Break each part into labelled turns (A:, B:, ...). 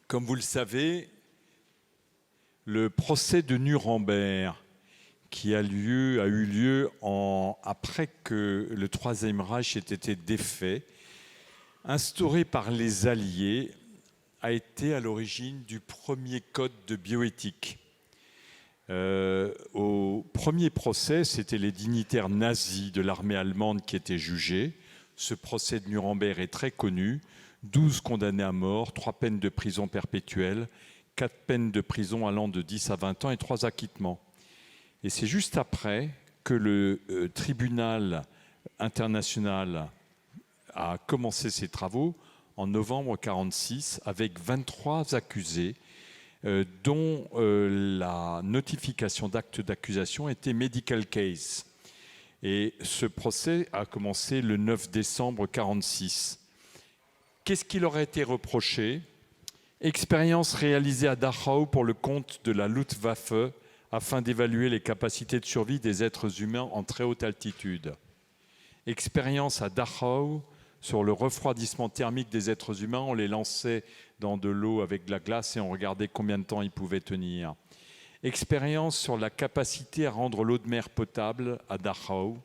A: Comme vous le savez, le procès de Nuremberg qui a eu lieu après que le Troisième Reich ait été défait, instauré par les Alliés, a été à l'origine du premier code de bioéthique. Au premier procès, c'était les dignitaires nazis de l'armée allemande qui étaient jugés. Ce procès de Nuremberg est très connu. 12 condamnés à mort, 3 peines de prison perpétuelle, 4 peines de prison allant de 10 à 20 ans et 3 acquittements. Et c'est juste après que le tribunal international a commencé ses travaux en novembre 1946 avec 23 accusés, dont la notification d'acte d'accusation était medical case. Et ce procès a commencé le 9 décembre 1946. Qu'est-ce qui leur a été reproché? Expérience réalisée à Dachau pour le compte de la Luftwaffe afin d'évaluer les capacités de survie des êtres humains en très haute altitude. Expérience à Dachau sur le refroidissement thermique des êtres humains. On les lançait dans de l'eau avec de la glace et on regardait combien de temps ils pouvaient tenir. Expérience sur la capacité à rendre l'eau de mer potable à Dachau.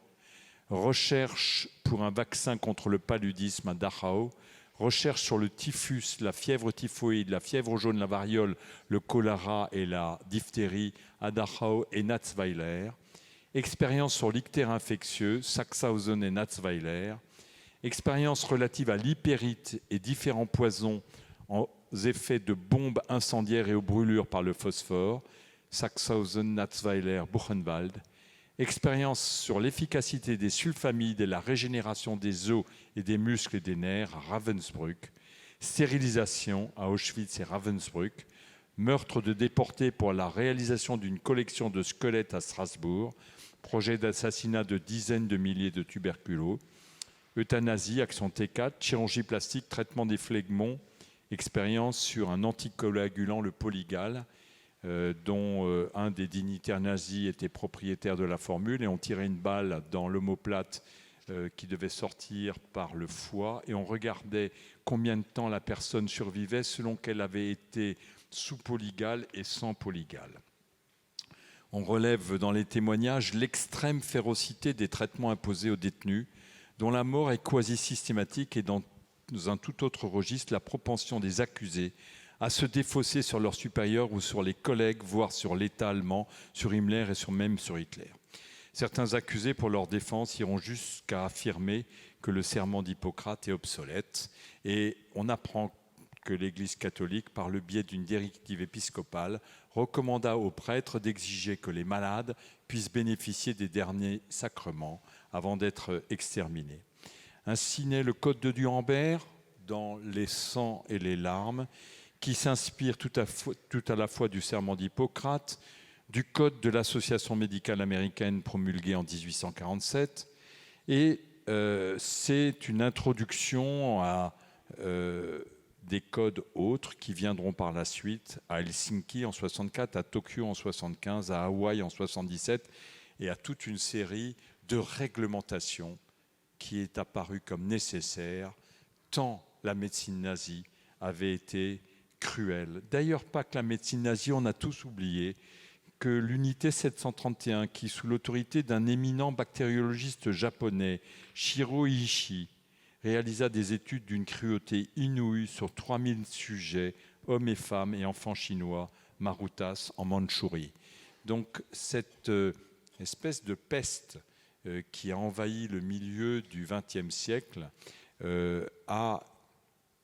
A: Recherche pour un vaccin contre le paludisme à Dachau. Recherche sur le typhus, la fièvre typhoïde, la fièvre jaune, la variole, le choléra et la diphtérie à Dachau et Natzweiler. Expérience sur l'ictère infectieux, Sachsenhausen et Natzweiler. Expérience relative à l'hypérite et différents poisons aux effets de bombes incendiaires et aux brûlures par le phosphore, Sachsenhausen, Natzweiler, Buchenwald. Expérience sur l'efficacité des sulfamides et la régénération des os et des muscles et des nerfs à Ravensbrück. Stérilisation à Auschwitz et Ravensbrück. Meurtre de déportés pour la réalisation d'une collection de squelettes à Strasbourg. Projet d'assassinat de dizaines de milliers de tuberculos. Euthanasie, action T4, chirurgie plastique, traitement des phlegmons. Expérience sur un anticoagulant, le Polygal, dont un des dignitaires nazis était propriétaire de la formule, et on tirait une balle dans l'omoplate qui devait sortir par le foie, et on regardait combien de temps la personne survivait selon qu'elle avait été sous Polygal et sans Polygal. On relève dans les témoignages l'extrême férocité des traitements imposés aux détenus, dont la mort est quasi systématique, et dans un tout autre registre, la propension des accusés à se défausser sur leurs supérieurs ou sur les collègues, voire sur l'État allemand, sur Himmler et même sur Hitler. Certains accusés, pour leur défense, iront jusqu'à affirmer que le serment d'Hippocrate est obsolète. Et on apprend que l'Église catholique, par le biais d'une directive épiscopale, recommanda aux prêtres d'exiger que les malades puissent bénéficier des derniers sacrements avant d'être exterminés. Ainsi naît le Code de Nuremberg, dans les sangs et les larmes, qui s'inspire tout à la fois du serment d'Hippocrate, du Code de l'Association médicale américaine promulgué en 1847, et c'est une introduction à des codes autres qui viendront par la suite à Helsinki en 64, à Tokyo en 75, à Hawaï en 77, et à toute une série de réglementations qui est apparue comme nécessaire, tant la médecine nazie avait été cruelle. D'ailleurs, pas que la médecine nazie, on a tous oublié que l'unité 731, qui sous l'autorité d'un éminent bactériologiste japonais, Shiro Ishii, réalisa des études d'une cruauté inouïe sur 3000 sujets, hommes et femmes et enfants chinois, Marutas, en Mandchourie. Donc cette espèce de peste qui a envahi le milieu du XXe siècle a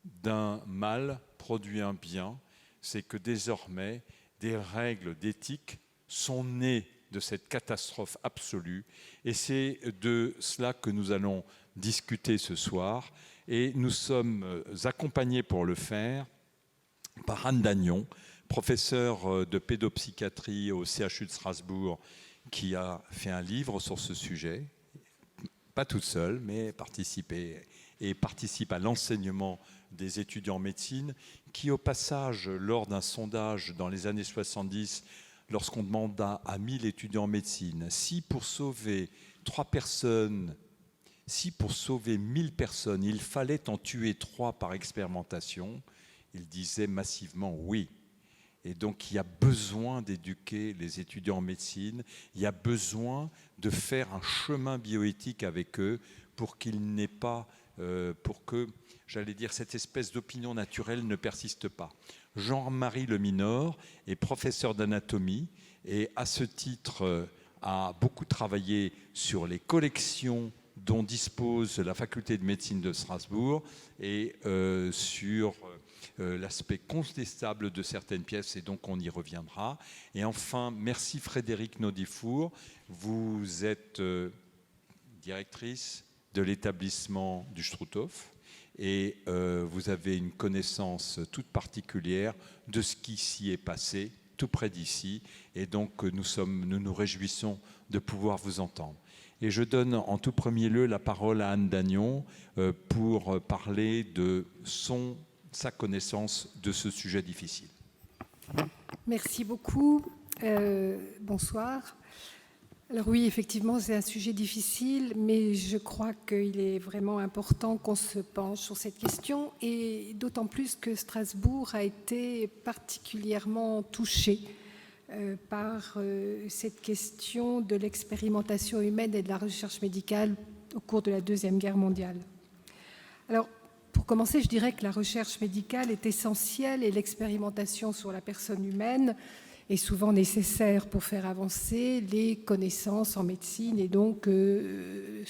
A: d'un mal produit un bien, c'est que désormais des règles d'éthique sont nées de cette catastrophe absolue, et c'est de cela que nous allons discuter ce soir, et nous sommes accompagnés pour le faire par Anne Dagnon, professeure de pédopsychiatrie au CHU de Strasbourg, qui a fait un livre sur ce sujet, pas toute seule, mais participe à l'enseignement des étudiants en médecine, qui au passage, lors d'un sondage dans les années 70, lorsqu'on demanda à 1000 étudiants en médecine si pour sauver 1000 personnes, il fallait en tuer 3 par expérimentation, il disait massivement oui. Et donc, il y a besoin d'éduquer les étudiants en médecine, il y a besoin de faire un chemin bioéthique avec eux pour qu'il n'ait pas, pour que, j'allais dire, cette espèce d'opinion naturelle ne persiste pas. Jean-Marie Leminor est professeur d'anatomie et à ce titre a beaucoup travaillé sur les collections dont dispose la faculté de médecine de Strasbourg et sur l'aspect contestable de certaines pièces, et donc on y reviendra. Et enfin, merci Frédéric Naudifour, vous êtes directrice de l'établissement du Struthof et vous avez une connaissance toute particulière de ce qui s'y est passé tout près d'ici, et donc nous nous réjouissons de pouvoir vous entendre. Et je donne en tout premier lieu la parole à Anne Dagnon pour parler de sa connaissance de ce sujet difficile.
B: Merci beaucoup. Bonsoir. Alors oui, effectivement, c'est un sujet difficile, mais je crois qu'il est vraiment important qu'on se penche sur cette question, et d'autant plus que Strasbourg a été particulièrement touché par cette question de l'expérimentation humaine et de la recherche médicale au cours de la Deuxième Guerre mondiale. Alors, pour commencer, je dirais que la recherche médicale est essentielle et l'expérimentation sur la personne humaine est souvent nécessaire pour faire avancer les connaissances en médecine et donc nous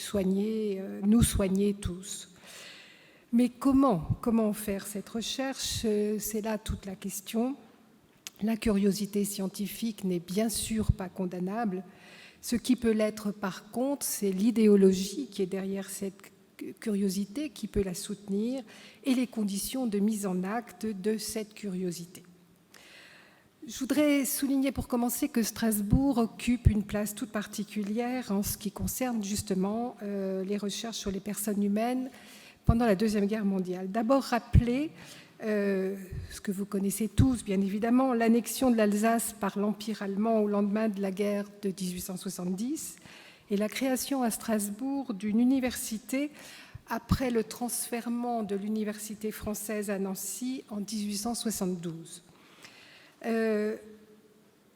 B: soigner tous. Mais comment faire cette recherche? C'est là toute la question. La curiosité scientifique n'est bien sûr pas condamnable. Ce qui peut l'être par contre, c'est l'idéologie qui est derrière cette curiosité, qui peut la soutenir, et les conditions de mise en acte de cette curiosité. Je voudrais souligner pour commencer que Strasbourg occupe une place toute particulière en ce qui concerne justement les recherches sur les personnes humaines pendant la Deuxième Guerre mondiale. D'abord rappeler ce que vous connaissez tous, bien évidemment, l'annexion de l'Alsace par l'Empire allemand au lendemain de la guerre de 1870 et la création à Strasbourg d'une université après le transfèrement de l'université française à Nancy en 1872.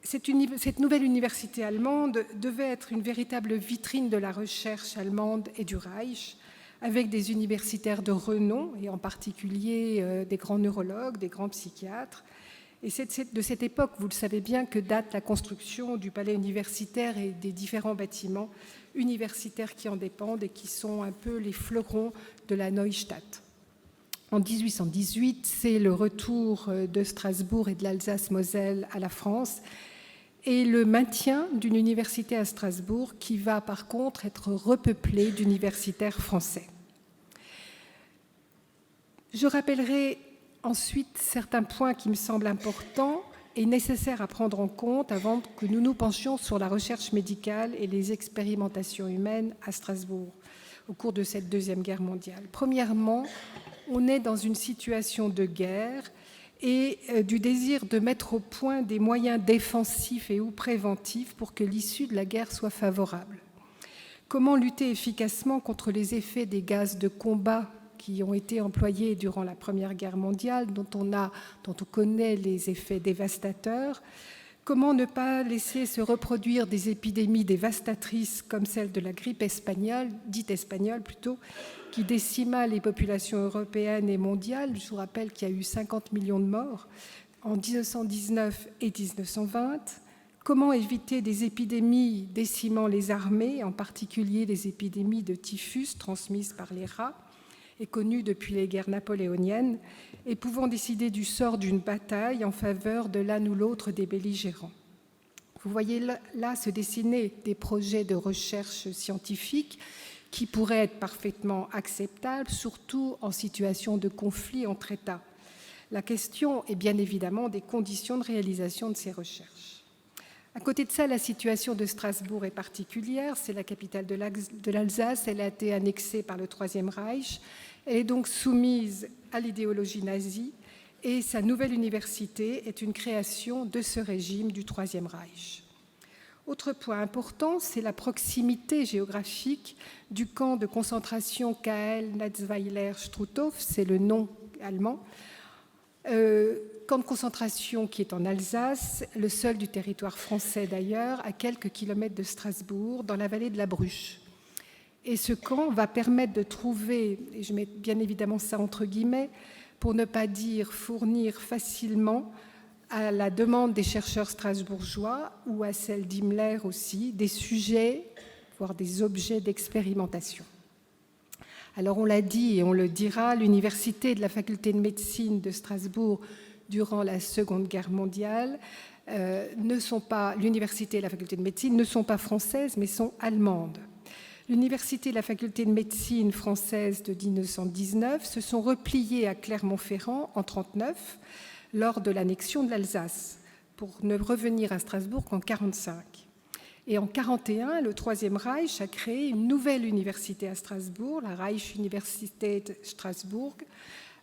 B: Cette nouvelle université allemande devait être une véritable vitrine de la recherche allemande et du Reich, avec des universitaires de renom, et en particulier des grands neurologues, des grands psychiatres. Et c'est de cette époque, vous le savez bien, que date la construction du palais universitaire et des différents bâtiments universitaires qui en dépendent et qui sont un peu les fleurons de la Neustadt. En 1818, c'est le retour de Strasbourg et de l'Alsace-Moselle à la France et le maintien d'une université à Strasbourg qui va par contre être repeuplée d'universitaires français. Je rappellerai ensuite certains points qui me semblent importants et nécessaires à prendre en compte avant que nous nous penchions sur la recherche médicale et les expérimentations humaines à Strasbourg au cours de cette Deuxième Guerre mondiale. Premièrement, on est dans une situation de guerre et du désir de mettre au point des moyens défensifs et ou préventifs pour que l'issue de la guerre soit favorable. Comment lutter efficacement contre les effets des gaz de combat qui ont été employés durant la Première Guerre mondiale, dont on connaît les effets dévastateurs? Comment ne pas laisser se reproduire des épidémies dévastatrices comme celle de la grippe espagnole, dite espagnole plutôt, qui décima les populations européennes et mondiales? Je vous rappelle qu'il y a eu 50 millions de morts en 1919 et 1920. Comment éviter des épidémies décimant les armées, en particulier les épidémies de typhus transmises par les rats et connues depuis les guerres napoléoniennes, et pouvant décider du sort d'une bataille en faveur de l'un ou l'autre des belligérants. Vous voyez là se dessiner des projets de recherche scientifique qui pourraient être parfaitement acceptables, surtout en situation de conflit entre États. La question est bien évidemment des conditions de réalisation de ces recherches. À côté de ça, la situation de Strasbourg est particulière. C'est la capitale de l'Alsace. Elle a été annexée par le Troisième Reich. Elle est donc soumise à l'idéologie nazie et sa nouvelle université est une création de ce régime du Troisième Reich. Autre point important, c'est la proximité géographique du camp de concentration KL Natzweiler Struthof, c'est le nom allemand, Camp de concentration qui est en Alsace, le seul du territoire français d'ailleurs, à quelques kilomètres de Strasbourg, dans la vallée de la Bruche. Et ce camp va permettre de trouver, et je mets bien évidemment ça entre guillemets, pour ne pas dire fournir facilement à la demande des chercheurs strasbourgeois ou à celle d'Himmler aussi, des sujets, voire des objets d'expérimentation. Alors on l'a dit et on le dira, l'université de la faculté de médecine de Strasbourg durant la Seconde Guerre mondiale l'université et la faculté de médecine ne sont pas françaises mais sont allemandes. L'université et la faculté de médecine française de 1919 se sont repliées à Clermont-Ferrand en 1939 lors de l'annexion de l'Alsace pour ne revenir à Strasbourg qu'en 1945. Et en 1941, le Troisième Reich a créé une nouvelle université à Strasbourg, la Reich-Universität Strasbourg,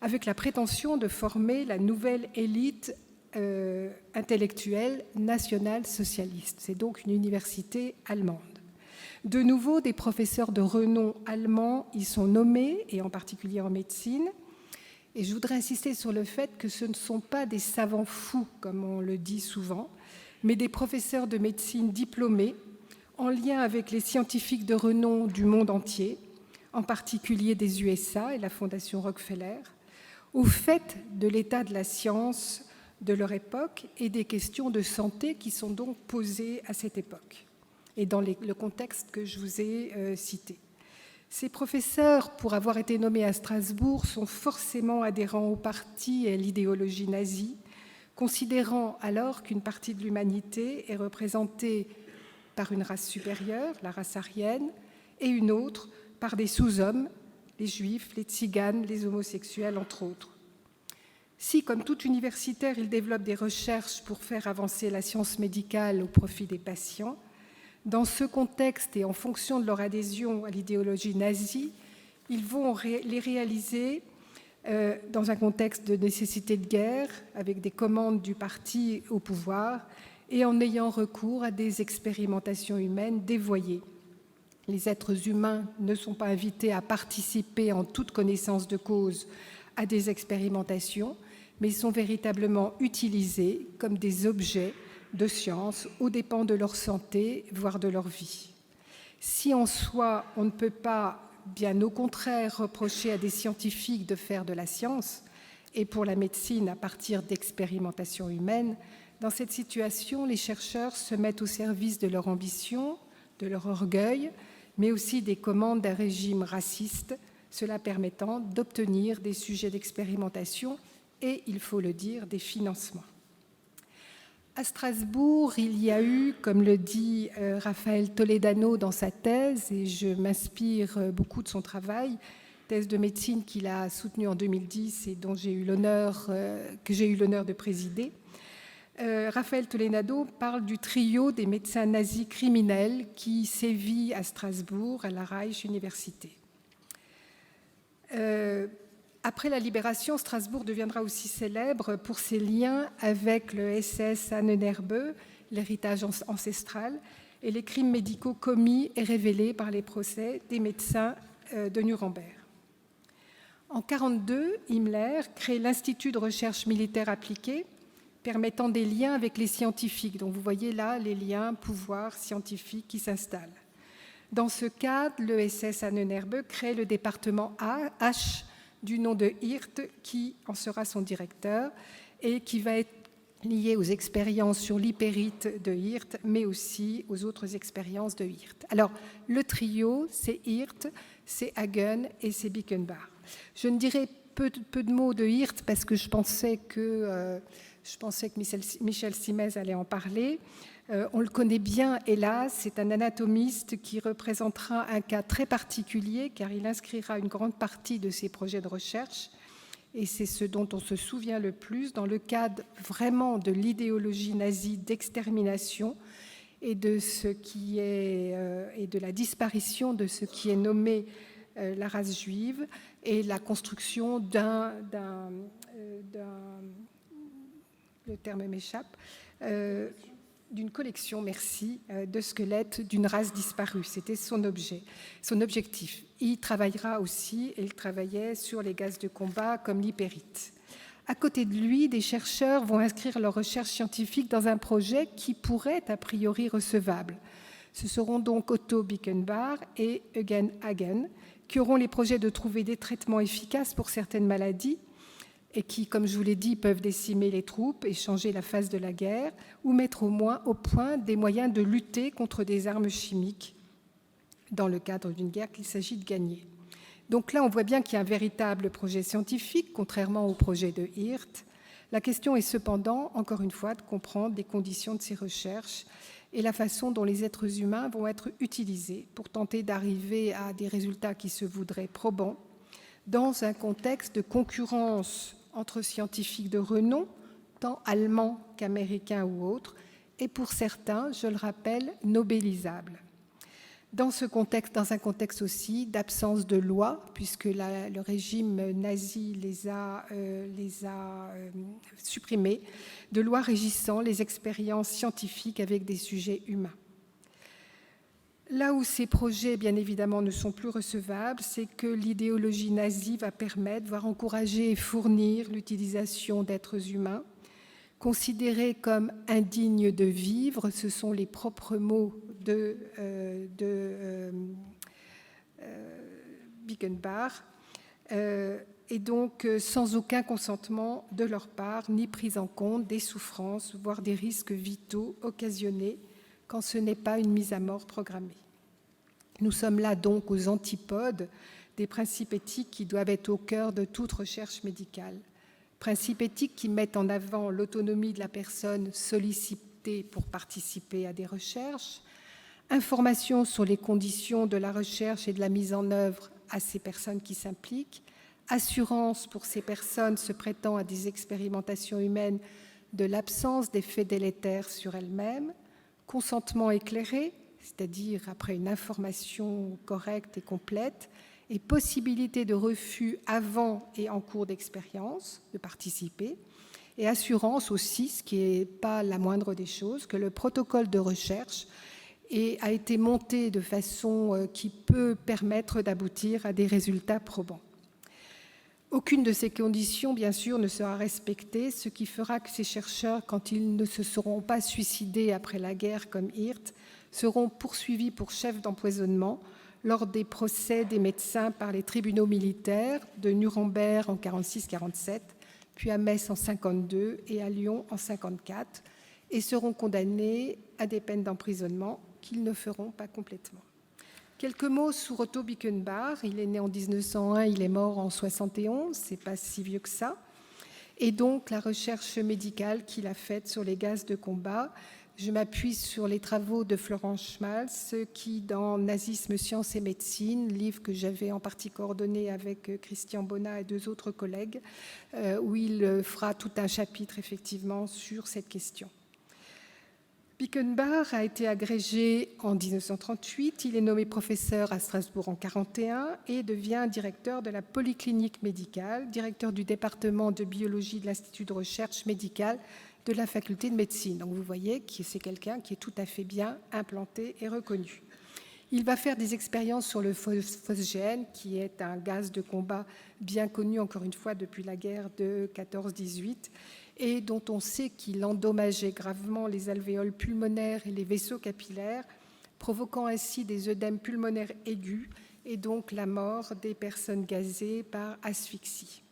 B: avec la prétention de former la nouvelle élite intellectuelle nationale socialiste. C'est donc une université allemande. De nouveau, des professeurs de renom allemands y sont nommés, et en particulier en médecine. Et je voudrais insister sur le fait que ce ne sont pas des savants fous, comme on le dit souvent, mais des professeurs de médecine diplômés, en lien avec les scientifiques de renom du monde entier, en particulier des USA et la Fondation Rockefeller, au fait de l'état de la science de leur époque et des questions de santé qui sont donc posées à cette époque, et dans le contexte que je vous ai cité. Ces professeurs, pour avoir été nommés à Strasbourg, sont forcément adhérents au parti et à l'idéologie nazie, considérant alors qu'une partie de l'humanité est représentée par une race supérieure, la race aryenne, et une autre par des sous-hommes, les juifs, les tziganes, les homosexuels, entre autres. Si, comme tout universitaire, ils développent des recherches pour faire avancer la science médicale au profit des patients, dans ce contexte et en fonction de leur adhésion à l'idéologie nazie, ils vont les réaliser dans un contexte de nécessité de guerre, avec des commandes du parti au pouvoir, et en ayant recours à des expérimentations humaines dévoyées. Les êtres humains ne sont pas invités à participer en toute connaissance de cause à des expérimentations, mais sont véritablement utilisés comme des objets de science aux dépens de leur santé, voire de leur vie. Si en soi, on ne peut pas, bien au contraire, reprocher à des scientifiques de faire de la science, et pour la médecine à partir d'expérimentations humaines, dans cette situation, les chercheurs se mettent au service de leur ambition, de leur orgueil, mais aussi des commandes d'un régime raciste, cela permettant d'obtenir des sujets d'expérimentation et, il faut le dire, des financements. À Strasbourg, il y a eu, comme le dit Raphaël Toledano dans sa thèse, et je m'inspire beaucoup de son travail, thèse de médecine qu'il a soutenue en 2010 et dont que j'ai eu l'honneur de présider. Raphaël Toledano parle du trio des médecins nazis criminels qui sévit à Strasbourg, à la Reich-Université. Après la libération, Strasbourg deviendra aussi célèbre pour ses liens avec le SS Ahnenerbe, l'héritage ancestral, et les crimes médicaux commis et révélés par les procès des médecins de Nuremberg. En 1942, Himmler crée l'Institut de recherche militaire appliquée, permettant des liens avec les scientifiques. Donc vous voyez là les liens pouvoir scientifique qui s'installent. Dans ce cadre, le SS Ahnenerbe crée le département H du nom de Hirt, qui en sera son directeur et qui va être lié aux expériences sur l'hypérite de Hirt, mais aussi aux autres expériences de Hirt. Alors, le trio, c'est Hirt, c'est Hagen et c'est Bickenbach. Je ne dirai peu de mots de Hirt parce que je pensais que Michel Simès allait en parler. On le connaît bien, hélas, c'est un anatomiste qui représentera un cas très particulier car il inscrira une grande partie de ses projets de recherche, et c'est ce dont on se souvient le plus dans le cadre vraiment de l'idéologie nazie d'extermination et de ce qui est et de la disparition de ce qui est nommé la race juive et la construction le terme m'échappe, d'une collection, de squelettes d'une race disparue. C'était son objectif. Il travaillera aussi, et il travaillait sur les gaz de combat comme l'hypérite. À côté de lui, des chercheurs vont inscrire leurs recherches scientifiques dans un projet qui pourrait être a priori recevable. Ce seront donc Otto Bickenbach et Eugen Hagen qui auront les projets de trouver des traitements efficaces pour certaines maladies et qui, comme je vous l'ai dit, peuvent décimer les troupes et changer la phase de la guerre ou mettre au point des moyens de lutter contre des armes chimiques dans le cadre d'une guerre qu'il s'agit de gagner. Donc là, on voit bien qu'il y a un véritable projet scientifique, contrairement au projet de Hirt. La question est cependant, encore une fois, de comprendre les conditions de ces recherches et la façon dont les êtres humains vont être utilisés pour tenter d'arriver à des résultats qui se voudraient probants dans un contexte de concurrence entre scientifiques de renom, tant allemands qu'américains ou autres, et pour certains, je le rappelle, nobelisables. Dans un contexte aussi d'absence de loi, puisque le régime nazi les a supprimés, de lois régissant les expériences scientifiques avec des sujets humains. Là où ces projets, bien évidemment, ne sont plus recevables, c'est que l'idéologie nazie va permettre, voire encourager et fournir l'utilisation d'êtres humains, considérés comme indignes de vivre, ce sont les propres mots de Bickenbach, et donc sans aucun consentement de leur part, ni prise en compte des souffrances, voire des risques vitaux occasionnés quand ce n'est pas une mise à mort programmée. Nous sommes là donc aux antipodes des principes éthiques qui doivent être au cœur de toute recherche médicale. Principes éthiques qui mettent en avant l'autonomie de la personne sollicitée pour participer à des recherches, information sur les conditions de la recherche et de la mise en œuvre à ces personnes qui s'impliquent, assurance pour ces personnes se prêtant à des expérimentations humaines de l'absence d'effets délétères sur elles-mêmes, consentement éclairé, c'est-à-dire après une information correcte et complète, et possibilité de refus avant et en cours d'expérience, de participer, et assurance aussi, ce qui n'est pas la moindre des choses, que le protocole de recherche a été monté de façon qui peut permettre d'aboutir à des résultats probants. Aucune de ces conditions, bien sûr, ne sera respectée, ce qui fera que ces chercheurs, quand ils ne se seront pas suicidés après la guerre comme Hirt, seront poursuivis pour chef d'empoisonnement lors des procès des médecins par les tribunaux militaires de Nuremberg en 1946-1947, puis à Metz en 1952 et à Lyon en 1954, et seront condamnés à des peines d'emprisonnement qu'ils ne feront pas complètement. Quelques mots sur Otto Bickenbach. Il est né en 1901, il est mort en 1971, c'est pas si vieux que ça. Et donc la recherche médicale qu'il a faite sur les gaz de combat. Je m'appuie sur les travaux de Florence Schmalz, qui, dans Nazisme, Sciences et Médecine, livre que j'avais en partie coordonné avec Christian Bonnat et deux autres collègues, où il fera tout un chapitre, effectivement, sur cette question. Bickenbach a été agrégé en 1938, il est nommé professeur à Strasbourg en 1941 et devient directeur de la polyclinique médicale, directeur du département de biologie de l'Institut de recherche médicale de la faculté de médecine. Donc vous voyez que c'est quelqu'un qui est tout à fait bien implanté et reconnu. Il va faire des expériences sur le phosgène, qui est un gaz de combat bien connu, encore une fois, depuis la guerre de 14-18, et dont on sait qu'il endommageait gravement les alvéoles pulmonaires et les vaisseaux capillaires, provoquant ainsi des œdèmes pulmonaires aigus et donc la mort des personnes gazées par asphyxie.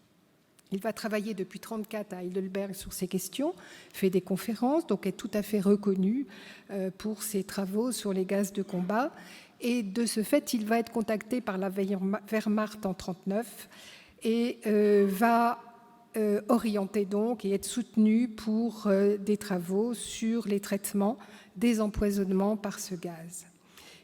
B: Il va travailler depuis 1934 à Heidelberg sur ces questions, fait des conférences, donc est tout à fait reconnu pour ses travaux sur les gaz de combat. Et de ce fait, il va être contacté par la Wehrmacht en 1939 et va orienter donc et être soutenu pour des travaux sur les traitements des empoisonnements par ce gaz.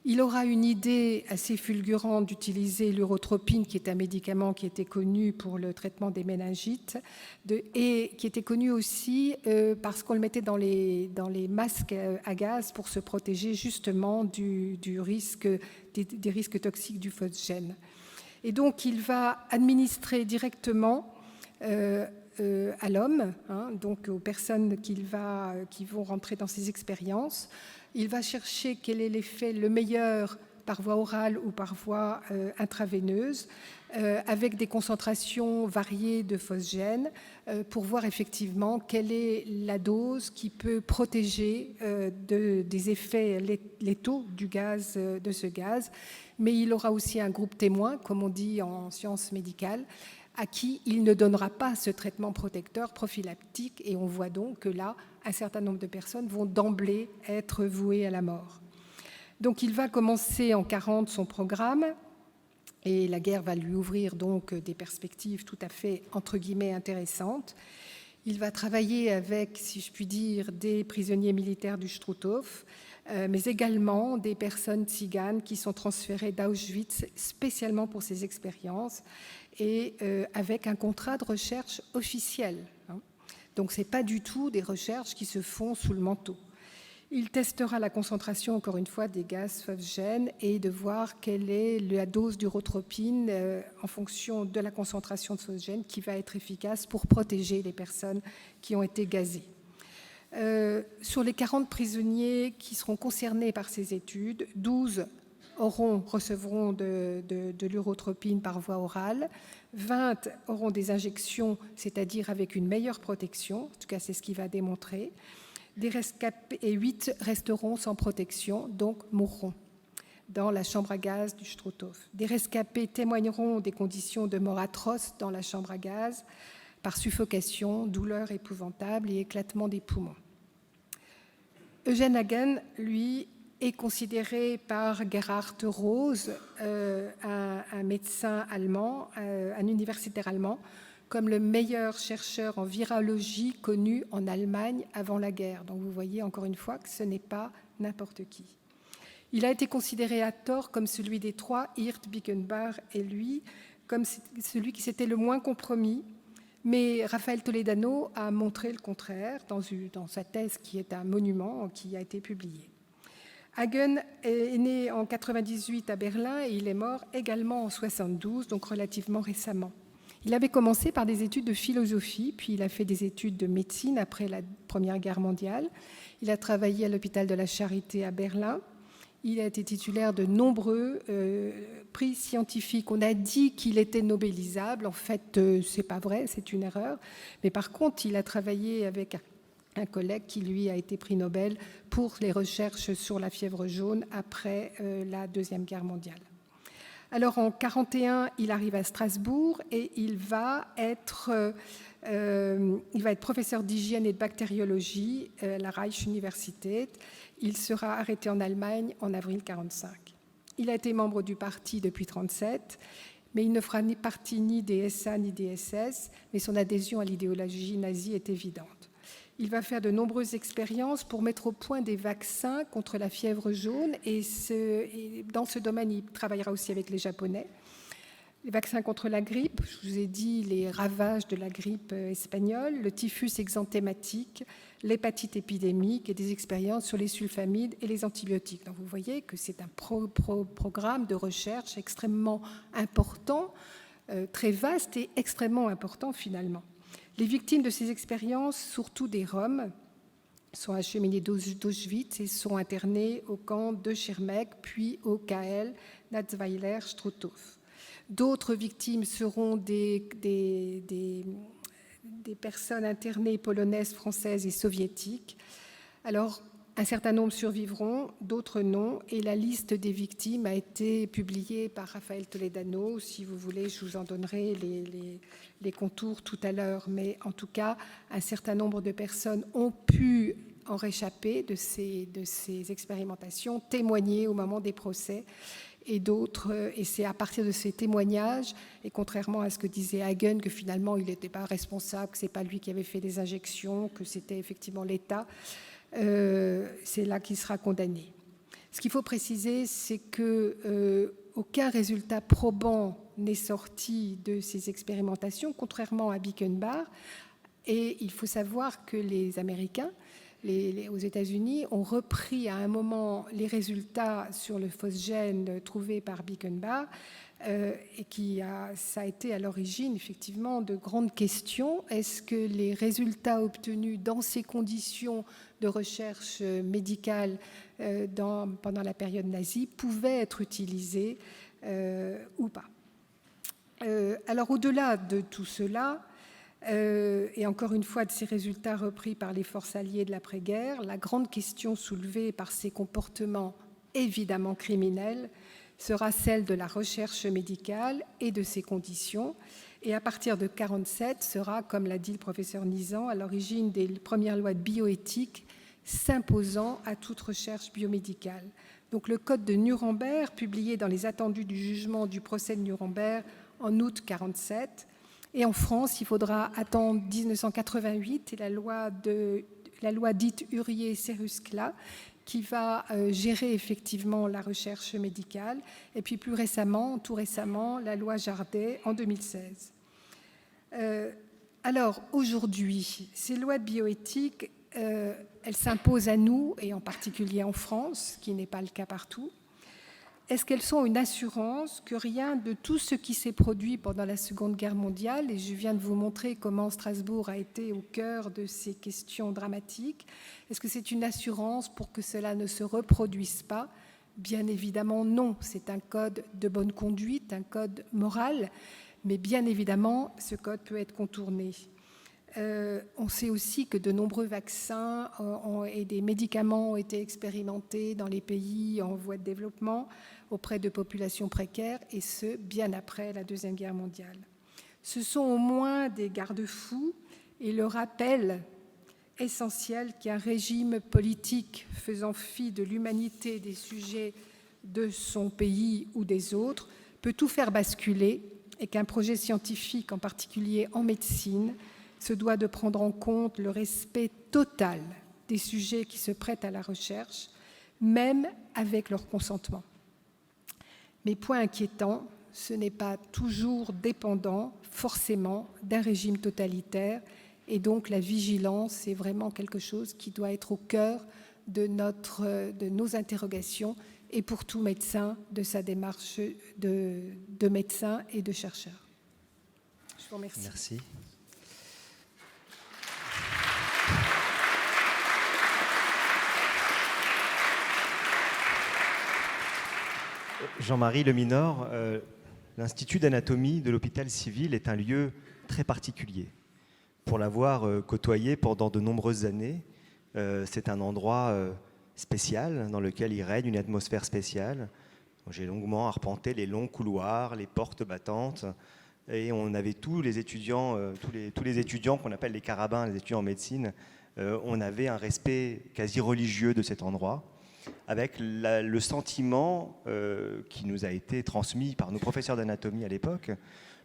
B: Il aura une idée assez fulgurante d'utiliser l'urotropine, qui est un médicament qui était connu pour le traitement des méningites, et qui était connu aussi parce qu'on le mettait dans les masques à gaz pour se protéger justement des risques toxiques du phosgène. Et donc, il va administrer directement à l'homme, donc aux personnes qui vont rentrer dans ces expériences. Il va chercher quel est l'effet le meilleur par voie orale ou par voie intraveineuse avec des concentrations variées de phosgène pour voir effectivement quelle est la dose qui peut protéger des effets létaux de ce gaz. Mais il aura aussi un groupe témoin, comme on dit en sciences médicales, à qui il ne donnera pas ce traitement protecteur prophylactique. Et on voit donc que là, un certain nombre de personnes vont d'emblée être vouées à la mort. Donc il va commencer en 1940 son programme. Et la guerre va lui ouvrir donc des perspectives tout à fait, entre guillemets, intéressantes. Il va travailler avec, si je puis dire, des prisonniers militaires du Struthof, mais également des personnes tziganes qui sont transférées d'Auschwitz spécialement pour ces expériences et avec un contrat de recherche officiel. Donc ce n'est pas du tout des recherches qui se font sous le manteau. Il testera la concentration, encore une fois, des gaz phosgènes et de voir quelle est la dose d'urotropine en fonction de la concentration de phosgène qui va être efficace pour protéger les personnes qui ont été gazées. Sur les 40 prisonniers qui seront concernés par ces études, 12 recevront de l'urotropine par voie orale, 20 auront des injections, c'est-à-dire avec une meilleure protection, en tout cas c'est ce qu'il va démontrer, et 8 resteront sans protection, donc mourront dans la chambre à gaz du Struthof. Des rescapés témoigneront des conditions de mort atroces dans la chambre à gaz par suffocation, douleur épouvantable et éclatement des poumons. Eugen Hagen, lui, est considéré par Gerhard Rose, un médecin allemand, un universitaire allemand, comme le meilleur chercheur en virologie connu en Allemagne avant la guerre. Donc vous voyez encore une fois que ce n'est pas n'importe qui. Il a été considéré à tort comme celui des trois, Hirt, Bickenbach et lui, comme celui qui s'était le moins compromis, mais Raphaël Toledano a montré le contraire dans sa thèse qui est un monument qui a été publié. Hagen est né en 1998 à Berlin et il est mort également en 1972, donc relativement récemment. Il avait commencé par des études de philosophie, puis il a fait des études de médecine après la Première Guerre mondiale. Il a travaillé à l'hôpital de la Charité à Berlin. Il a été titulaire de nombreux prix scientifiques. On a dit qu'il était nobélisable. En fait, ce n'est pas vrai, c'est une erreur. Mais par contre, il a travaillé avec un collègue qui, lui, a été prix Nobel pour les recherches sur la fièvre jaune après la Deuxième Guerre mondiale. Alors en 1941, il arrive à Strasbourg et il va être professeur d'hygiène et de bactériologie à la Reich-Universität. Il sera arrêté en Allemagne en avril 1945. Il a été membre du parti depuis 1937, mais il ne fera partie ni des SA ni des SS, mais son adhésion à l'idéologie nazie est évidente. Il va faire de nombreuses expériences pour mettre au point des vaccins contre la fièvre jaune et dans ce domaine, il travaillera aussi avec les Japonais. Les vaccins contre la grippe, je vous ai dit les ravages de la grippe espagnole, le typhus exanthématique, l'hépatite épidémique et des expériences sur les sulfamides et les antibiotiques. Donc vous voyez que c'est un programme de recherche extrêmement important, très vaste et extrêmement important finalement. Les victimes de ces expériences, surtout des Roms, sont acheminées d'Auschwitz et sont internées au camp de Schirmeck, puis au KL Natzweiler-Struthof. D'autres victimes seront des personnes internées polonaises, françaises et soviétiques. Alors, un certain nombre survivront, d'autres non, et la liste des victimes a été publiée par Raphaël Toledano. Si vous voulez, je vous en donnerai les contours tout à l'heure, mais en tout cas, un certain nombre de personnes ont pu en réchapper de ces expérimentations, témoigner au moment des procès, et c'est à partir de ces témoignages, et contrairement à ce que disait Hagen, que finalement il n'était pas responsable, que ce n'est pas lui qui avait fait des injections, que c'était effectivement l'État, c'est là qu'il sera condamné. Ce qu'il faut préciser, c'est qu'aucun résultat probant n'est sorti de ces expérimentations, contrairement à Bickenbach. Et il faut savoir que les Américains, aux États-Unis, ont repris à un moment les résultats sur le phosgène trouvé par Bickenbach, et ça a été à l'origine effectivement de grandes questions. Est-ce que les résultats obtenus dans ces conditions de recherche médicale pendant la période nazie pouvaient être utilisés ou pas? Alors au-delà de tout cela, et encore une fois de ces résultats repris par les forces alliées de l'après-guerre, la grande question soulevée par ces comportements évidemment criminels sera celle de la recherche médicale et de ses conditions. Et à partir de 1947 sera, comme l'a dit le professeur Nizan, à l'origine des premières lois de bioéthique s'imposant à toute recherche biomédicale. Donc le Code de Nuremberg, publié dans les attendus du jugement du procès de Nuremberg en août 1947. Et en France, il faudra attendre 1988 et la loi dite Hurier-Seruskla qui va gérer effectivement la recherche médicale. Et puis plus récemment, tout récemment, la loi Jardet en 2016. Alors aujourd'hui, ces lois de bioéthique, elles s'imposent à nous, et en particulier en France, ce qui n'est pas le cas partout. Est-ce qu'elles sont une assurance que rien de tout ce qui s'est produit pendant la Seconde Guerre mondiale, et je viens de vous montrer comment Strasbourg a été au cœur de ces questions dramatiques, est-ce que c'est une assurance pour que cela ne se reproduise pas? Bien évidemment non, c'est un code de bonne conduite, un code moral, mais bien évidemment ce code peut être contourné. On sait aussi que de nombreux vaccins et des médicaments ont été expérimentés dans les pays en voie de développement auprès de populations précaires, et ce, bien après la Deuxième Guerre mondiale. Ce sont au moins des garde-fous et le rappel essentiel qu'un régime politique faisant fi de l'humanité des sujets de son pays ou des autres peut tout faire basculer, et qu'un projet scientifique, en particulier en médecine, se doit de prendre en compte le respect total des sujets qui se prêtent à la recherche, même avec leur consentement. Mais point inquiétant, ce n'est pas toujours dépendant forcément d'un régime totalitaire, et donc la vigilance est vraiment quelque chose qui doit être au cœur de nos interrogations, et pour tout médecin de sa démarche de médecin et de chercheur. Je vous remercie.
C: Merci. Jean-Marie Leminor, l'Institut d'anatomie de l'hôpital civil est un lieu très particulier. Pour l'avoir côtoyé pendant de nombreuses années, c'est un endroit spécial dans lequel il règne une atmosphère spéciale. J'ai longuement arpenté les longs couloirs, les portes battantes, et on avait tous les étudiants qu'on appelle les carabins, les étudiants en médecine, on avait un respect quasi religieux de cet endroit, avec le sentiment qui nous a été transmis par nos professeurs d'anatomie à l'époque,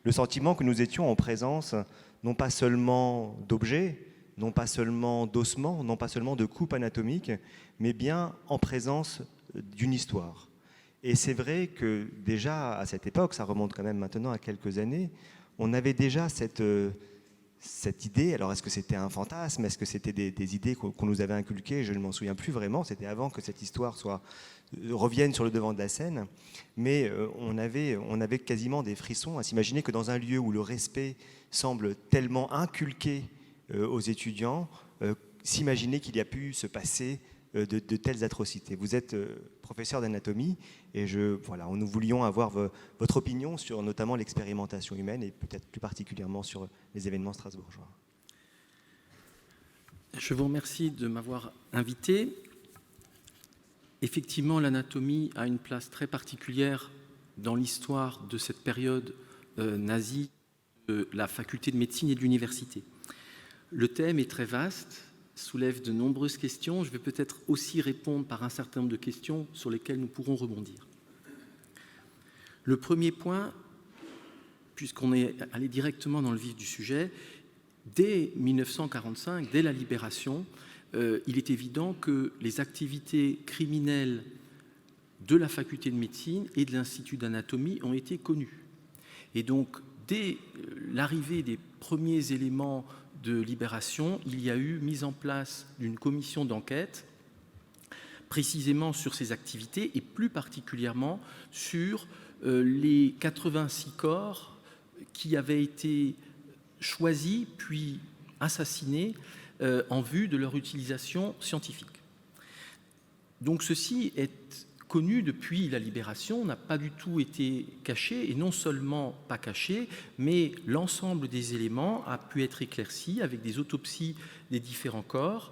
C: le sentiment que nous étions en présence non pas seulement d'objets, non pas seulement d'ossements, non pas seulement de coupes anatomiques, mais bien en présence d'une histoire. Et c'est vrai que déjà à cette époque, ça remonte quand même maintenant à quelques années, on avait déjà cette idée. Alors est-ce que c'était un fantasme? Est-ce que c'était des idées qu'on nous avait inculquées? Je ne m'en souviens plus vraiment, c'était avant que cette histoire revienne sur le devant de la scène. Mais on avait quasiment des frissons à s'imaginer que dans un lieu où le respect semble tellement inculqué aux étudiants, s'imaginer qu'il y a pu se passer de telles atrocités. Vous êtes professeur d'anatomie et nous voulions avoir votre opinion sur notamment l'expérimentation humaine et peut-être plus particulièrement sur les événements strasbourgeois.
D: Je vous remercie de m'avoir invité. Effectivement, l'anatomie a une place très particulière dans l'histoire de cette période nazie de la faculté de médecine et de l'université. Le thème est très vaste, soulève de nombreuses questions. Je vais peut-être aussi répondre par un certain nombre de questions sur lesquelles nous pourrons rebondir. Le premier point, puisqu'on est allé directement dans le vif du sujet, dès 1945, dès la Libération, il est évident que les activités criminelles de la faculté de médecine et de l'Institut d'anatomie ont été connues. Et donc, dès l'arrivée des premiers éléments de Libération, il y a eu mise en place d'une commission d'enquête précisément sur ces activités et plus particulièrement sur les 86 corps qui avaient été choisis puis assassinés en vue de leur utilisation scientifique. Donc ceci est connu depuis la Libération, n'a pas du tout été caché, et non seulement pas caché, mais l'ensemble des éléments a pu être éclairci avec des autopsies des différents corps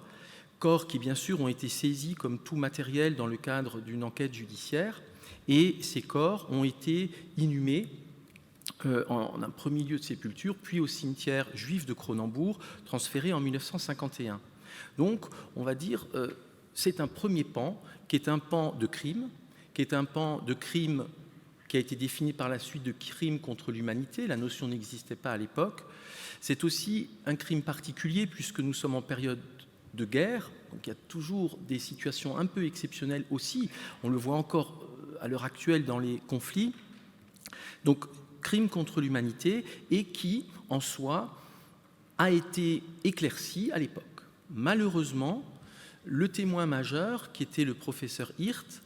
D: qui bien sûr ont été saisis comme tout matériel dans le cadre d'une enquête judiciaire, et ces corps ont été inhumés en un premier lieu de sépulture, puis au cimetière juif de Cronenbourg, transféré en 1951. Donc, on va dire, c'est un premier pan, qui est un pan de crime, qui est un pan de crime qui a été défini par la suite de crime contre l'humanité. La notion n'existait pas à l'époque. C'est aussi un crime particulier, puisque nous sommes en période de guerre, donc il y a toujours des situations un peu exceptionnelles aussi. On le voit encore à l'heure actuelle dans les conflits. Donc, crime contre l'humanité, et qui, en soi, a été éclairci à l'époque. Malheureusement, le témoin majeur, qui était le professeur Hirt,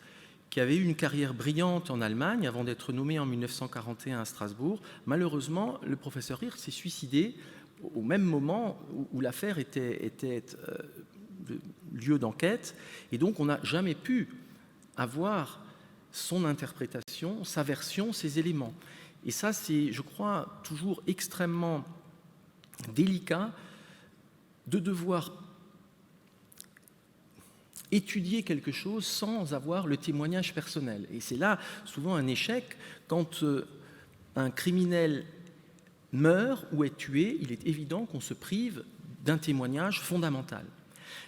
D: qui avait eu une carrière brillante en Allemagne avant d'être nommé en 1941 à Strasbourg, malheureusement, le professeur Hirt s'est suicidé au même moment où l'affaire était le lieu d'enquête, et donc on n'a jamais pu avoir son interprétation, sa version, ses éléments. Et ça, c'est, je crois, toujours extrêmement délicat de devoir étudier quelque chose sans avoir le témoignage personnel. Et c'est là souvent un échec quand un criminel meurt ou est tué, il est évident qu'on se prive d'un témoignage fondamental.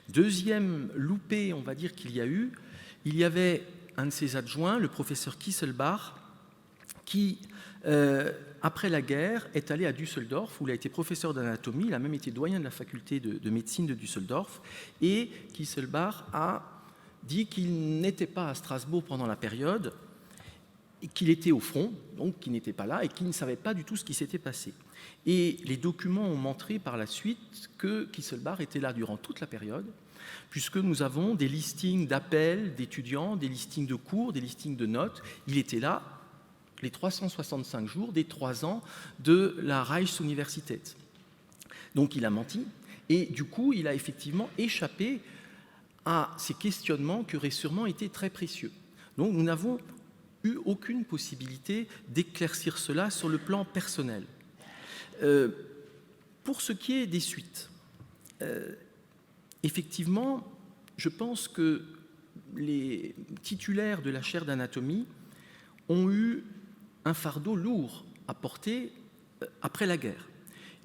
D: Deuxième loupé, on va dire qu'il y a eu, il y avait un de ses adjoints, le professeur Kisselbach, qui, après la guerre, est allé à Düsseldorf, où il a été professeur d'anatomie, il a même été doyen de la faculté de médecine de Düsseldorf, et Kisselbach a dit qu'il n'était pas à Strasbourg pendant la période, et qu'il était au front, donc qu'il n'était pas là, et qu'il ne savait pas du tout ce qui s'était passé. Et les documents ont montré par la suite que Kisselbach était là durant toute la période, puisque nous avons des listings d'appels d'étudiants, des listings de cours, des listings de notes. Il était là les 365 jours des 3 ans de la Reichsuniversität. Donc il a menti, et du coup il a effectivement échappé à ces questionnements qui auraient sûrement été très précieux. Donc nous n'avons eu aucune possibilité d'éclaircir cela sur le plan personnel. Pour ce qui est des suites, effectivement, je pense que les titulaires de la chaire d'anatomie ont eu un fardeau lourd à porter après la guerre.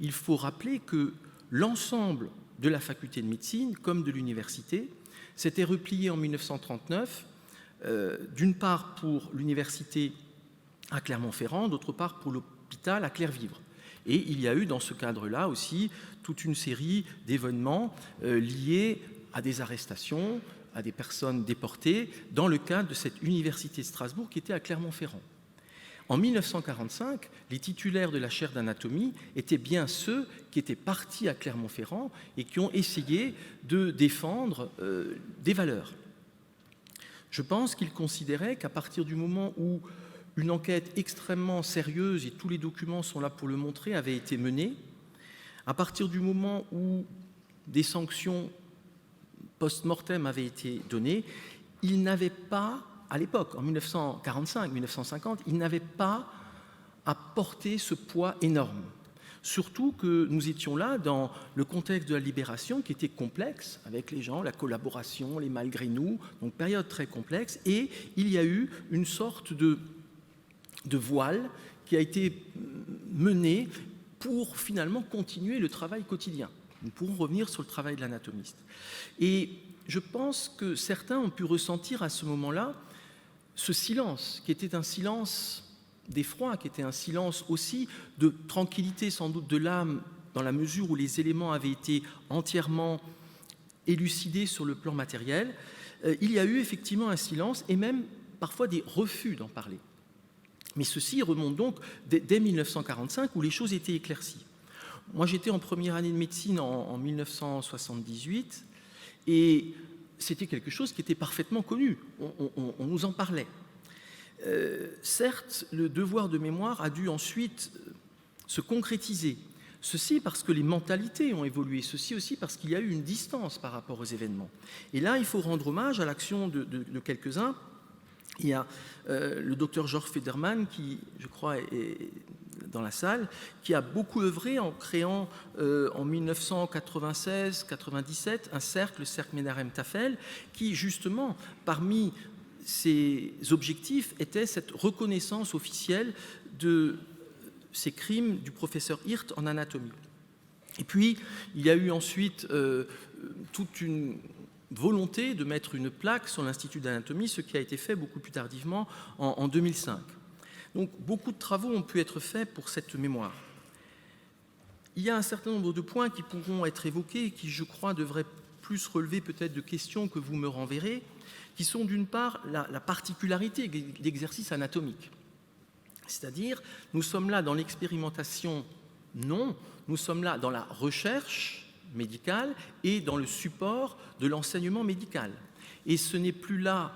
D: Il faut rappeler que l'ensemble de la faculté de médecine, comme de l'université, s'était replié en 1939, d'une part pour l'université à Clermont-Ferrand, d'autre part pour l'hôpital à Clervivre. Et il y a eu dans ce cadre-là aussi toute une série d'événements liés à des arrestations, à des personnes déportées, dans le cadre de cette université de Strasbourg qui était à Clermont-Ferrand. En 1945, les titulaires de la chaire d'anatomie étaient bien ceux qui étaient partis à Clermont-Ferrand et qui ont essayé de défendre des valeurs. Je pense qu'ils considéraient qu'à partir du moment où une enquête extrêmement sérieuse, et tous les documents sont là pour le montrer, avait été menée, à partir du moment où des sanctions post-mortem avaient été données, ils n'avaient pas, à l'époque, en 1945-1950, ils n'avaient pas à porter ce poids énorme. Surtout que nous étions là dans le contexte de la libération qui était complexe, avec les gens, la collaboration, les malgré nous, donc période très complexe, et il y a eu une sorte de voile qui a été menée pour finalement continuer le travail quotidien. Nous pourrons revenir sur le travail de l'anatomiste. Et je pense que certains ont pu ressentir à ce moment-là ce silence, qui était un silence d'effroi, qui était un silence aussi de tranquillité sans doute de l'âme, dans la mesure où les éléments avaient été entièrement élucidés sur le plan matériel. Il y a eu effectivement un silence et même parfois des refus d'en parler. Mais ceci remonte donc dès 1945 où les choses étaient éclaircies. Moi j'étais en première année de médecine en 1978 et c'était quelque chose qui était parfaitement connu, on nous en parlait. Certes, le devoir de mémoire a dû ensuite se concrétiser. Ceci parce que les mentalités ont évolué, ceci aussi parce qu'il y a eu une distance par rapport aux événements. Et là, il faut rendre hommage à l'action de quelques-uns Il y a le docteur Georges Federman, qui, je crois, est dans la salle, qui a beaucoup œuvré en créant en 1996-97 un cercle, le cercle Menachem-Tafel, qui, justement, parmi ses objectifs, était cette reconnaissance officielle de ces crimes du professeur Hirt en anatomie. Et puis, il y a eu ensuite toute une volonté de mettre une plaque sur l'Institut d'anatomie, ce qui a été fait beaucoup plus tardivement en 2005. Donc, beaucoup de travaux ont pu être faits pour cette mémoire. Il y a un certain nombre de points qui pourront être évoqués et qui, je crois, devraient plus relever peut-être de questions que vous me renverrez, qui sont d'une part la particularité d'exercice anatomique. C'est-à-dire, nous sommes là dans l'expérimentation, non, nous sommes là dans la recherche médicale et dans le support de l'enseignement médical. Et ce n'est plus là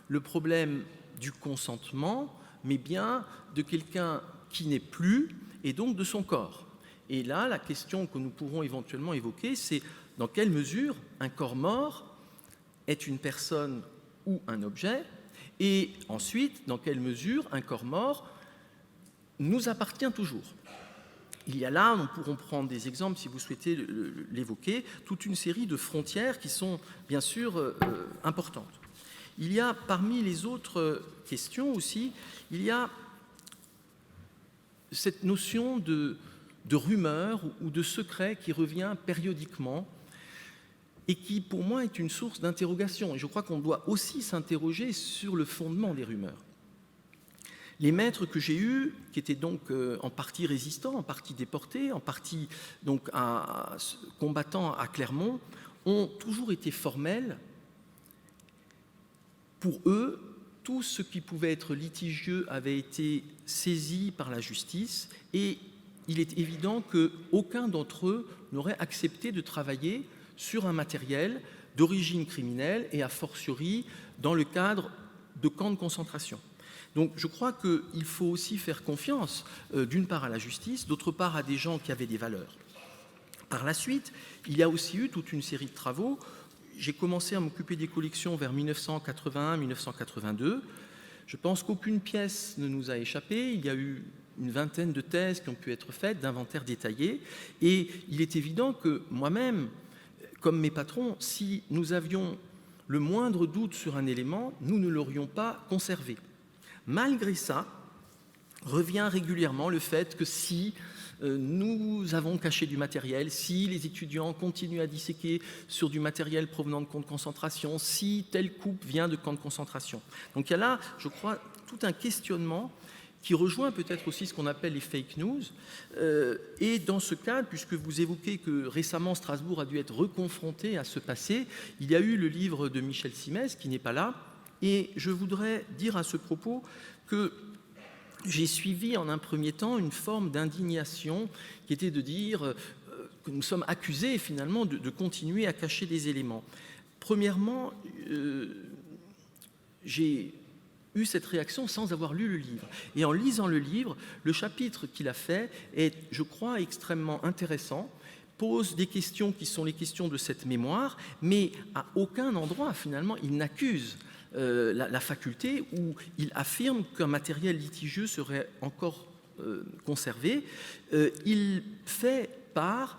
D: le problème du consentement, mais bien de quelqu'un qui n'est plus, et donc de son corps. Et là, la question que nous pourrons éventuellement évoquer, c'est dans quelle mesure un corps mort est une personne ou un objet, et ensuite, dans quelle mesure un corps mort nous appartient toujours. Il y a là, nous pourrons prendre des exemples si vous souhaitez l'évoquer, toute une série de frontières qui sont bien sûr importantes. Il y a parmi les autres questions aussi, il y a cette notion de rumeur ou de secret qui revient périodiquement et qui pour moi est une source d'interrogation. Et je crois qu'on doit aussi s'interroger sur le fondement des rumeurs. Les maîtres que j'ai eus, qui étaient donc en partie résistants, en partie déportés, en partie donc combattants à Clermont, ont toujours été formels. Pour eux, tout ce qui pouvait être litigieux avait été saisi par la justice et il est évident qu'aucun d'entre eux n'aurait accepté de travailler sur un matériel d'origine criminelle et a fortiori dans le cadre de camps de concentration. Donc je crois qu'il faut aussi faire confiance d'une part à la justice, d'autre part à des gens qui avaient des valeurs. Par la suite, il y a aussi eu toute une série de travaux. J'ai commencé à m'occuper des collections vers 1981-1982. Je pense qu'aucune pièce ne nous a échappé. Il y a eu une vingtaine de thèses qui ont pu être faites, d'inventaires détaillés. Et il est évident que moi-même, comme mes patrons, si nous avions le moindre doute sur un élément, nous ne l'aurions pas conservé. Malgré ça, revient régulièrement le fait que si nous avons caché du matériel, si les étudiants continuent à disséquer sur du matériel provenant de camps de concentration, si telle coupe vient de camps de concentration. Donc il y a là, je crois, tout un questionnement qui rejoint peut-être aussi ce qu'on appelle les fake news. Et dans ce cadre, puisque vous évoquez que récemment Strasbourg a dû être reconfronté à ce passé, il y a eu le livre de Michel Simès, qui n'est pas là, et je voudrais dire à ce propos que j'ai suivi en un premier temps une forme d'indignation qui était de dire que nous sommes accusés finalement de continuer à cacher des éléments. Premièrement, j'ai eu cette réaction sans avoir lu le livre. Et en lisant le livre, le chapitre qu'il a fait est, je crois, extrêmement intéressant, pose des questions qui sont les questions de cette mémoire, mais à aucun endroit, finalement, il n'accuse la faculté où il affirme qu'un matériel litigieux serait encore conservé. Il fait part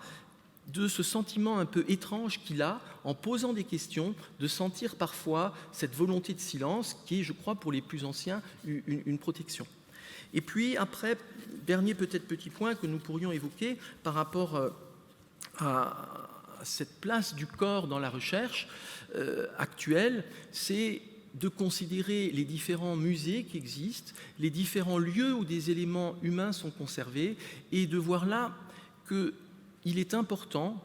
D: de ce sentiment un peu étrange qu'il a en posant des questions, de sentir parfois cette volonté de silence qui est, je crois, pour les plus anciens, une protection. Et puis après, dernier peut-être petit point que nous pourrions évoquer par rapport à cette place du corps dans la recherche actuelle, c'est de considérer les différents musées qui existent, les différents lieux où des éléments humains sont conservés, et de voir là qu'il est important,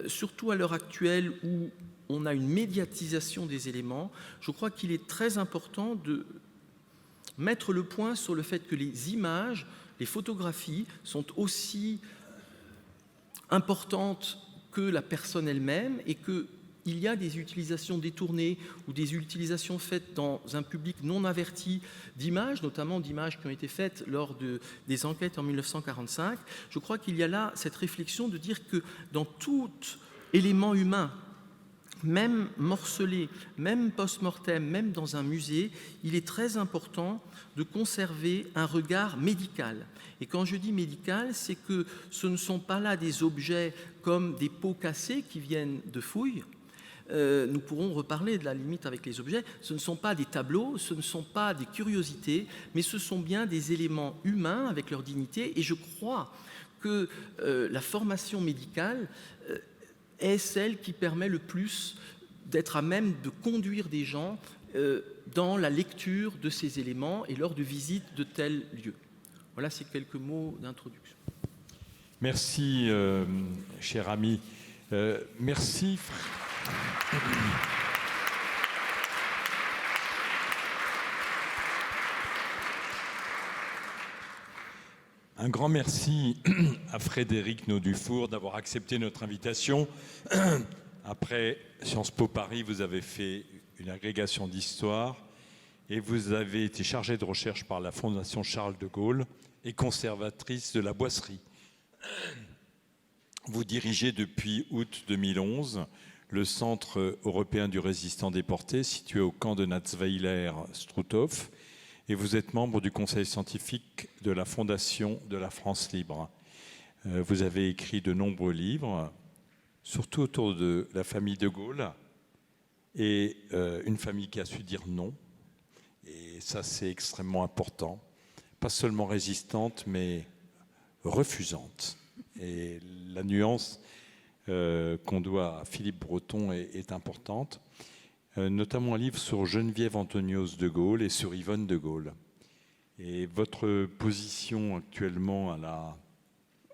D: surtout à l'heure actuelle où on a une médiatisation des éléments, je crois qu'il est très important de mettre le point sur le fait que les images, les photographies sont aussi importantes que la personne elle-même et que il y a des utilisations détournées ou des utilisations faites dans un public non averti d'images, notamment d'images qui ont été faites lors des enquêtes en 1945. Je crois qu'il y a là cette réflexion de dire que dans tout élément humain même morcelé, même post-mortem, même dans un musée, il est très important de conserver un regard médical. Et quand je dis médical, c'est que ce ne sont pas là des objets comme des pots cassés qui viennent de fouilles. Nous pourrons reparler de la limite avec les objets. Ce ne sont pas des tableaux, ce ne sont pas des curiosités, mais ce sont bien des éléments humains avec leur dignité. Et je crois que la formation médicale est celle qui permet le plus d'être à même de conduire des gens dans la lecture de ces éléments et lors de visites de tels lieux. Voilà ces quelques mots d'introduction.
A: Merci, cher ami. Merci. Un grand merci à Frédéric Naudufour d'avoir accepté notre invitation. Après Sciences Po Paris, vous avez fait une agrégation d'histoire et vous avez été chargé de recherche par la Fondation Charles de Gaulle et conservatrice de la boisserie. Vous dirigez depuis août 2011 le Centre européen du résistant déporté situé au camp de Natzweiler-Struthof et vous êtes membre du conseil scientifique de la Fondation de la France libre. Vous avez écrit de nombreux livres, surtout autour de la famille de Gaulle et une famille qui a su dire non. Et ça, c'est extrêmement important. Pas seulement résistante, mais refusante. Et la nuance qu'on doit à Philippe Breton est importante. Notamment un livre sur Geneviève Antonios de Gaulle et sur Yvonne de Gaulle. Et votre position actuellement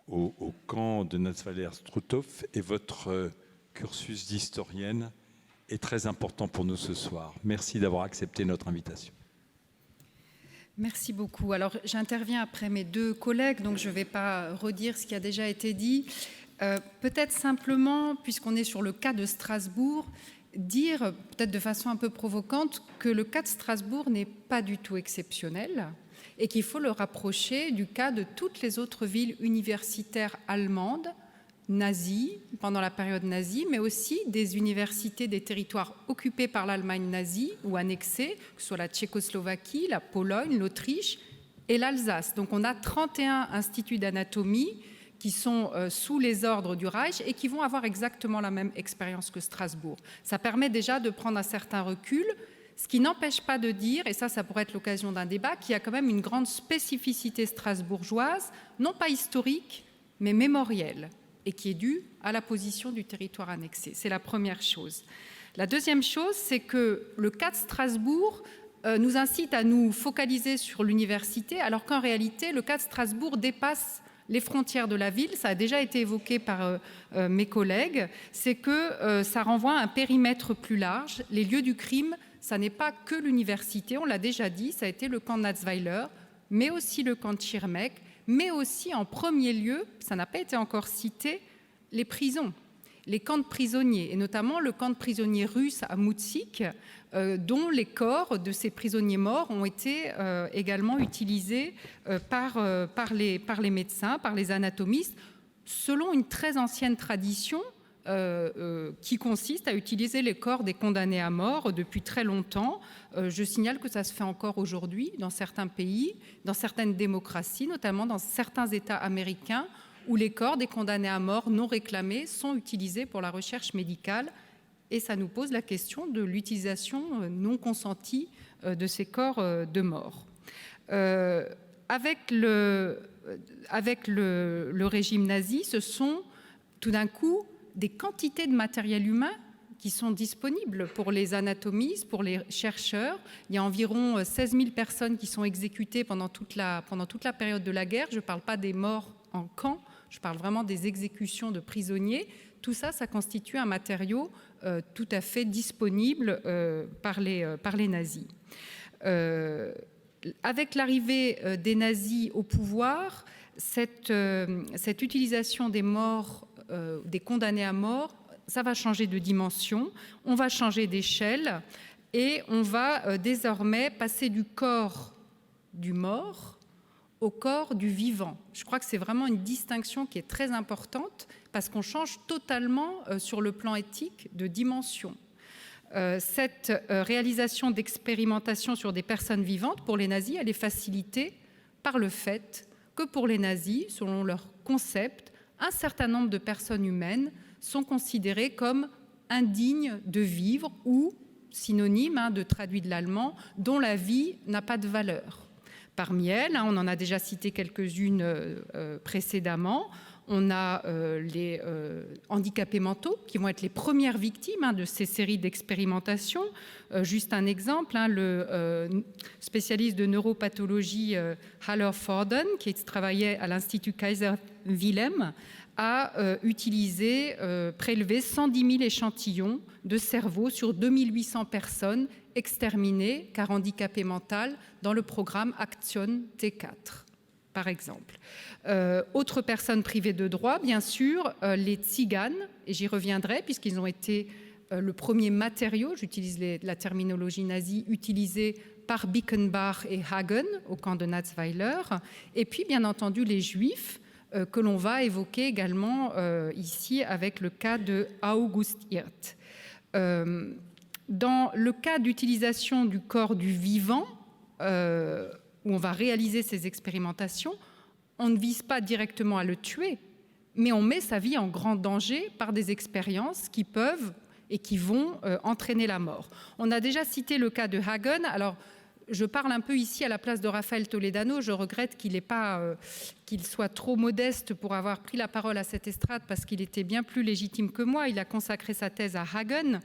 A: au camp de Natzweiler-Struthof et votre cursus d'historienne est très important pour nous ce soir. Merci d'avoir accepté notre invitation.
E: Merci beaucoup. Alors, j'interviens après mes deux collègues, donc je ne vais pas redire ce qui a déjà été dit. Peut-être simplement, puisqu'on est sur le cas de Strasbourg, dire, peut-être de façon un peu provocante, que le cas de Strasbourg n'est pas du tout exceptionnel et qu'il faut le rapprocher du cas de toutes les autres villes universitaires allemandes, nazies, pendant la période nazie, mais aussi des universités des territoires occupés par l'Allemagne nazie ou annexés, que ce soit la Tchécoslovaquie, la Pologne, l'Autriche et l'Alsace. Donc on a 31 instituts d'anatomie qui sont sous les ordres du Reich et qui vont avoir exactement la même expérience que Strasbourg. Ça permet déjà de prendre un certain recul, ce qui n'empêche pas de dire, et ça pourrait être l'occasion d'un débat, qu'il y a quand même une grande spécificité strasbourgeoise, non pas historique, mais mémorielle, et qui est due à la position du territoire annexé. C'est la première chose. La deuxième chose, c'est que le cas de Strasbourg nous incite à nous focaliser sur l'université, alors qu'en réalité, le cas de Strasbourg dépasse les frontières de la ville. Ça a déjà été évoqué par mes collègues, c'est que ça renvoie à un périmètre plus large. Les lieux du crime, ça n'est pas que l'université, on l'a déjà dit, ça a été le camp de Natzweiler, mais aussi le camp de Schirmeck, mais aussi en premier lieu, ça n'a pas été encore cité, les prisons, les camps de prisonniers, et notamment le camp de prisonniers russes à Moutsik, dont les corps de ces prisonniers morts ont été également utilisés par les médecins, par les anatomistes, selon une très ancienne tradition qui consiste à utiliser les corps des condamnés à mort depuis très longtemps. Je signale que ça se fait encore aujourd'hui dans certains pays, dans certaines démocraties, notamment dans certains États américains, où les corps des condamnés à mort non réclamés sont utilisés pour la recherche médicale. Et ça nous pose la question de l'utilisation non consentie de ces corps de mort. Avec le régime nazi, ce sont tout d'un coup des quantités de matériel humain qui sont disponibles pour les anatomistes, pour les chercheurs. Il y a environ 16 000 personnes qui sont exécutées pendant toute la période de la guerre. Je ne parle pas des morts en camp, je parle vraiment des exécutions de prisonniers. Tout ça, ça constitue un matériau tout à fait disponible par les nazis. Avec l'arrivée des nazis au pouvoir, cette utilisation des morts, des condamnés à mort, ça va changer de dimension, on va changer d'échelle et on va désormais passer du corps du mort au corps du vivant. Je crois que c'est vraiment une distinction qui est très importante parce qu'on change totalement sur le plan éthique de dimension. Cette réalisation d'expérimentation sur des personnes vivantes, pour les nazis, elle est facilitée par le fait que pour les nazis, selon leur concept, un certain nombre de personnes humaines sont considérées comme indignes de vivre ou, synonyme de traduit de l'allemand, dont la vie n'a pas de valeur. Parmi elles, on en a déjà cité quelques-unes précédemment, on a les handicapés mentaux qui vont être les premières victimes de ces séries d'expérimentations. Juste un exemple, le spécialiste de neuropathologie Haller Forden, qui travaillait à l'Institut Kaiser Wilhelm, a prélevé 110 000 échantillons de cerveau sur 2800 personnes exterminées car handicapées mentales dans le programme Action T4, par exemple. Autres personnes privées de droits, bien sûr, les tziganes, et j'y reviendrai puisqu'ils ont été le premier matériau, j'utilise la terminologie nazie, utilisée par Bickenbach et Hagen au camp de Natzweiler, et puis bien entendu les juifs, que l'on va évoquer également ici avec le cas de August Hirt. Dans le cas d'utilisation du corps du vivant, où on va réaliser ces expérimentations, on ne vise pas directement à le tuer, mais on met sa vie en grand danger par des expériences qui peuvent et qui vont entraîner la mort. On a déjà cité le cas de Hagen. Alors, je parle un peu ici à la place de Raphaël Toledano. Je regrette qu'il soit trop modeste pour avoir pris la parole à cette estrade parce qu'il était bien plus légitime que moi. Il a consacré sa thèse à Hagen.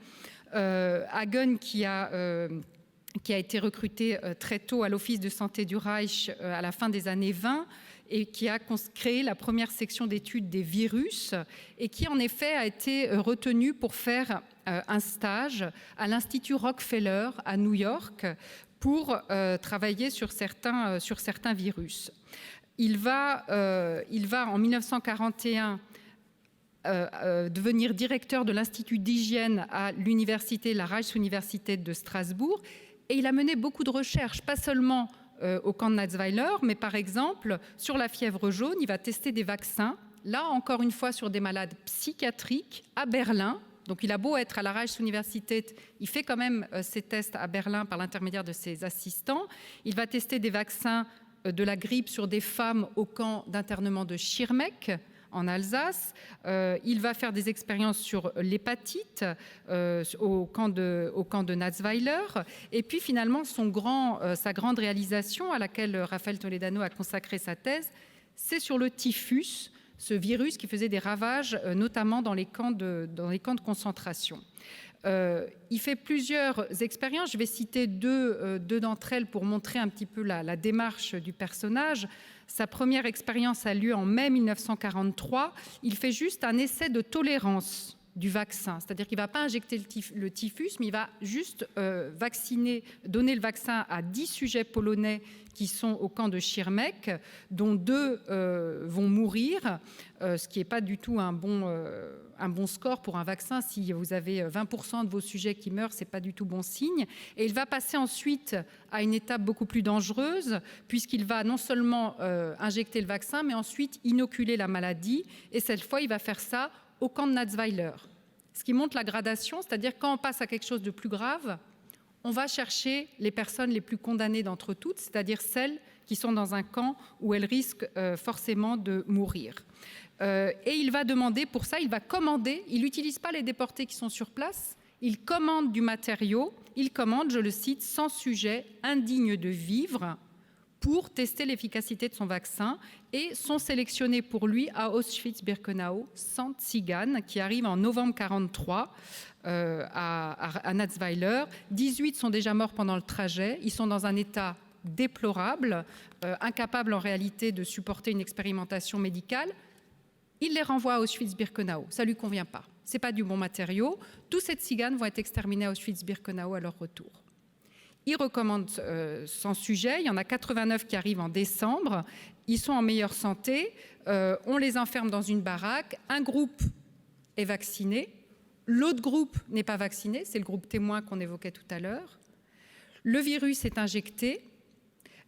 E: Hagen qui a été recruté très tôt à l'Office de santé du Reich à la fin des années 20 et qui a créé la première section d'études des virus et qui en effet a été retenu pour faire un stage à l'Institut Rockefeller à New York pour travailler sur certains virus. Il va en 1941 devenir directeur de l'Institut d'hygiène à l'université, la Reichsuniversität de Strasbourg, et il a mené beaucoup de recherches, pas seulement au camp de Natzweiler, mais par exemple sur la fièvre jaune, il va tester des vaccins, là encore une fois sur des malades psychiatriques à Berlin. Donc il a beau être à la Reichsuniversität, il fait quand même ses tests à Berlin par l'intermédiaire de ses assistants. Il va tester des vaccins de la grippe sur des femmes au camp d'internement de Schirmeck, en Alsace. Il va faire des expériences sur l'hépatite au camp de Natzweiler. Et puis finalement, sa grande réalisation à laquelle Raphaël Toledano a consacré sa thèse, c'est sur le typhus, ce virus qui faisait des ravages, notamment dans les camps de concentration. Il fait plusieurs expériences. Je vais citer deux d'entre elles pour montrer un petit peu la démarche du personnage. Sa première expérience a lieu en mai 1943. Il fait juste un essai de tolérance du vaccin, c'est-à-dire qu'il ne va pas injecter le typhus, mais il va juste donner le vaccin à 10 sujets polonais qui sont au camp de Schirmeck, dont 2 vont mourir, ce qui n'est pas du tout un bon score pour un vaccin. Si vous avez 20% de vos sujets qui meurent, ce n'est pas du tout bon signe. Et il va passer ensuite à une étape beaucoup plus dangereuse, puisqu'il va non seulement injecter le vaccin, mais ensuite inoculer la maladie. Et cette fois, il va faire ça au camp de Natzweiler. Ce qui montre la gradation, c'est-à-dire quand on passe à quelque chose de plus grave, on va chercher les personnes les plus condamnées d'entre toutes, c'est-à-dire celles qui sont dans un camp où elles risquent forcément de mourir. Et il va demander, pour ça, il va commander, il n'utilise pas les déportés qui sont sur place, il commande du matériau, il commande, je le cite, 100 sujets indignes de vivre pour tester l'efficacité de son vaccin, et sont sélectionnés pour lui à Auschwitz-Birkenau 100 tziganes qui arrivent en novembre 1943 à Natzweiler. 18 sont déjà morts pendant le trajet, ils sont dans un état déplorable, incapables en réalité de supporter une expérimentation médicale. Il les renvoie à Auschwitz-Birkenau, ça ne lui convient pas, ce n'est pas du bon matériau. Tous ces tziganes vont être exterminés à Auschwitz-Birkenau à leur retour. Il recommande 100 sujets, il y en a 89 qui arrivent en décembre, ils sont en meilleure santé, on les enferme dans une baraque, un groupe est vacciné, l'autre groupe n'est pas vacciné, c'est le groupe témoin qu'on évoquait tout à l'heure. Le virus est injecté,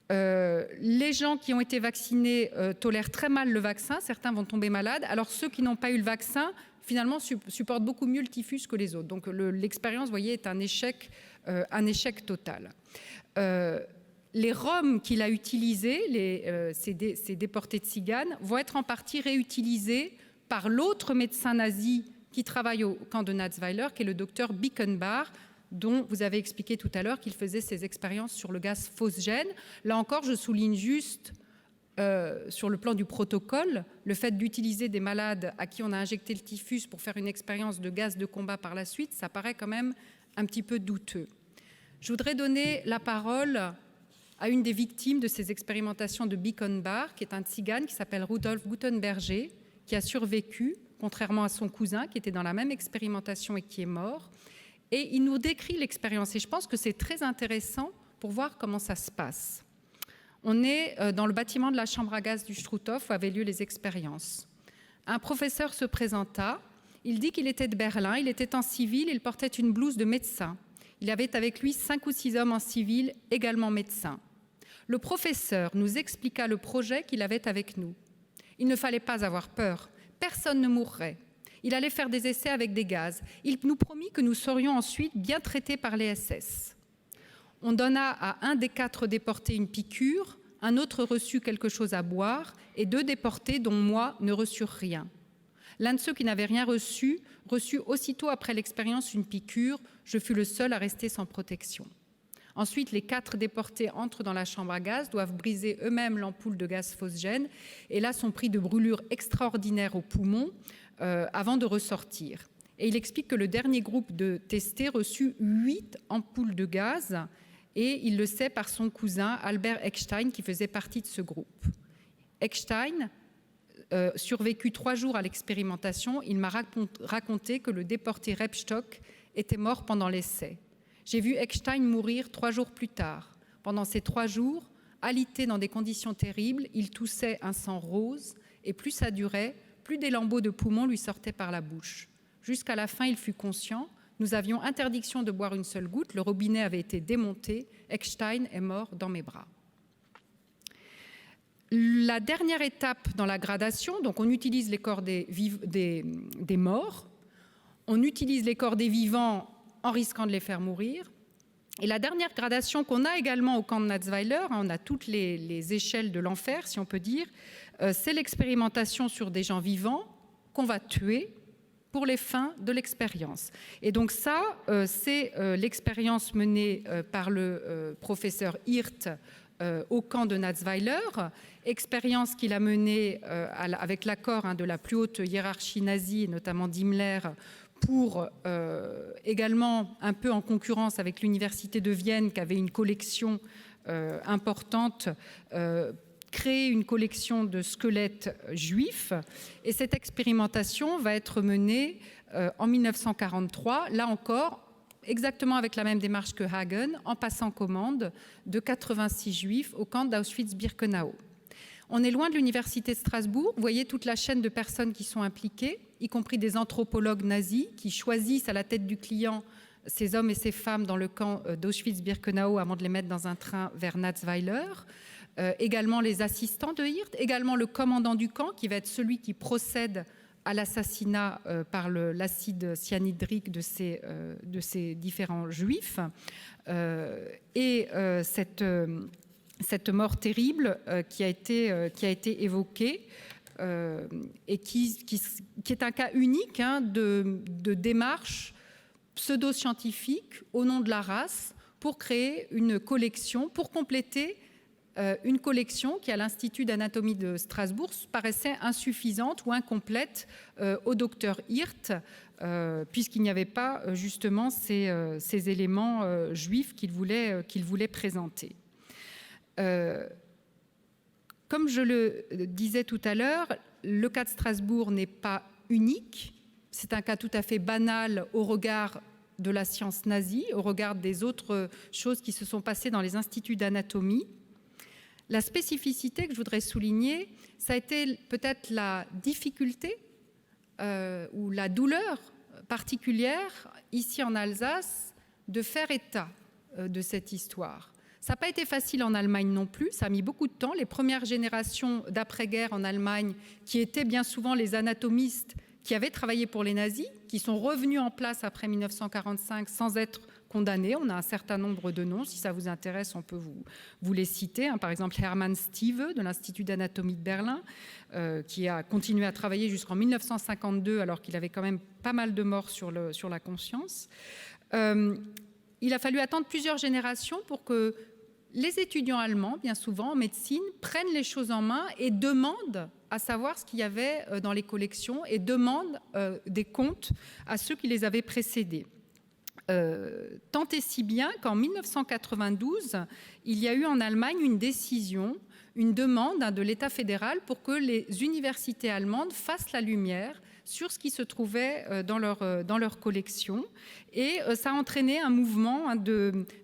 E: Les gens qui ont été vaccinés tolèrent très mal le vaccin, certains vont tomber malades, alors ceux qui n'ont pas eu le vaccin, finalement, supportent beaucoup mieux le typhus que les autres. Donc l'expérience, vous voyez, est un échec total. Les Roms qu'il a utilisés, ces déportés tziganes, vont être en partie réutilisés par l'autre médecin nazi qui travaille au camp de Natzweiler, qui est le docteur Bickenbach, dont vous avez expliqué tout à l'heure qu'il faisait ses expériences sur le gaz phosgène. Là encore, je souligne juste, sur le plan du protocole, le fait d'utiliser des malades à qui on a injecté le typhus pour faire une expérience de gaz de combat par la suite, ça paraît quand même un petit peu douteux. Je voudrais donner la parole à une des victimes de ces expérimentations de Bickenbach, qui est un tzigane qui s'appelle Rudolf Gutenberger, qui a survécu, contrairement à son cousin, qui était dans la même expérimentation et qui est mort. Et il nous décrit l'expérience. Et je pense que c'est très intéressant pour voir comment ça se passe. On est dans le bâtiment de la chambre à gaz du Struthof où avaient lieu les expériences. Un professeur se présenta. Il dit qu'il était de Berlin, il était en civil, il portait une blouse de médecin. Il avait avec lui 5 ou 6 hommes en civil, également médecins. Le professeur nous expliqua le projet qu'il avait avec nous. Il ne fallait pas avoir peur. Personne ne mourrait. Il allait faire des essais avec des gaz. Il nous promit que nous serions ensuite bien traités par les SS. On donna à un des 4 déportés une piqûre, un autre reçut quelque chose à boire et 2 déportés, dont moi, ne reçurent rien. L'un de ceux qui n'avait rien reçut reçut aussitôt après l'expérience une piqûre. Je fus le seul à rester sans protection. Ensuite, les 4 déportés entrent dans la chambre à gaz, doivent briser eux-mêmes l'ampoule de gaz phosgène et là sont pris de brûlures extraordinaires aux poumons avant de ressortir. Et il explique que le dernier groupe de testés reçut 8 ampoules de gaz et il le sait par son cousin Albert Eckstein qui faisait partie de ce groupe. Eckstein survécu 3 jours à l'expérimentation. Il m'a raconté que le déporté Rebstock était mort pendant l'essai. J'ai vu Eckstein mourir 3 jours plus tard. Pendant ces 3 jours, alité dans des conditions terribles, il toussait un sang rose et plus ça durait, plus des lambeaux de poumons lui sortaient par la bouche. Jusqu'à la fin, il fut conscient. Nous avions interdiction de boire une seule goutte. Le robinet avait été démonté. Eckstein est mort dans mes bras. La dernière étape dans la gradation, donc on utilise les corps des morts, on utilise les corps des vivants en risquant de les faire mourir. Et la dernière gradation qu'on a également au camp de Natzweiler, on a toutes les échelles de l'enfer, si on peut dire, c'est l'expérimentation sur des gens vivants qu'on va tuer pour les fins de l'expérience. Et donc ça, c'est l'expérience menée par le professeur Hirt au camp de Natzweiler, expérience qu'il a menée avec l'accord de la plus haute hiérarchie nazie, notamment d'Himmler, pour également un peu en concurrence avec l'université de Vienne qui avait une collection importante, créer une collection de squelettes juifs. Et cette expérimentation va être menée en 1943, là encore, exactement avec la même démarche que Hagen, en passant commande de 86 juifs au camp d'Auschwitz-Birkenau. On est loin de l'université de Strasbourg. Vous voyez toute la chaîne de personnes qui sont impliquées, y compris des anthropologues nazis qui choisissent à la tête du client ces hommes et ces femmes dans le camp d'Auschwitz-Birkenau avant de les mettre dans un train vers Natzweiler. Également les assistants de Hirt, également le commandant du camp qui va être celui qui procède à l'assassinat par l'acide cyanhydrique de ces différents juifs. Cette mort terrible qui a été évoquée et qui est un cas unique de démarche pseudo-scientifique au nom de la race pour créer une collection, pour compléter une collection qui, à l'Institut d'anatomie de Strasbourg, paraissait insuffisante ou incomplète au docteur Hirt, puisqu'il n'y avait pas justement ces éléments juifs qu'il voulait présenter. Comme je le disais tout à l'heure, le cas de Strasbourg n'est pas unique. C'est un cas tout à fait banal au regard de la science nazie, au regard des autres choses qui se sont passées dans les instituts d'anatomie. La spécificité que je voudrais souligner, ça a été peut-être la difficulté ou la douleur particulière ici en Alsace de faire état de cette histoire. Ça n'a pas été facile en Allemagne non plus, ça a mis beaucoup de temps. Les premières générations d'après-guerre en Allemagne, qui étaient bien souvent les anatomistes qui avaient travaillé pour les nazis, qui sont revenus en place après 1945 sans être condamnés. On a un certain nombre de noms, si ça vous intéresse, on peut vous les citer. Par exemple, Hermann Stieve de l'Institut d'anatomie de Berlin, qui a continué à travailler jusqu'en 1952, alors qu'il avait quand même pas mal de morts sur la conscience. Il a fallu attendre plusieurs générations pour que les étudiants allemands, bien souvent en médecine, prennent les choses en main et demandent à savoir ce qu'il y avait dans les collections et demandent des comptes à ceux qui les avaient précédés. Tant et si bien qu'en 1992, il y a eu en Allemagne une décision, une demande de l'État fédéral pour que les universités allemandes fassent la lumière sur ce qui se trouvait dans leur collection. Et ça a entraîné un mouvement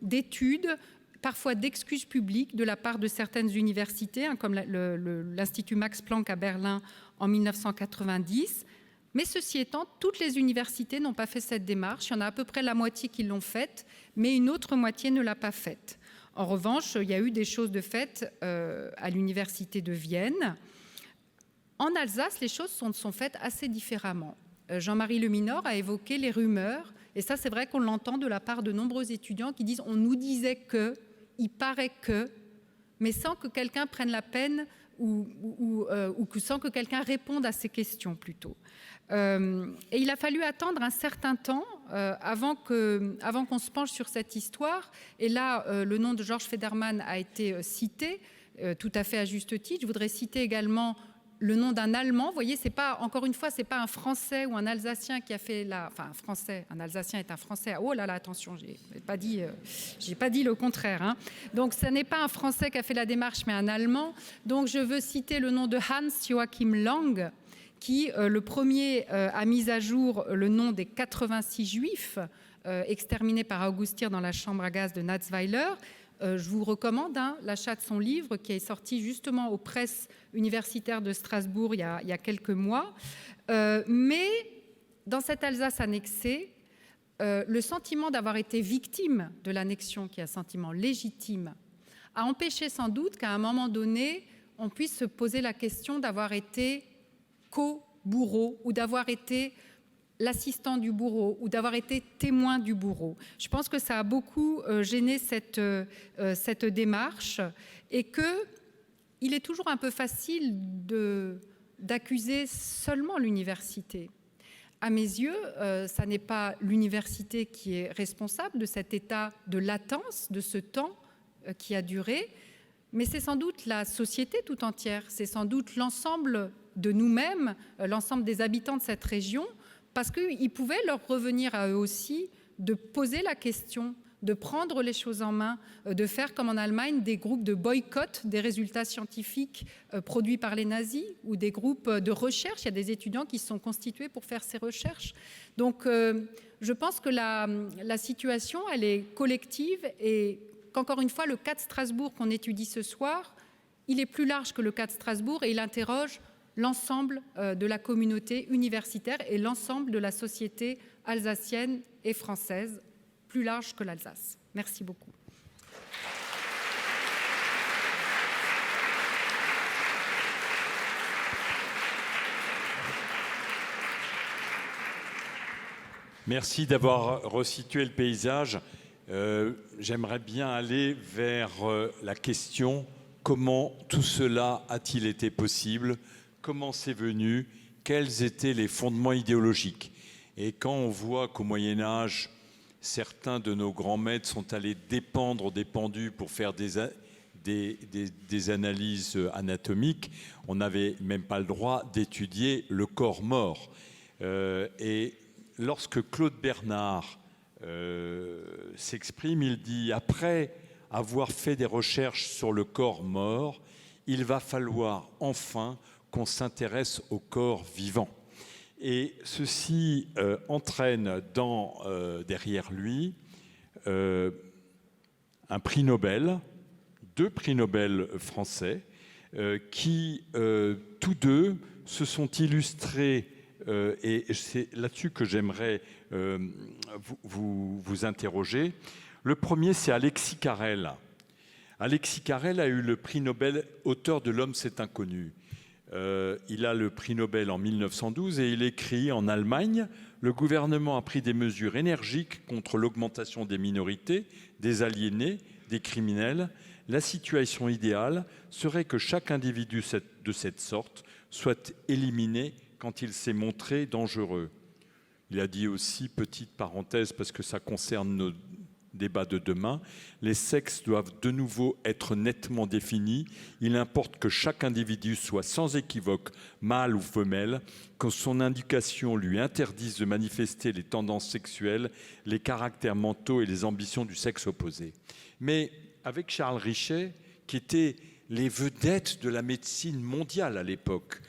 E: d'études, parfois d'excuses publiques de la part de certaines universités, comme l'Institut Max Planck à Berlin en 1990. Mais ceci étant, toutes les universités n'ont pas fait cette démarche. Il y en a à peu près la moitié qui l'ont faite, mais une autre moitié ne l'a pas faite. En revanche, il y a eu des choses de faites à l'université de Vienne. En Alsace, les choses sont faites assez différemment. Jean-Marie Leminor a évoqué les rumeurs, et ça c'est vrai qu'on l'entend de la part de nombreux étudiants qui disent « on nous disait que », il paraît que, mais sans que quelqu'un prenne la peine ou sans que quelqu'un réponde à ces questions plutôt. Et il a fallu attendre un certain temps avant qu'on se penche sur cette histoire. Et là, le nom de Georges Federmann a été cité, tout à fait à juste titre. Je voudrais citer également le nom d'un Allemand. Vous voyez, c'est pas, encore une fois, c'est pas un Français ou un Alsacien qui a fait enfin, un Alsacien est un Français. Oh là là, attention, j'ai pas dit le contraire. Hein. Donc, ce n'est pas un Français qui a fait la démarche, mais un Allemand. Donc, je veux citer le nom de Hans Joachim Lang, qui, le premier, a mis à jour le nom des 86 Juifs exterminés par August Thiers dans la chambre à gaz de Natzweiler. Je vous recommande l'achat de son livre qui est sorti justement aux presses universitaires de Strasbourg il y a quelques mois. Mais dans cette Alsace annexée, le sentiment d'avoir été victime de l'annexion, qui est un sentiment légitime, a empêché sans doute qu'à un moment donné, on puisse se poser la question d'avoir été co-bourreau ou d'avoir été l'assistant du bourreau ou d'avoir été témoin du bourreau. Je pense que ça a beaucoup gêné cette démarche et qu'il est toujours un peu facile d'accuser seulement l'université. À mes yeux, ça n'est pas l'université qui est responsable de cet état de latence, de ce temps qui a duré, mais c'est sans doute la société tout entière, c'est sans doute l'ensemble de nous-mêmes, l'ensemble des habitants de cette région, parce qu'il pouvait leur revenir à eux aussi de poser la question, de prendre les choses en main, de faire comme en Allemagne des groupes de boycott des résultats scientifiques produits par les nazis ou des groupes de recherche. Il y a des étudiants qui se sont constitués pour faire ces recherches. Donc je pense que la situation, elle est collective et qu'encore une fois, le cas de Strasbourg qu'on étudie ce soir, il est plus large que le cas de Strasbourg et il interroge l'ensemble de la communauté universitaire et l'ensemble de la société alsacienne et française, plus large que l'Alsace. Merci beaucoup.
A: Merci d'avoir resitué le paysage. J'aimerais bien aller vers la question « Comment tout cela a-t-il été possible ? Comment c'est venu ? Quels étaient les fondements idéologiques ?» Et quand on voit qu'au Moyen-Âge, certains de nos grands maîtres sont allés dépendre des pendus pour faire des analyses anatomiques, on n'avait même pas le droit d'étudier le corps mort. Et lorsque Claude Bernard s'exprime, il dit « Après avoir fait des recherches sur le corps mort, il va falloir enfin qu'on s'intéresse au corps vivant. » Et ceci entraîne derrière lui un prix Nobel, 2 prix Nobel français, qui tous deux se sont illustrés, et c'est là-dessus que j'aimerais vous interroger. Le premier, c'est Alexis Carrel. Alexis Carrel a eu le prix Nobel auteur de L'homme c'est inconnu. Il a le prix Nobel en 1912 et il écrit en Allemagne, le gouvernement a pris des mesures énergiques contre l'augmentation des minorités, des aliénés, des criminels. La situation idéale serait que chaque individu de cette sorte soit éliminé quand il s'est montré dangereux. Il a dit aussi, petite parenthèse parce que ça concerne nos débats de demain, les sexes doivent de nouveau être nettement définis. Il importe que chaque individu soit sans équivoque mâle ou femelle, que son éducation lui interdise de manifester les tendances sexuelles, les caractères mentaux et les ambitions du sexe opposé. Mais avec Charles Richet, qui étaient les vedettes de la médecine mondiale à l'époque,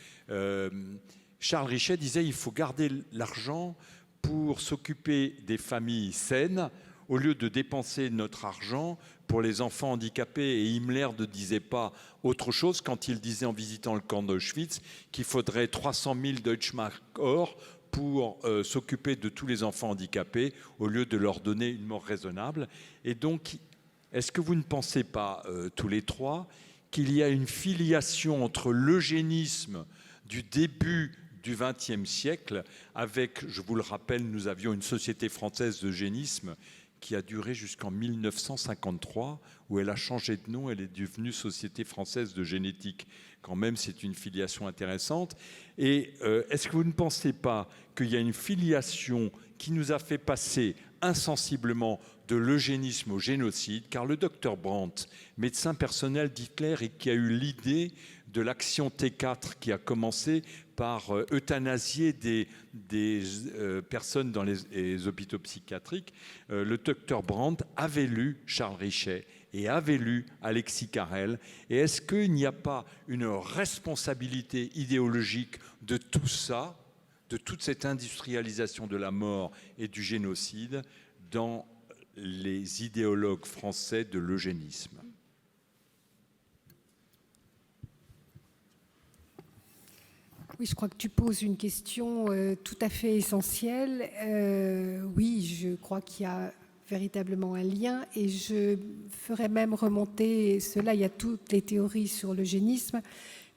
A: Charles Richet disait qu'il faut garder l'argent pour s'occuper des familles saines au lieu de dépenser notre argent pour les enfants handicapés. Et Himmler ne disait pas autre chose quand il disait en visitant le camp d'Auschwitz qu'il faudrait 300 000 Deutschmark or pour s'occuper de tous les enfants handicapés au lieu de leur donner une mort raisonnable. Et donc, est-ce que vous ne pensez pas, tous les trois, qu'il y a une filiation entre l'eugénisme du début du XXe siècle avec, je vous le rappelle, nous avions une société française d'eugénisme qui a duré jusqu'en 1953, où elle a changé de nom, elle est devenue Société française de génétique. Quand même, c'est une filiation intéressante. Et est-ce que vous ne pensez pas qu'il y a une filiation qui nous a fait passer insensiblement de l'eugénisme au génocide, car le docteur Brandt, médecin personnel d'Hitler et qui a eu l'idée de l'action T4 qui a commencé par euthanasier des personnes dans les hôpitaux psychiatriques, le docteur Brandt avait lu Charles Richet et avait lu Alexis Carrel. Et est-ce qu'il n'y a pas une responsabilité idéologique de tout ça, de toute cette industrialisation de la mort et du génocide dans les idéologues français de l'eugénisme?
B: Oui, je crois que tu poses une question tout à fait essentielle. Oui, je crois qu'il y a véritablement un lien et je ferais même remonter cela. Il y a toutes les théories sur l'eugénisme,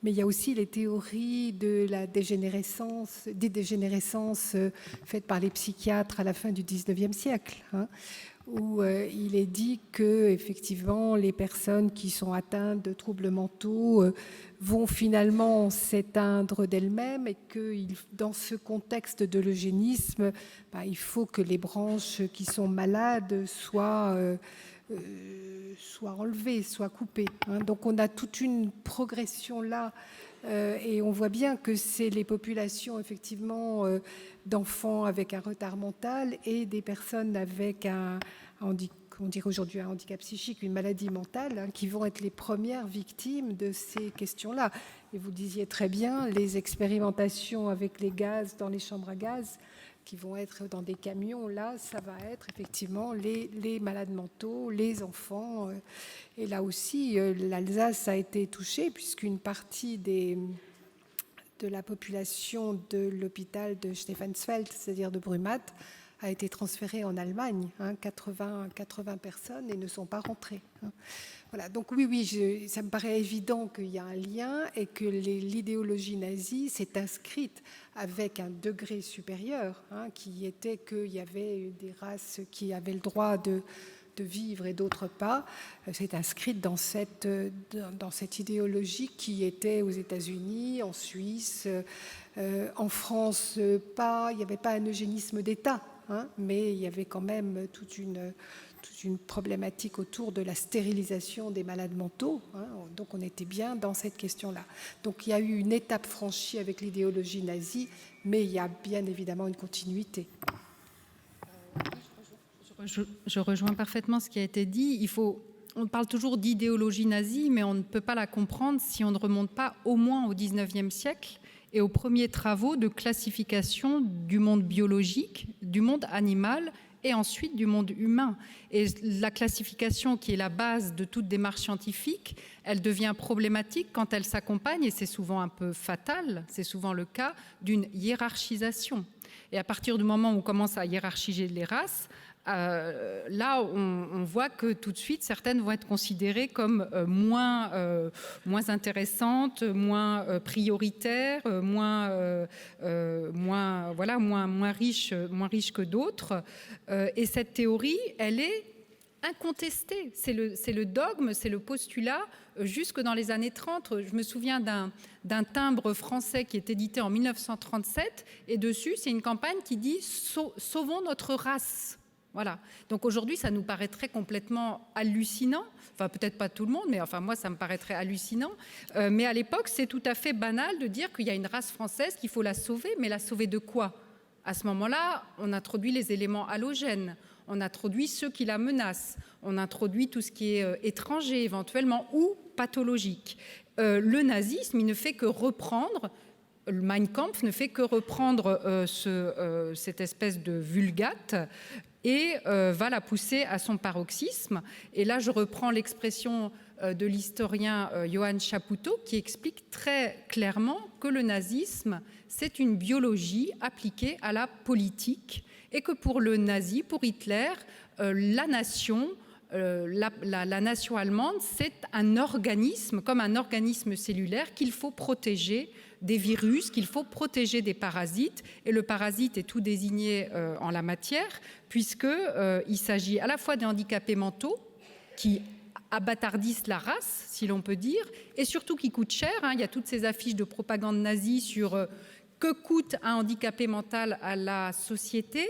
B: mais il y a aussi les théories de la dégénérescence, des dégénérescences faites par les psychiatres à la fin du XIXe siècle, où il est dit que effectivement les personnes qui sont atteintes de troubles mentaux vont finalement s'éteindre d'elles-mêmes et que dans ce contexte de l'eugénisme, il faut que les branches qui sont malades soient enlevées, soient coupées. Donc on a toute une progression là et on voit bien que c'est les populations effectivement d'enfants avec un retard mental et des personnes avec on dirait aujourd'hui un handicap psychique, une maladie mentale, qui vont être les premières victimes de ces questions-là. Et vous disiez très bien, les expérimentations avec les gaz dans les chambres à gaz, qui vont être dans des camions, là, ça va être effectivement les malades mentaux, les enfants. Et là aussi, l'Alsace a été touchée, puisqu'une partie de la population de l'hôpital de Stephansfeld, c'est-à-dire de Brumath, a été transférée en Allemagne, 80 personnes, et ne sont pas rentrées. Voilà. Donc oui, ça me paraît évident qu'il y a un lien et que l'idéologie nazie s'est inscrite avec un degré supérieur, qui était qu'il y avait des races qui avaient le droit de vivre et d'autres pas. C'est inscrite dans cette idéologie qui était aux États-Unis, en Suisse, en France, il n'y avait pas un eugénisme d'État. Mais il y avait quand même toute une problématique autour de la stérilisation des malades mentaux. Donc on était bien dans cette question-là. Donc il y a eu une étape franchie avec l'idéologie nazie, mais il y a bien évidemment une continuité.
E: Je rejoins parfaitement ce qui a été dit. On parle toujours d'idéologie nazie, mais on ne peut pas la comprendre si on ne remonte pas au moins au XIXe siècle et aux premiers travaux de classification du monde biologique, du monde animal et ensuite du monde humain. Et la classification qui est la base de toute démarche scientifique, elle devient problématique quand elle s'accompagne, et c'est souvent un peu fatal, c'est souvent le cas, d'une hiérarchisation. Et à partir du moment où on commence à hiérarchiser les races, là, on voit que tout de suite, certaines vont être considérées comme moins intéressantes, moins prioritaires, moins riches que d'autres. Et cette théorie, elle est incontestée. C'est le dogme, c'est le postulat jusque dans les années 30. Je me souviens d'un timbre français qui est édité en 1937, et dessus, c'est une campagne qui dit « Sauvons notre race ». Voilà. Donc aujourd'hui, ça nous paraîtrait complètement hallucinant. Enfin, peut-être pas tout le monde, mais enfin moi, ça me paraîtrait hallucinant. Mais à l'époque, c'est tout à fait banal de dire qu'il y a une race française, qu'il faut la sauver. Mais la sauver de quoi? À ce moment-là, on introduit les éléments halogènes, on introduit ceux qui la menacent, on introduit tout ce qui est étranger éventuellement ou pathologique. Le nazisme, il ne fait que reprendre. Le Mein Kampf ne fait que reprendre cette espèce de vulgate et va la pousser à son paroxysme. Et là, je reprends l'expression de l'historien Johann Chapoutot, qui explique très clairement que le nazisme, c'est une biologie appliquée à la politique, et que pour le nazi, pour Hitler, la nation allemande, c'est un organisme, comme un organisme cellulaire qu'il faut protéger des virus, qu'il faut protéger des parasites. Et le parasite est tout désigné en la matière, puisqu'il s'agit à la fois des handicapés mentaux qui abâtardissent la race, si l'on peut dire, et surtout qui coûtent cher. Il y a toutes ces affiches de propagande nazie sur que coûte un handicapé mental à la société.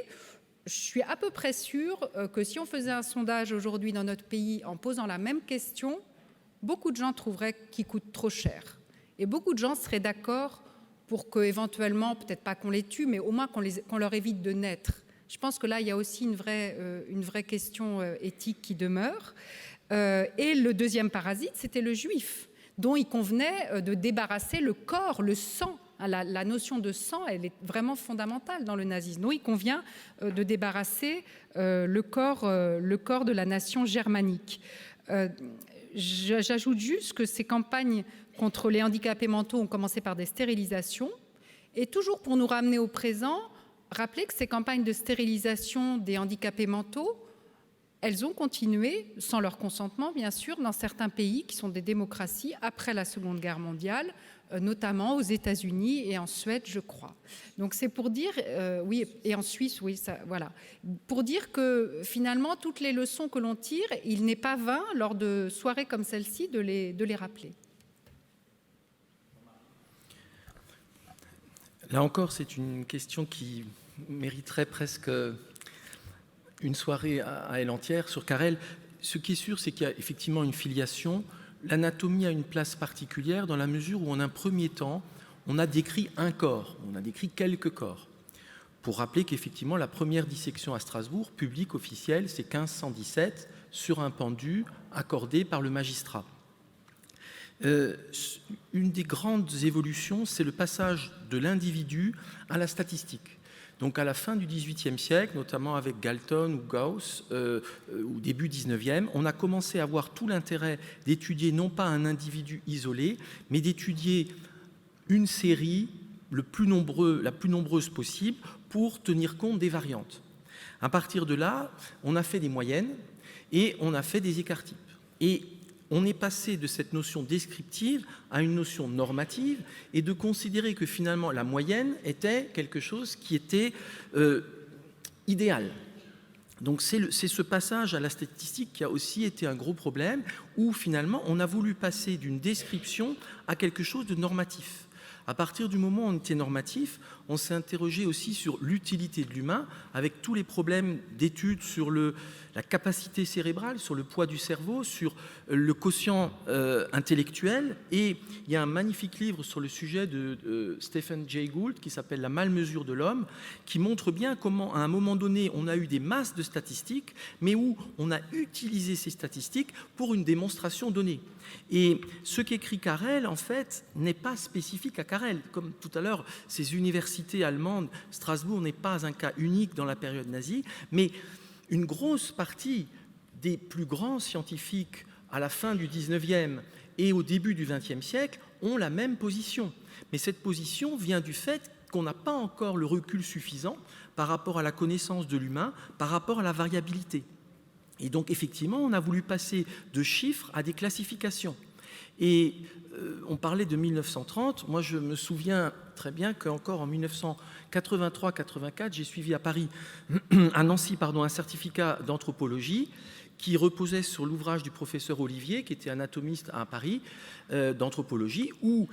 E: Je suis à peu près sûre que si on faisait un sondage aujourd'hui dans notre pays en posant la même question, beaucoup de gens trouveraient qu'il coûte trop cher. Et beaucoup de gens seraient d'accord pour qu'éventuellement, peut-être pas qu'on les tue, mais au moins qu'on leur évite de naître. Je pense que là, il y a aussi une vraie question éthique qui demeure. Et le deuxième parasite, c'était le juif, dont il convenait de débarrasser le corps, le sang. La notion de sang, elle est vraiment fondamentale dans le nazisme. Donc, il convient de débarrasser le corps de la nation germanique. J'ajoute juste que ces campagnes contre les handicapés mentaux ont commencé par des stérilisations. Et toujours pour nous ramener au présent, rappelez que ces campagnes de stérilisation des handicapés mentaux, elles ont continué, sans leur consentement bien sûr, dans certains pays qui sont des démocraties après la Seconde Guerre mondiale, notamment aux États-Unis et en Suède, je crois. Donc c'est pour dire, oui, et en Suisse, oui, ça, voilà, pour dire que finalement toutes les leçons que l'on tire, il n'est pas vain lors de soirées comme celle-ci de les rappeler.
D: Là encore, c'est une question qui mériterait presque une soirée à elle entière sur Carrel. Ce qui est sûr, c'est qu'il y a effectivement une filiation. L'anatomie a une place particulière dans la mesure où, en un premier temps, on a décrit un corps, on a décrit quelques corps. Pour rappeler qu'effectivement, la première dissection à Strasbourg, publique, officielle, c'est 1517, sur un pendu accordé par le magistrat. Une des grandes évolutions, c'est le passage de l'individu à la statistique. Donc à la fin du XVIIIe siècle, notamment avec Galton ou Gauss, ou début XIXe, on a commencé à avoir tout l'intérêt d'étudier non pas un individu isolé, mais d'étudier une série la plus nombreuse possible pour tenir compte des variantes. À partir de là, on a fait des moyennes et on a fait des écart-types. Et on est passé de cette notion descriptive à une notion normative et de considérer que finalement la moyenne était quelque chose qui était idéal. Donc c'est ce passage à la statistique qui a aussi été un gros problème où finalement on a voulu passer d'une description à quelque chose de normatif. À partir du moment où on était normatif, on s'est interrogé aussi sur l'utilité de l'humain avec tous les problèmes d'études sur la capacité cérébrale, sur le poids du cerveau, sur le quotient intellectuel. Et il y a un magnifique livre sur le sujet de Stephen Jay Gould qui s'appelle « La malmesure de l'homme » qui montre bien comment, à un moment donné, on a eu des masses de statistiques, mais où on a utilisé ces statistiques pour une démonstration donnée. Et ce qu'écrit Carrel, en fait, n'est pas spécifique à Carrel. Comme tout à l'heure, ces universités allemandes, Strasbourg n'est pas un cas unique dans la période nazie, mais une grosse partie des plus grands scientifiques à la fin du XIXe et au début du XXe siècle ont la même position. Mais cette position vient du fait qu'on n'a pas encore le recul suffisant par rapport à la connaissance de l'humain, par rapport à la variabilité. Et donc, effectivement, on a voulu passer de chiffres à des classifications. Et on parlait de 1930. Moi, je me souviens très bien qu'encore en 1983-84, j'ai suivi à Paris, à Nancy, un certificat d'anthropologie qui reposait sur l'ouvrage du professeur Olivier, qui était anatomiste à Paris, d'anthropologie, où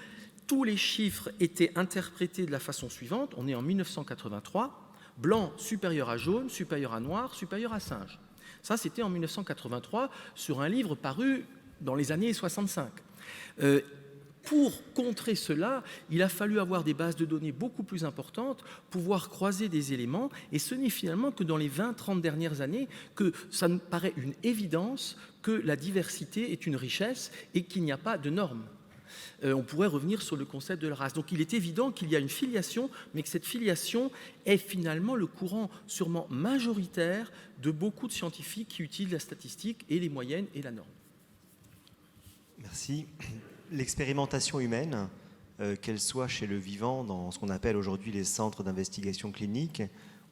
D: tous les chiffres étaient interprétés de la façon suivante. On est en 1983, blanc supérieur à jaune, supérieur à noir, supérieur à singe. Ça, c'était en 1983, sur un livre paru dans les années 65. Pour contrer cela, il a fallu avoir des bases de données beaucoup plus importantes, pouvoir croiser des éléments, et ce n'est finalement que dans les 20-30 dernières années que ça nous paraît une évidence que la diversité est une richesse et qu'il n'y a pas de normes. On pourrait revenir sur le concept de la race. Donc il est évident qu'il y a une filiation, mais que cette filiation est finalement le courant sûrement majoritaire de beaucoup de scientifiques qui utilisent la statistique et les moyennes et la norme.
C: Merci. L'expérimentation humaine, qu'elle soit chez le vivant, dans ce qu'on appelle aujourd'hui les centres d'investigation clinique,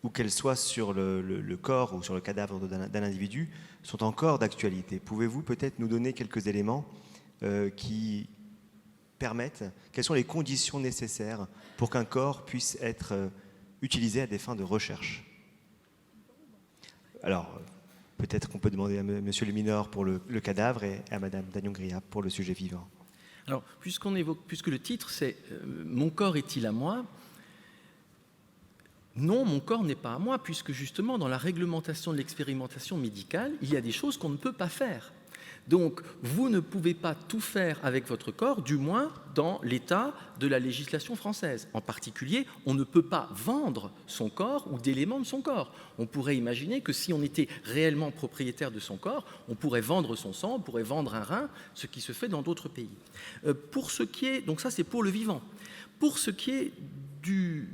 C: ou qu'elle soit sur le corps ou sur le cadavre d'un individu, sont encore d'actualité. Pouvez-vous peut-être nous donner quelques éléments qui permettent, quelles sont les conditions nécessaires pour qu'un corps puisse être utilisé à des fins de recherche? Alors, peut-être qu'on peut demander à Monsieur le Minor pour le cadavre et à Madame Dagnon-Gria pour le sujet vivant.
D: Alors, puisque le titre c'est « Mon corps est-il à moi ?» Non, mon corps n'est pas à moi, puisque justement, dans la réglementation de l'expérimentation médicale, il y a des choses qu'on ne peut pas faire. Donc, vous ne pouvez pas tout faire avec votre corps, du moins dans l'état de la législation française. En particulier, on ne peut pas vendre son corps ou d'éléments de son corps. On pourrait imaginer que si on était réellement propriétaire de son corps, on pourrait vendre son sang, on pourrait vendre un rein, ce qui se fait dans d'autres pays. Pour ce qui est, donc ça c'est pour le vivant. Pour ce qui est du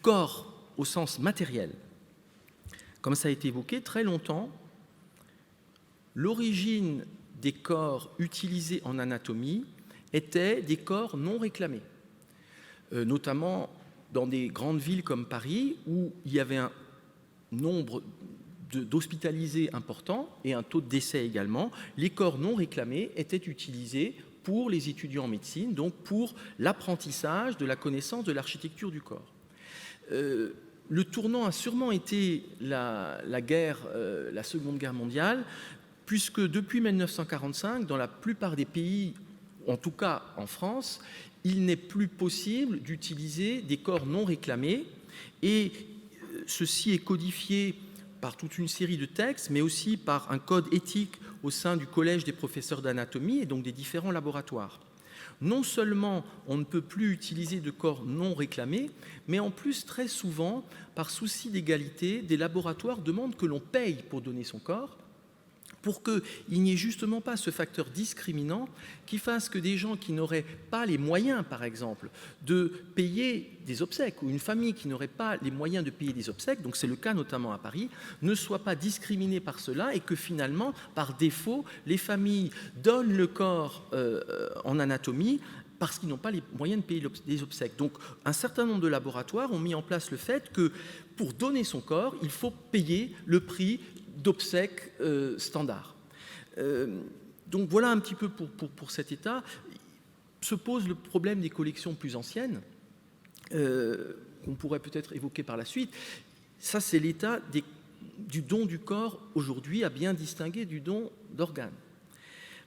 D: corps au sens matériel, comme ça a été évoqué très longtemps, l'origine des corps utilisés en anatomie était des corps non réclamés, notamment dans des grandes villes comme Paris, où il y avait un nombre d'hospitalisés important et un taux de décès également. Les corps non réclamés étaient utilisés pour les étudiants en médecine, donc pour l'apprentissage de la connaissance de l'architecture du corps. Le tournant a sûrement été la Seconde Guerre mondiale, puisque depuis 1945, dans la plupart des pays, en tout cas en France, il n'est plus possible d'utiliser des corps non réclamés, et ceci est codifié par toute une série de textes, mais aussi par un code éthique au sein du Collège des professeurs d'anatomie et donc des différents laboratoires. Non seulement on ne peut plus utiliser de corps non réclamés, mais en plus, très souvent, par souci d'égalité, des laboratoires demandent que l'on paye pour donner son corps, pour qu'il n'y ait justement pas ce facteur discriminant qui fasse que des gens qui n'auraient pas les moyens, par exemple, de payer des obsèques, ou une famille qui n'aurait pas les moyens de payer des obsèques, donc c'est le cas notamment à Paris, ne soit pas discriminés par cela, et que finalement, par défaut, les familles donnent le corps en anatomie parce qu'ils n'ont pas les moyens de payer des obsèques. Donc un certain nombre de laboratoires ont mis en place le fait que pour donner son corps, il faut payer le prix d'obsèques standard. Donc voilà un petit peu pour cet état. Se pose le problème des collections plus anciennes, qu'on pourrait peut-être évoquer par la suite. Ça, c'est l'état du don du corps aujourd'hui, à bien distinguer du don d'organes.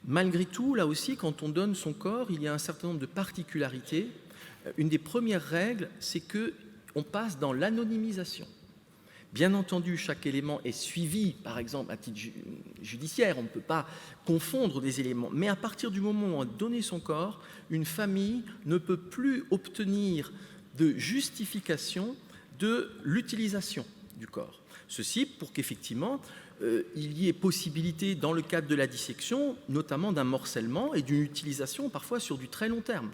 D: Malgré tout, là aussi, quand on donne son corps, il y a un certain nombre de particularités. Une des premières règles, c'est qu'on passe dans l'anonymisation. Bien entendu, chaque élément est suivi, par exemple, à titre judiciaire, on ne peut pas confondre des éléments, mais à partir du moment où on a donné son corps, une famille ne peut plus obtenir de justification de l'utilisation du corps. Ceci pour qu'effectivement, il y ait possibilité, dans le cadre de la dissection, notamment d'un morcellement et d'une utilisation parfois sur du très long terme.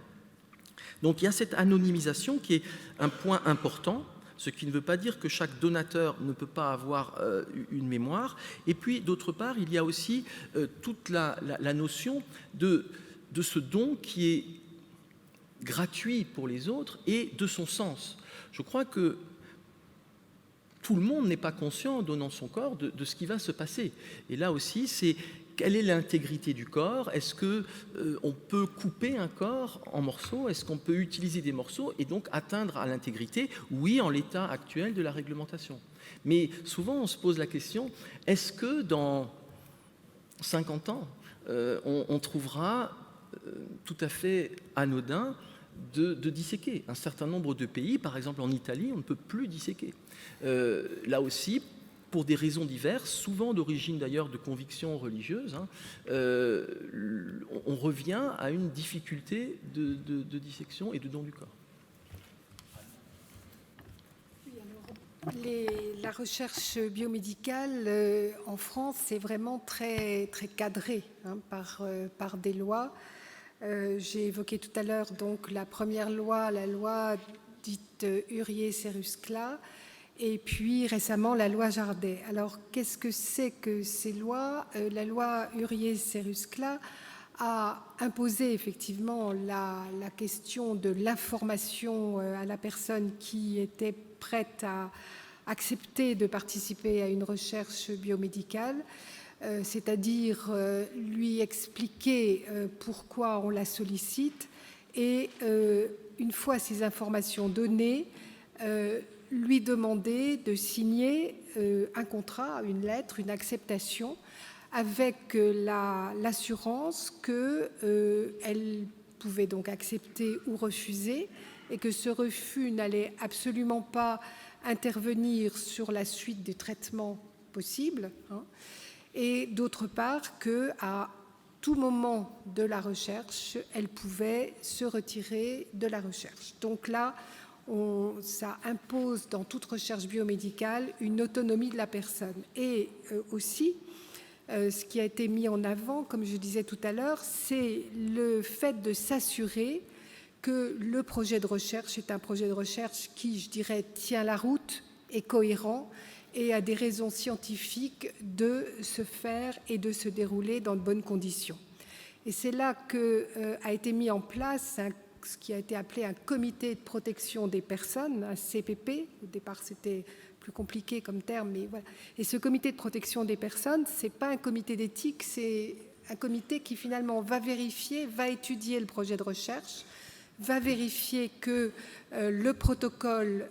D: Donc il y a cette anonymisation qui est un point important, ce qui ne veut pas dire que chaque donateur ne peut pas avoir une mémoire. Et puis, d'autre part, il y a aussi toute la notion de ce don qui est gratuit pour les autres et de son sens. Je crois que tout le monde n'est pas conscient, en donnant son corps, de ce qui va se passer. Et là aussi, c'est quelle est l'intégrité du corps? Est-ce qu'on peut couper un corps en morceaux? Est-ce qu'on peut utiliser des morceaux et donc atteindre à l'intégrité? Oui, en l'état actuel de la réglementation. Mais souvent, on se pose la question, est-ce que dans 50 ans, on trouvera tout à fait anodin de disséquer? Un certain nombre de pays, par exemple en Italie, on ne peut plus disséquer. Là aussi, pour des raisons diverses, souvent d'origine d'ailleurs de convictions religieuses, on revient à une difficulté de dissection et de don du corps.
B: La recherche biomédicale en France, c'est vraiment très, très cadré par des lois. J'ai évoqué tout à l'heure donc la première loi, la loi dite Hurier-Seruskla, et puis récemment la loi Jardet. Alors qu'est-ce que c'est que ces lois? La loi Hurier-Seruskla a imposé effectivement la question de l'information à la personne qui était prête à accepter de participer à une recherche biomédicale, c'est-à-dire lui expliquer pourquoi on la sollicite et une fois ces informations données, lui demander de signer un contrat, une lettre, une acceptation avec l'assurance qu'elle pouvait donc accepter ou refuser et que ce refus n'allait absolument pas intervenir sur la suite des traitements possibles, et d'autre part qu'à tout moment de la recherche, elle pouvait se retirer de la recherche. Donc là, ça impose dans toute recherche biomédicale une autonomie de la personne. Et aussi, ce qui a été mis en avant, comme je disais tout à l'heure, c'est le fait de s'assurer que le projet de recherche est un projet de recherche qui, je dirais, tient la route, est cohérent et a des raisons scientifiques de se faire et de se dérouler dans de bonnes conditions. Et c'est là qu'a été mis en place ce qui a été appelé un comité de protection des personnes, un CPP. Au départ, c'était plus compliqué comme terme, mais voilà. Et ce comité de protection des personnes, ce n'est pas un comité d'éthique, c'est un comité qui finalement va vérifier, va étudier le projet de recherche, va vérifier que le protocole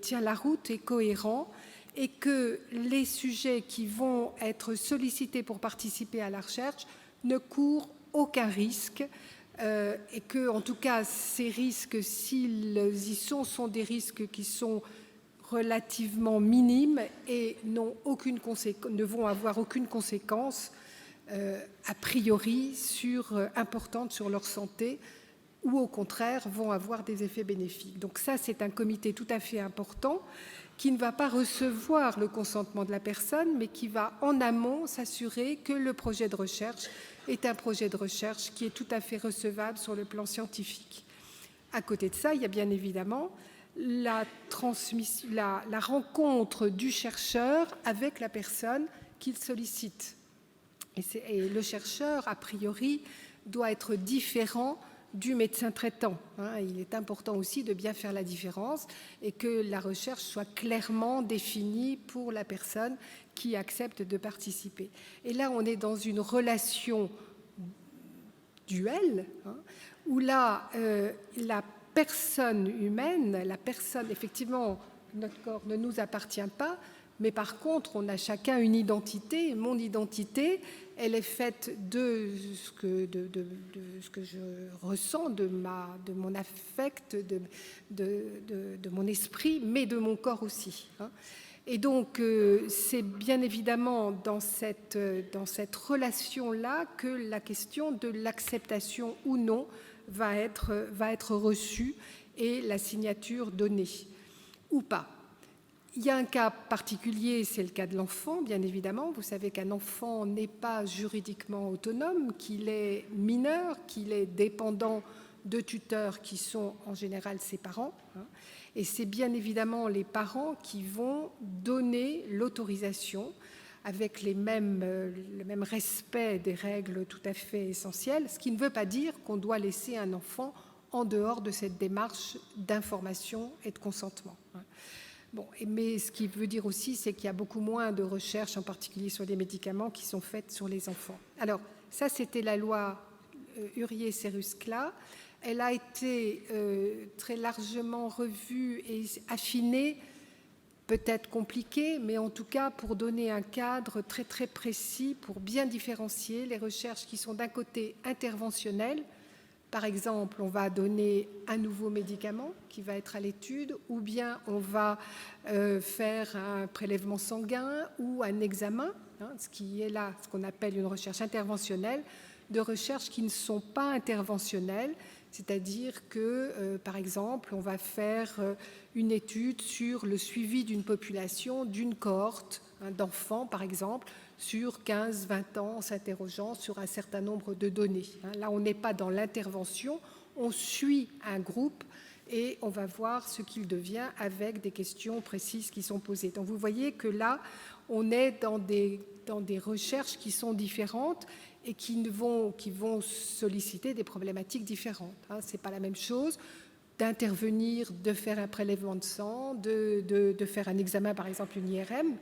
B: tient la route, est cohérent, et que les sujets qui vont être sollicités pour participer à la recherche ne courent aucun risque, et que, en tout cas, ces risques, s'ils y sont des risques qui sont relativement minimes et ne vont avoir aucune conséquence a priori importante sur leur santé, ou au contraire vont avoir des effets bénéfiques. Donc ça, c'est un comité tout à fait important qui ne va pas recevoir le consentement de la personne, mais qui va en amont s'assurer que le projet de recherche est un projet de recherche qui est tout à fait recevable sur le plan scientifique. À côté de ça, il y a bien évidemment la rencontre du chercheur avec la personne qu'il sollicite. Et le chercheur, a priori, doit être différent du médecin traitant. Il est important aussi de bien faire la différence et que la recherche soit clairement définie pour la personne qui accepte de participer. Et là, on est dans une relation duelle, où là, la personne humaine, effectivement, notre corps ne nous appartient pas, mais par contre, on a chacun une identité. Mon identité, elle est faite de ce que je ressens, de mon affect, de mon esprit, mais de mon corps aussi. Et donc, c'est bien évidemment dans cette relation-là que la question de l'acceptation ou non va être reçue et la signature donnée, ou pas. Il y a un cas particulier, c'est le cas de l'enfant, bien évidemment. Vous savez qu'un enfant n'est pas juridiquement autonome, qu'il est mineur, qu'il est dépendant de tuteurs qui sont en général ses parents. Et c'est bien évidemment les parents qui vont donner l'autorisation avec le même respect des règles tout à fait essentielles, ce qui ne veut pas dire qu'on doit laisser un enfant en dehors de cette démarche d'information et de consentement. Bon, mais ce qui veut dire aussi, c'est qu'il y a beaucoup moins de recherches, en particulier sur les médicaments, qui sont faites sur les enfants. Alors, ça, c'était la loi Hurier-Seruskla. Elle a été très largement revue et affinée, peut-être compliquée, mais en tout cas pour donner un cadre très très précis, pour bien différencier les recherches qui sont d'un côté interventionnelles. Par exemple, on va donner un nouveau médicament qui va être à l'étude, ou bien on va faire un prélèvement sanguin ou un examen, ce qui est là, ce qu'on appelle une recherche interventionnelle, de recherches qui ne sont pas interventionnelles, c'est-à-dire que, par exemple, on va faire une étude sur le suivi d'une population, d'une cohorte d'enfants, par exemple, sur 15-20 ans, en s'interrogeant sur un certain nombre de données. Là, on n'est pas dans l'intervention, on suit un groupe et on va voir ce qu'il devient avec des questions précises qui sont posées. Donc vous voyez que là, on est dans des recherches qui sont différentes et qui vont solliciter des problématiques différentes. Ce n'est pas la même chose d'intervenir, de faire un prélèvement de sang, de faire un examen, par exemple une IRM,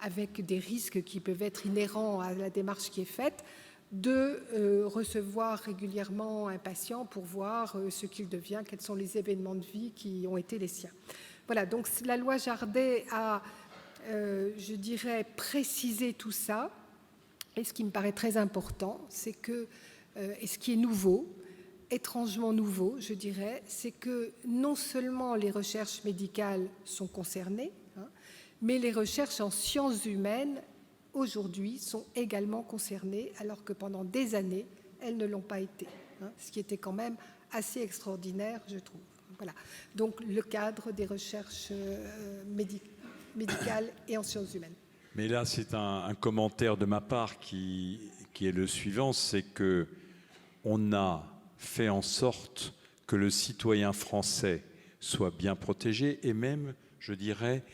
B: avec des risques qui peuvent être inhérents à la démarche qui est faite, de recevoir régulièrement un patient pour voir ce qu'il devient, quels sont les événements de vie qui ont été les siens. Voilà, donc la loi Jardé a, je dirais, précisé tout ça. Et ce qui me paraît très important, c'est que, et ce qui est nouveau, étrangement nouveau, je dirais, c'est que non seulement les recherches médicales sont concernées, mais les recherches en sciences humaines, aujourd'hui, sont également concernées, alors que pendant des années, elles ne l'ont pas été. Ce qui était quand même assez extraordinaire, je trouve. Voilà. Donc, le cadre des recherches médicales et en sciences humaines.
A: Mais là, c'est un commentaire de ma part qui est le suivant, c'est qu'on a fait en sorte que le citoyen français soit bien protégé, et même, je dirais,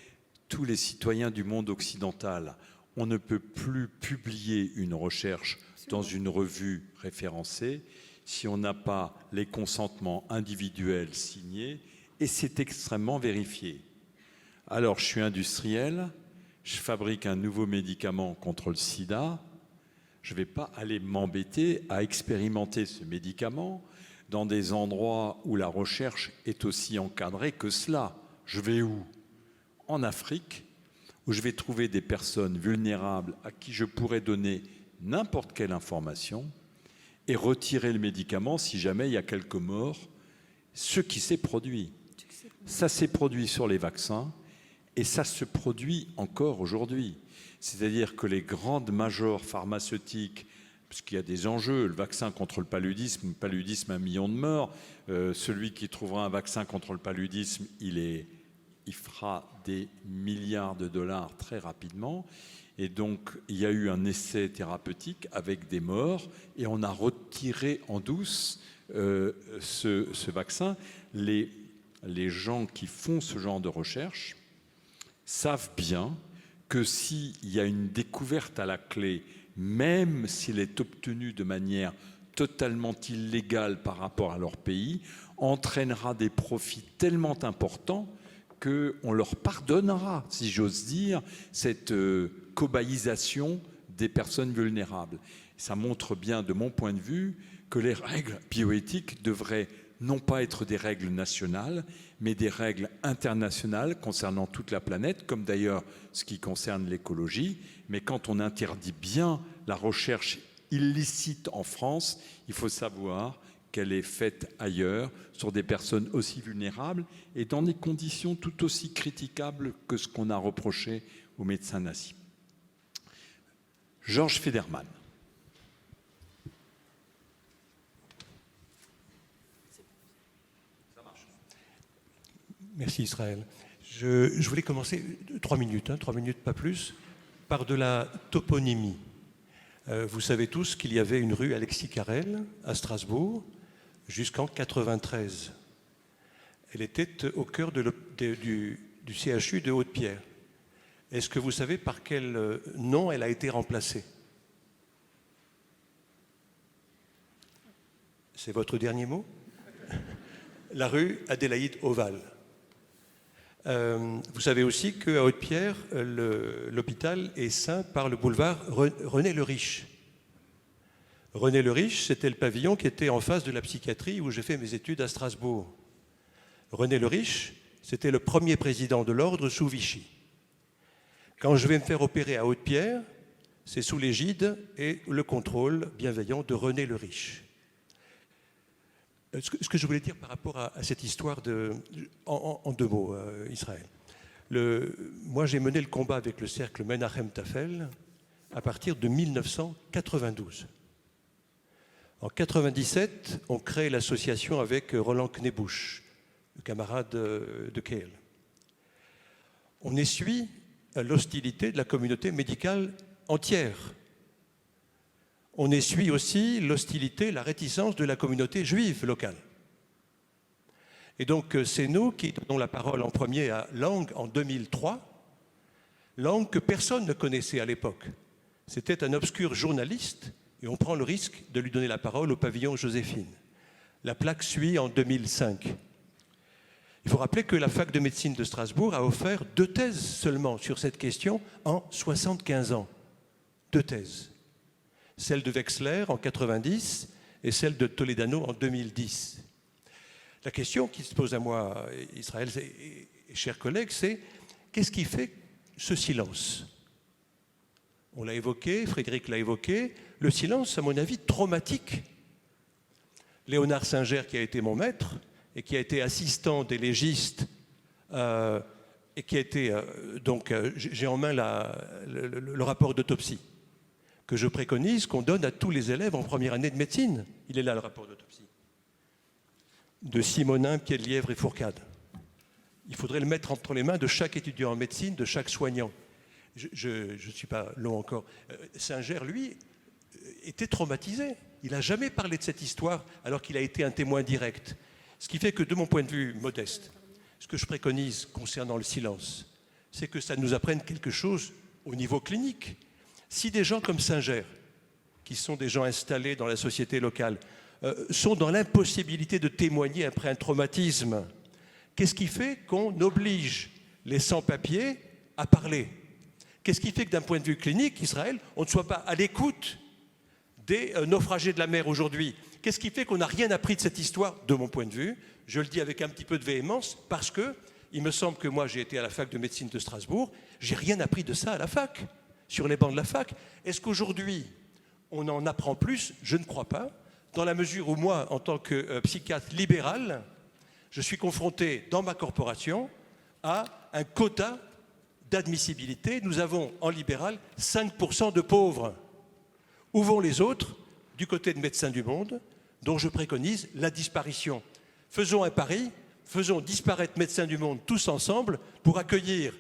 A: tous les citoyens du monde occidental. On ne peut plus publier une recherche dans une revue référencée si on n'a pas les consentements individuels signés, et c'est extrêmement vérifié. Alors, je suis industriel, je fabrique un nouveau médicament contre le sida, je ne vais pas aller m'embêter à expérimenter ce médicament dans des endroits où la recherche est aussi encadrée que cela. Je vais où ? En Afrique, où je vais trouver des personnes vulnérables à qui je pourrais donner n'importe quelle information et retirer le médicament si jamais il y a quelques morts. Ce qui s'est produit, ça s'est produit sur les vaccins et ça se produit encore aujourd'hui. C'est-à-dire que les grandes majors pharmaceutiques, parce qu'il y a des enjeux, le vaccin contre le paludisme, 1 million de morts, celui qui trouvera un vaccin contre le paludisme, il fera des milliards de dollars très rapidement. Et donc, il y a eu un essai thérapeutique avec des morts et on a retiré en douce ce vaccin. Les gens qui font ce genre de recherche savent bien que s'il y a une découverte à la clé, même s'il est obtenu de manière totalement illégale par rapport à leur pays, entraînera des profits tellement importants qu'on leur pardonnera, si j'ose dire, cette cobaïsation des personnes vulnérables. Ça montre bien, de mon point de vue, que les règles bioéthiques devraient non pas être des règles nationales, mais des règles internationales concernant toute la planète, comme d'ailleurs ce qui concerne l'écologie. Mais quand on interdit bien la recherche illicite en France, il faut savoir qu'elle est faite ailleurs, sur des personnes aussi vulnérables et dans des conditions tout aussi critiquables que ce qu'on a reproché aux médecins nazis. Georges Federman.
F: Merci Israël. Je voulais commencer 3 minutes, 3 minutes pas plus, par de la toponymie. Vous savez tous qu'il y avait une rue Alexis Carrel à Strasbourg jusqu'en 1993. Elle était au cœur du CHU de Haute-Pierre. Est-ce que vous savez par quel nom elle a été remplacée ? C'est votre dernier mot ? la rue Adélaïde-Oval. Vous savez aussi qu'à Haute-Pierre, l'hôpital est ceint par le boulevard René le Riche. René le Riche, c'était le pavillon qui était en face de la psychiatrie où j'ai fait mes études à Strasbourg. René le Riche, c'était le premier président de l'ordre sous Vichy. Quand je vais me faire opérer à Haute-Pierre, c'est sous l'égide et le contrôle bienveillant de René le Riche. Ce que je voulais dire par rapport à cette histoire en 2 mots, Israël. Moi, j'ai mené le combat avec le cercle Menachem Tafel à partir de 1992. En 1997, on crée l'association avec Roland Knebouch, le camarade de Kehl. On essuie l'hostilité de la communauté médicale entière. On essuie aussi l'hostilité, la réticence de la communauté juive locale. Et donc, c'est nous qui donnons la parole en premier à Lang en 2003, Lang que personne ne connaissait à l'époque. C'était un obscur journaliste et on prend le risque de lui donner la parole au pavillon Joséphine. La plaque suit en 2005. Il faut rappeler que la fac de médecine de Strasbourg a offert 2 thèses seulement sur cette question en 75 ans. 2 thèses. Celle de Wexler en 90 et celle de Toledano en 2010. La question qui se pose à moi, Israël et chers collègues, c'est qu'est-ce qui fait ce silence? On l'a évoqué, Frédéric l'a évoqué, le silence, à mon avis, traumatique. Léonard Singer, qui a été mon maître et qui a été assistant des légistes et qui a été, j'ai en main le rapport d'autopsie que je préconise qu'on donne à tous les élèves en première année de médecine. Il est là, le rapport d'autopsie. De Simonin, Pied-de-Lièvre et Fourcade. Il faudrait le mettre entre les mains de chaque étudiant en médecine, de chaque soignant. Je ne suis pas long encore. Singer, lui, était traumatisé. Il n'a jamais parlé de cette histoire alors qu'il a été un témoin direct. Ce qui fait que, de mon point de vue modeste, ce que je préconise concernant le silence, c'est que ça nous apprenne quelque chose au niveau clinique. Si des gens comme Singer, qui sont des gens installés dans la société locale, sont dans l'impossibilité de témoigner après un traumatisme, qu'est-ce qui fait qu'on oblige les sans-papiers à parler? Qu'est-ce qui fait que d'un point de vue clinique, Israël, on ne soit pas à l'écoute des naufragés de la mer aujourd'hui? Qu'est-ce qui fait qu'on n'a rien appris de cette histoire, de mon point de vue? Je le dis avec un petit peu de véhémence, parce que il me semble que moi, j'ai été à la fac de médecine de Strasbourg, j'ai rien appris de ça à la fac, sur les bancs de la fac. Est-ce qu'aujourd'hui, on en apprend plus? Je ne crois pas, dans la mesure où moi, en tant que psychiatre libéral, je suis confronté dans ma corporation à un quota d'admissibilité. Nous avons en libéral 5% de pauvres. Où vont les autres? Du côté de Médecins du Monde, dont je préconise la disparition. Faisons un pari, faisons disparaître Médecins du Monde tous ensemble pour accueillir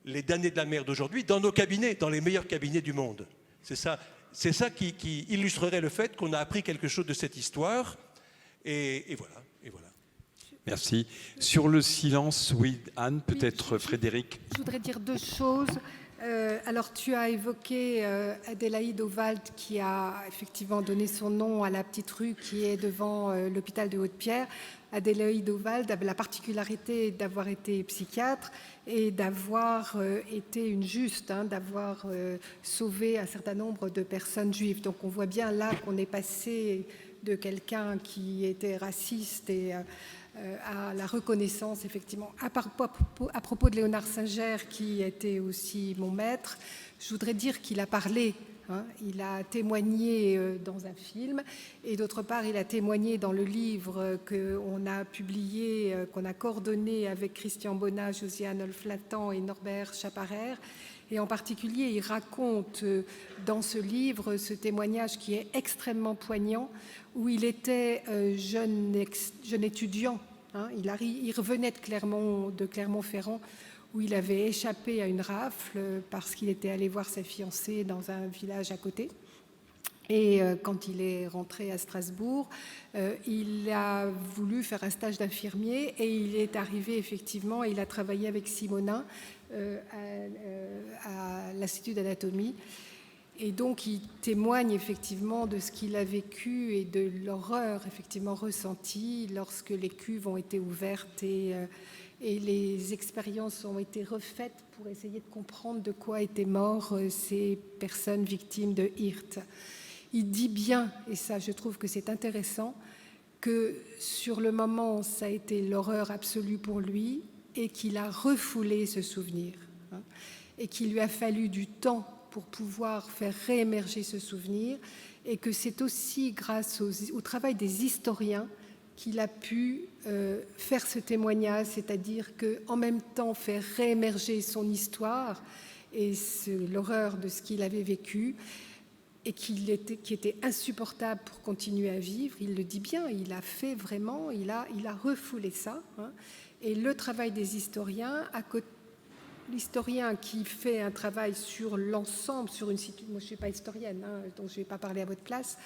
F: les damnés de la mer d'aujourd'hui dans nos cabinets, dans les meilleurs cabinets du monde. C'est ça qui illustrerait le fait qu'on a appris quelque chose de cette histoire. Et voilà.
A: Merci. Sur le silence, oui, Anne, peut-être Frédéric.
B: Je voudrais dire 2 choses. Alors, tu as évoqué Adélaïde Ovald, qui a effectivement donné son nom à la petite rue qui est devant l'hôpital de Haute-Pierre. Adélaïde Ovald avait la particularité d'avoir été psychiatre et d'avoir été une juste, d'avoir sauvé un certain nombre de personnes juives. Donc, on voit bien là qu'on est passé de quelqu'un qui était raciste et à la reconnaissance, effectivement. À propos de Léonard Singer, qui était aussi mon maître, je voudrais dire qu'il a parlé. Il a témoigné dans un film et d'autre part, il a témoigné dans le livre qu'on a publié, qu'on a coordonné avec Christian Bonnat, Josiane Olflatan et Norbert Chaparer. Et en particulier, il raconte dans ce livre ce témoignage qui est extrêmement poignant, où il était jeune étudiant. Il revenait de Clermont-Ferrand, où il avait échappé à une rafle parce qu'il était allé voir sa fiancée dans un village à côté. Et quand il est rentré à Strasbourg, il a voulu faire un stage d'infirmier et il est arrivé effectivement, il a travaillé avec Simonin à l'Institut d'anatomie. Et donc, il témoigne effectivement de ce qu'il a vécu et de l'horreur effectivement ressentie lorsque les cuves ont été ouvertes et les expériences ont été refaites pour essayer de comprendre de quoi étaient morts ces personnes victimes de Hirt. Il dit bien, et ça je trouve que c'est intéressant, que sur le moment, ça a été l'horreur absolue pour lui et qu'il a refoulé ce souvenir, et qu'il lui a fallu du temps pour pouvoir faire réémerger ce souvenir, et que c'est aussi grâce au travail des historiens qu'il a pu faire ce témoignage, c'est-à-dire qu'en même temps faire réémerger son histoire et l'horreur de ce qu'il avait vécu, et qui était insupportable pour continuer à vivre. Il le dit bien, il a fait vraiment, il a refoulé ça. Et le travail des historiens, l'historien qui fait un travail sur l'ensemble, sur une situation, moi je ne suis pas historienne, donc je ne vais pas parler à votre place,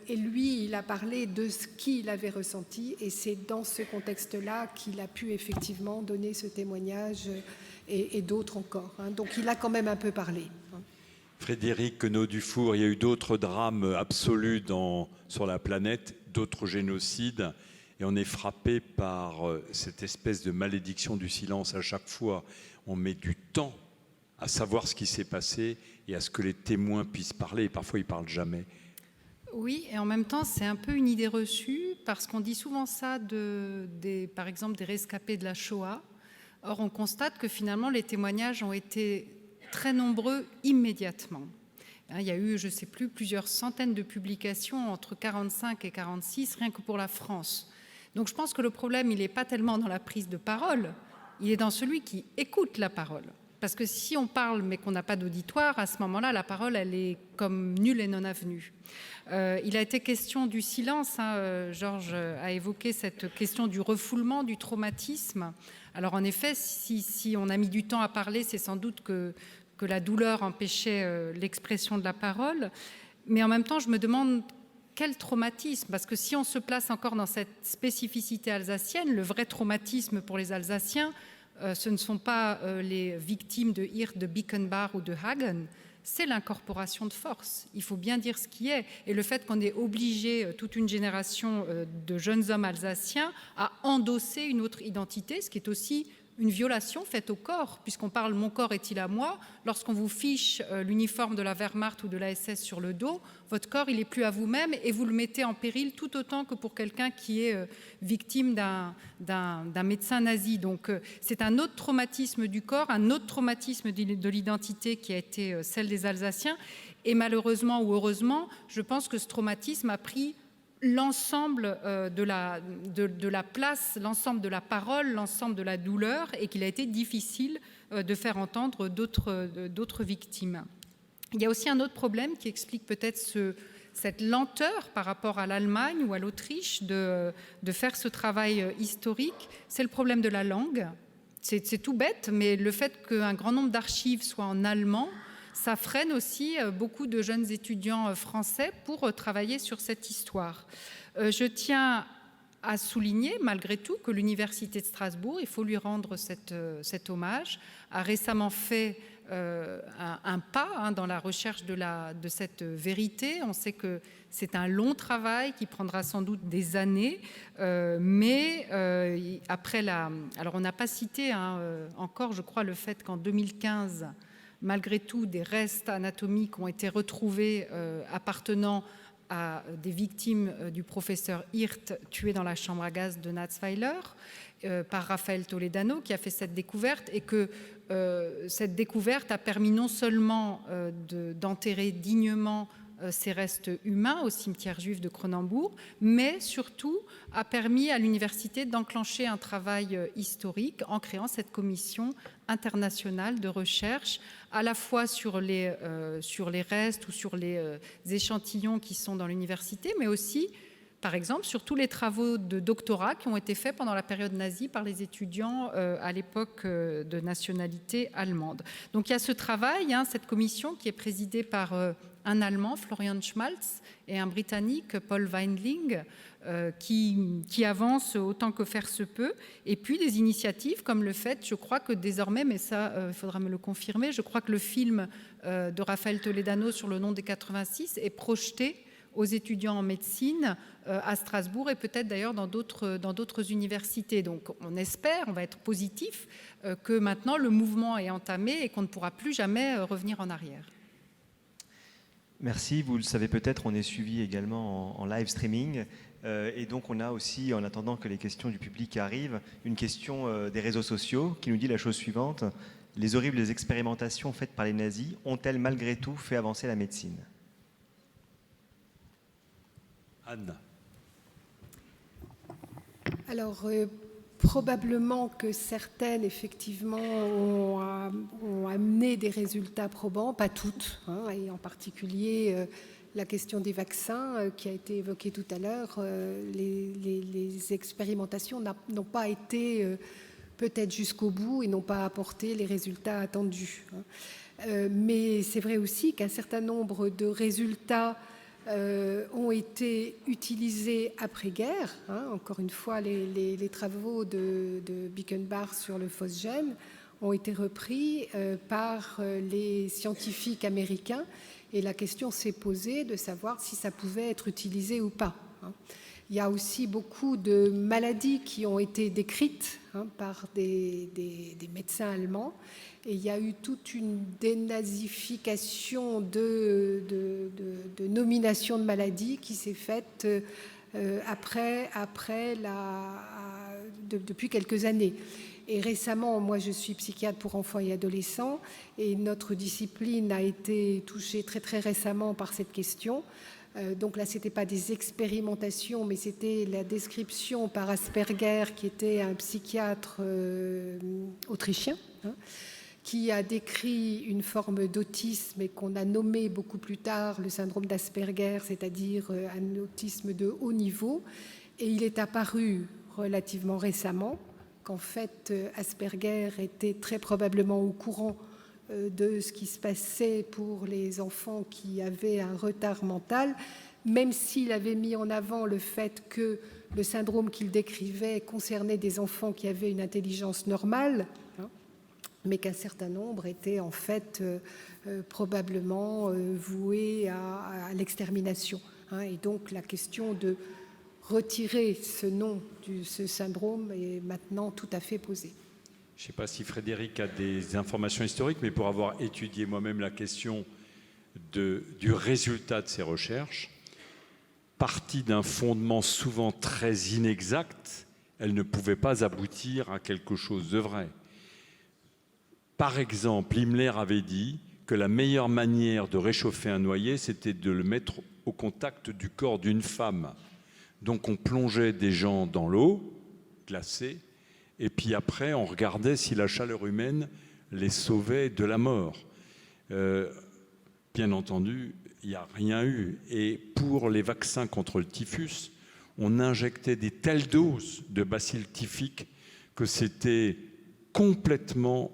B: et lui, il a parlé de ce qu'il avait ressenti, et c'est dans ce contexte-là qu'il a pu effectivement donner ce témoignage, et d'autres encore. Donc il a quand même un peu parlé.
A: Frédéric Queneau-Dufour, il y a eu d'autres drames absolus sur la planète, d'autres génocides, et on est frappé par cette espèce de malédiction du silence. À chaque fois, on met du temps à savoir ce qui s'est passé et à ce que les témoins puissent parler, et parfois ils ne parlent jamais.
E: Oui, et en même temps, c'est un peu une idée reçue, parce qu'on dit souvent ça, par exemple, des rescapés de la Shoah. Or, on constate que finalement, les témoignages ont été très nombreux immédiatement. Il y a eu, je ne sais plus, plusieurs centaines de publications entre 1945 et 1946, rien que pour la France. Donc je pense que le problème, il n'est pas tellement dans la prise de parole, il est dans celui qui écoute la parole. Parce que si on parle mais qu'on n'a pas d'auditoire, à ce moment-là, la parole, elle est comme nulle et non avenue. Il a été question du silence, Georges a évoqué cette question du refoulement, du traumatisme. Alors en effet, si on a mis du temps à parler, c'est sans doute que la douleur empêchait l'expression de la parole. Mais en même temps, je me demande quel traumatisme, parce que si on se place encore dans cette spécificité alsacienne, le vrai traumatisme pour les Alsaciens, ce ne sont pas les victimes de Hirt, de Bickenbach ou de Hagen, c'est l'incorporation de force. Il faut bien dire ce qui est. Et le fait qu'on ait obligé toute une génération de jeunes hommes alsaciens à endosser une autre identité, ce qui est aussi une violation faite au corps, puisqu'on parle « mon corps est-il à moi ?» Lorsqu'on vous fiche l'uniforme de la Wehrmacht ou de la SS sur le dos, votre corps, il n'est plus à vous-même et vous le mettez en péril tout autant que pour quelqu'un qui est victime d'un médecin nazi. Donc c'est un autre traumatisme du corps, un autre traumatisme de l'identité qui a été celle des Alsaciens. Et malheureusement ou heureusement, je pense que ce traumatisme a pris l'ensemble de la place, l'ensemble de la parole, l'ensemble de la douleur, et qu'il a été difficile de faire entendre d'autres victimes. Il y a aussi un autre problème qui explique peut-être cette lenteur par rapport à l'Allemagne ou à l'Autriche de faire ce travail historique, c'est le problème de la langue. C'est tout bête, mais le fait qu'un grand nombre d'archives soient en allemand, ça freine aussi beaucoup de jeunes étudiants français pour travailler sur cette histoire. Je tiens à souligner, malgré tout, que l'Université de Strasbourg, il faut lui rendre cet hommage, a récemment fait un pas dans la recherche de cette vérité. On sait que c'est un long travail qui prendra sans doute des années, mais après alors on n'a pas cité encore, je crois, le fait qu'en 2015, malgré tout, des restes anatomiques ont été retrouvés appartenant à des victimes du professeur Hirt tué dans la chambre à gaz de Natzweiler par Raphaël Toledano qui a fait cette découverte, et que cette découverte a permis non seulement d'enterrer dignement ces restes humains au cimetière juif de Cronenbourg, mais surtout a permis à l'université d'enclencher un travail historique en créant cette commission internationale de recherche, à la fois sur les restes ou sur les échantillons qui sont dans l'université, mais aussi, par exemple, sur tous les travaux de doctorat qui ont été faits pendant la période nazie par les étudiants à l'époque de nationalité allemande. Donc il y a ce travail, cette commission qui est présidée par un Allemand, Florian Schmalz, et un Britannique, Paul Weindling, qui avancent autant que faire se peut. Et puis des initiatives comme le fait, je crois que désormais, mais ça, il faudra me le confirmer, je crois que le film de Raphaël Toledano sur le nom des 86 est projeté aux étudiants en médecine à Strasbourg et peut-être d'ailleurs dans d'autres universités. Donc on espère, on va être positif, que maintenant le mouvement est entamé et qu'on ne pourra plus jamais revenir en arrière.
C: Merci, vous le savez peut-être, on est suivi également en live streaming et donc on a aussi, en attendant que les questions du public arrivent, une question des réseaux sociaux qui nous dit la chose suivante: les horribles expérimentations faites par les nazis ont-elles malgré tout fait avancer la médecine ?
A: Anne.
B: Alors, probablement que certaines, effectivement, ont amené des résultats probants, pas toutes, hein, et en particulier la question des vaccins qui a été évoquée tout à l'heure. Les expérimentations n'ont pas été peut-être jusqu'au bout et n'ont pas apporté les résultats attendus. Mais c'est vrai aussi qu'un certain nombre de résultats ont été utilisés après-guerre. Hein, encore une fois, les travaux de Bickenbach sur le phosgène ont été repris par les scientifiques américains et la question s'est posée de savoir si ça pouvait être utilisé ou pas. Hein. Il y a aussi beaucoup de maladies qui ont été décrites par des médecins allemands. Et il y a eu toute une dénazification de nomination de maladies qui s'est faite depuis quelques années. Et récemment, moi je suis psychiatre pour enfants et adolescents et notre discipline a été touchée très très récemment par cette question. Donc là, ce n'était pas des expérimentations, mais c'était la description par Asperger, qui était un psychiatre autrichien, qui a décrit une forme d'autisme et qu'on a nommé beaucoup plus tard le syndrome d'Asperger, c'est-à-dire un autisme de haut niveau. Et il est apparu relativement récemment qu'en fait, Asperger était très probablement au courant de ce qui se passait pour les enfants qui avaient un retard mental, même s'il avait mis en avant le fait que le syndrome qu'il décrivait concernait des enfants qui avaient une intelligence normale, mais qu'un certain nombre étaient en fait probablement voués à l'extermination. Et donc la question de retirer ce nom de ce syndrome est maintenant tout à fait posée.
A: Je ne sais pas si Frédéric a des informations historiques, mais pour avoir étudié moi-même la question du résultat de ces recherches, partie d'un fondement souvent très inexact, elle ne pouvait pas aboutir à quelque chose de vrai. Par exemple, Himmler avait dit que la meilleure manière de réchauffer un noyer, c'était de le mettre au contact du corps d'une femme. Donc on plongeait des gens dans l'eau glacée, et puis après on regardait si la chaleur humaine les sauvait de la mort. Bien entendu, il n'y a rien eu. Et pour les vaccins contre le typhus, on injectait des telles doses de bacilles typhiques que c'était complètement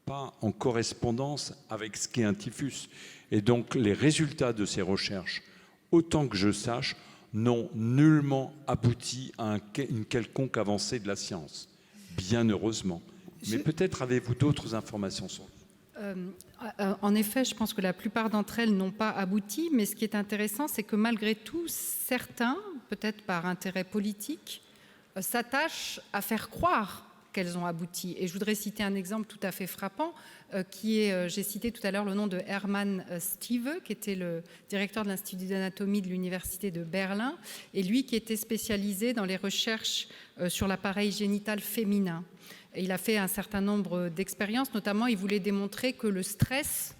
A: pas en correspondance avec ce qu'est un typhus. Et donc les résultats de ces recherches, autant que je sache, n'ont nullement abouti à une quelconque avancée de la science, bien heureusement. Mais peut-être avez-vous d'autres informations sur
E: en effet, je pense que la plupart d'entre elles n'ont pas abouti, mais ce qui est intéressant, c'est que malgré tout, certains, peut-être par intérêt politique, s'attachent à faire croire qu'elles ont abouti. Et je voudrais citer un exemple tout à fait frappant, qui est, j'ai cité tout à l'heure le nom de Hermann Stieve, qui était le directeur de l'Institut d'anatomie de l'Université de Berlin, et lui qui était spécialisé dans les recherches sur l'appareil génital féminin. Et il a fait un certain nombre d'expériences, notamment il voulait démontrer que le stress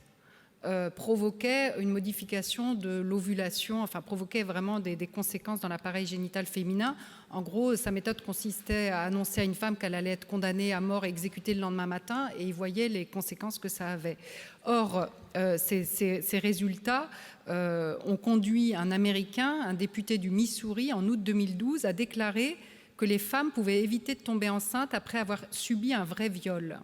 E: provoquait une modification de l'ovulation, enfin provoquait vraiment des conséquences dans l'appareil génital féminin. En gros, sa méthode consistait à annoncer à une femme qu'elle allait être condamnée à mort et exécutée le lendemain matin, et il voyait les conséquences que ça avait. Or, ces résultats ont conduit un Américain, un député du Missouri, en août 2012, à déclarer que les femmes pouvaient éviter de tomber enceinte après avoir subi un vrai viol.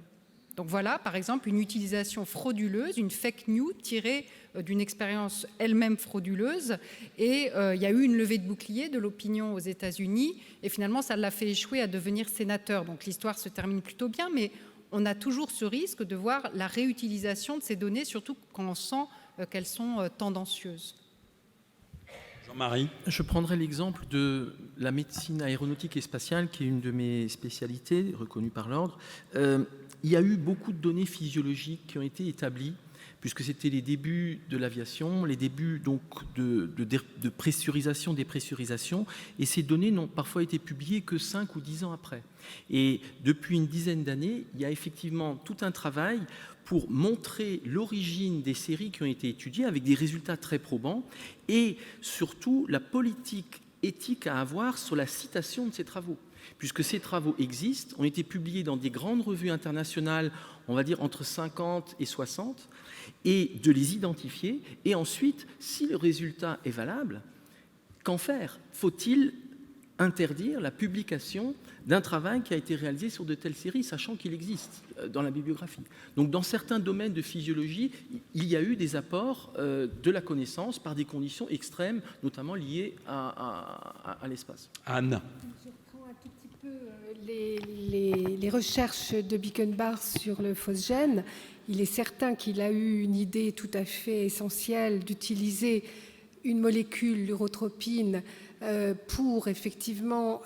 E: Donc voilà, par exemple, une utilisation frauduleuse, une fake news tirée d'une expérience elle-même frauduleuse. Et il y a eu une levée de bouclier de l'opinion aux États-Unis. Et finalement, ça l'a fait échouer à devenir sénateur. Donc l'histoire se termine plutôt bien, mais on a toujours ce risque de voir la réutilisation de ces données, surtout quand on sent qu'elles sont tendancieuses.
A: Jean-Marie ?
D: Je prendrai l'exemple de la médecine aéronautique et spatiale, qui est une de mes spécialités, reconnue par l'ordre. Il y a eu beaucoup de données physiologiques qui ont été établies, puisque c'était les débuts de l'aviation, les débuts donc de pressurisation, dépressurisation, et ces données n'ont parfois été publiées que 5 ou 10 ans après. Et depuis une dizaine d'années, il y a effectivement tout un travail pour montrer l'origine des séries qui ont été étudiées avec des résultats très probants, et surtout la politique éthique à avoir sur la citation de ces travaux. Puisque ces travaux existent, ont été publiés dans des grandes revues internationales, on va dire entre 50 et 60, et de les identifier. Et ensuite, si le résultat est valable, qu'en faire ? Faut-il interdire la publication d'un travail qui a été réalisé sur de telles séries, sachant qu'il existe dans la bibliographie. Donc dans certains domaines de physiologie, il y a eu des apports de la connaissance par des conditions extrêmes, notamment liées à l'espace.
A: Anne ?
B: Je reprends un tout petit peu les recherches de Bickenbach sur le phosgène. Il est certain qu'il a eu une idée tout à fait essentielle d'utiliser une molécule, l'urotropine, pour effectivement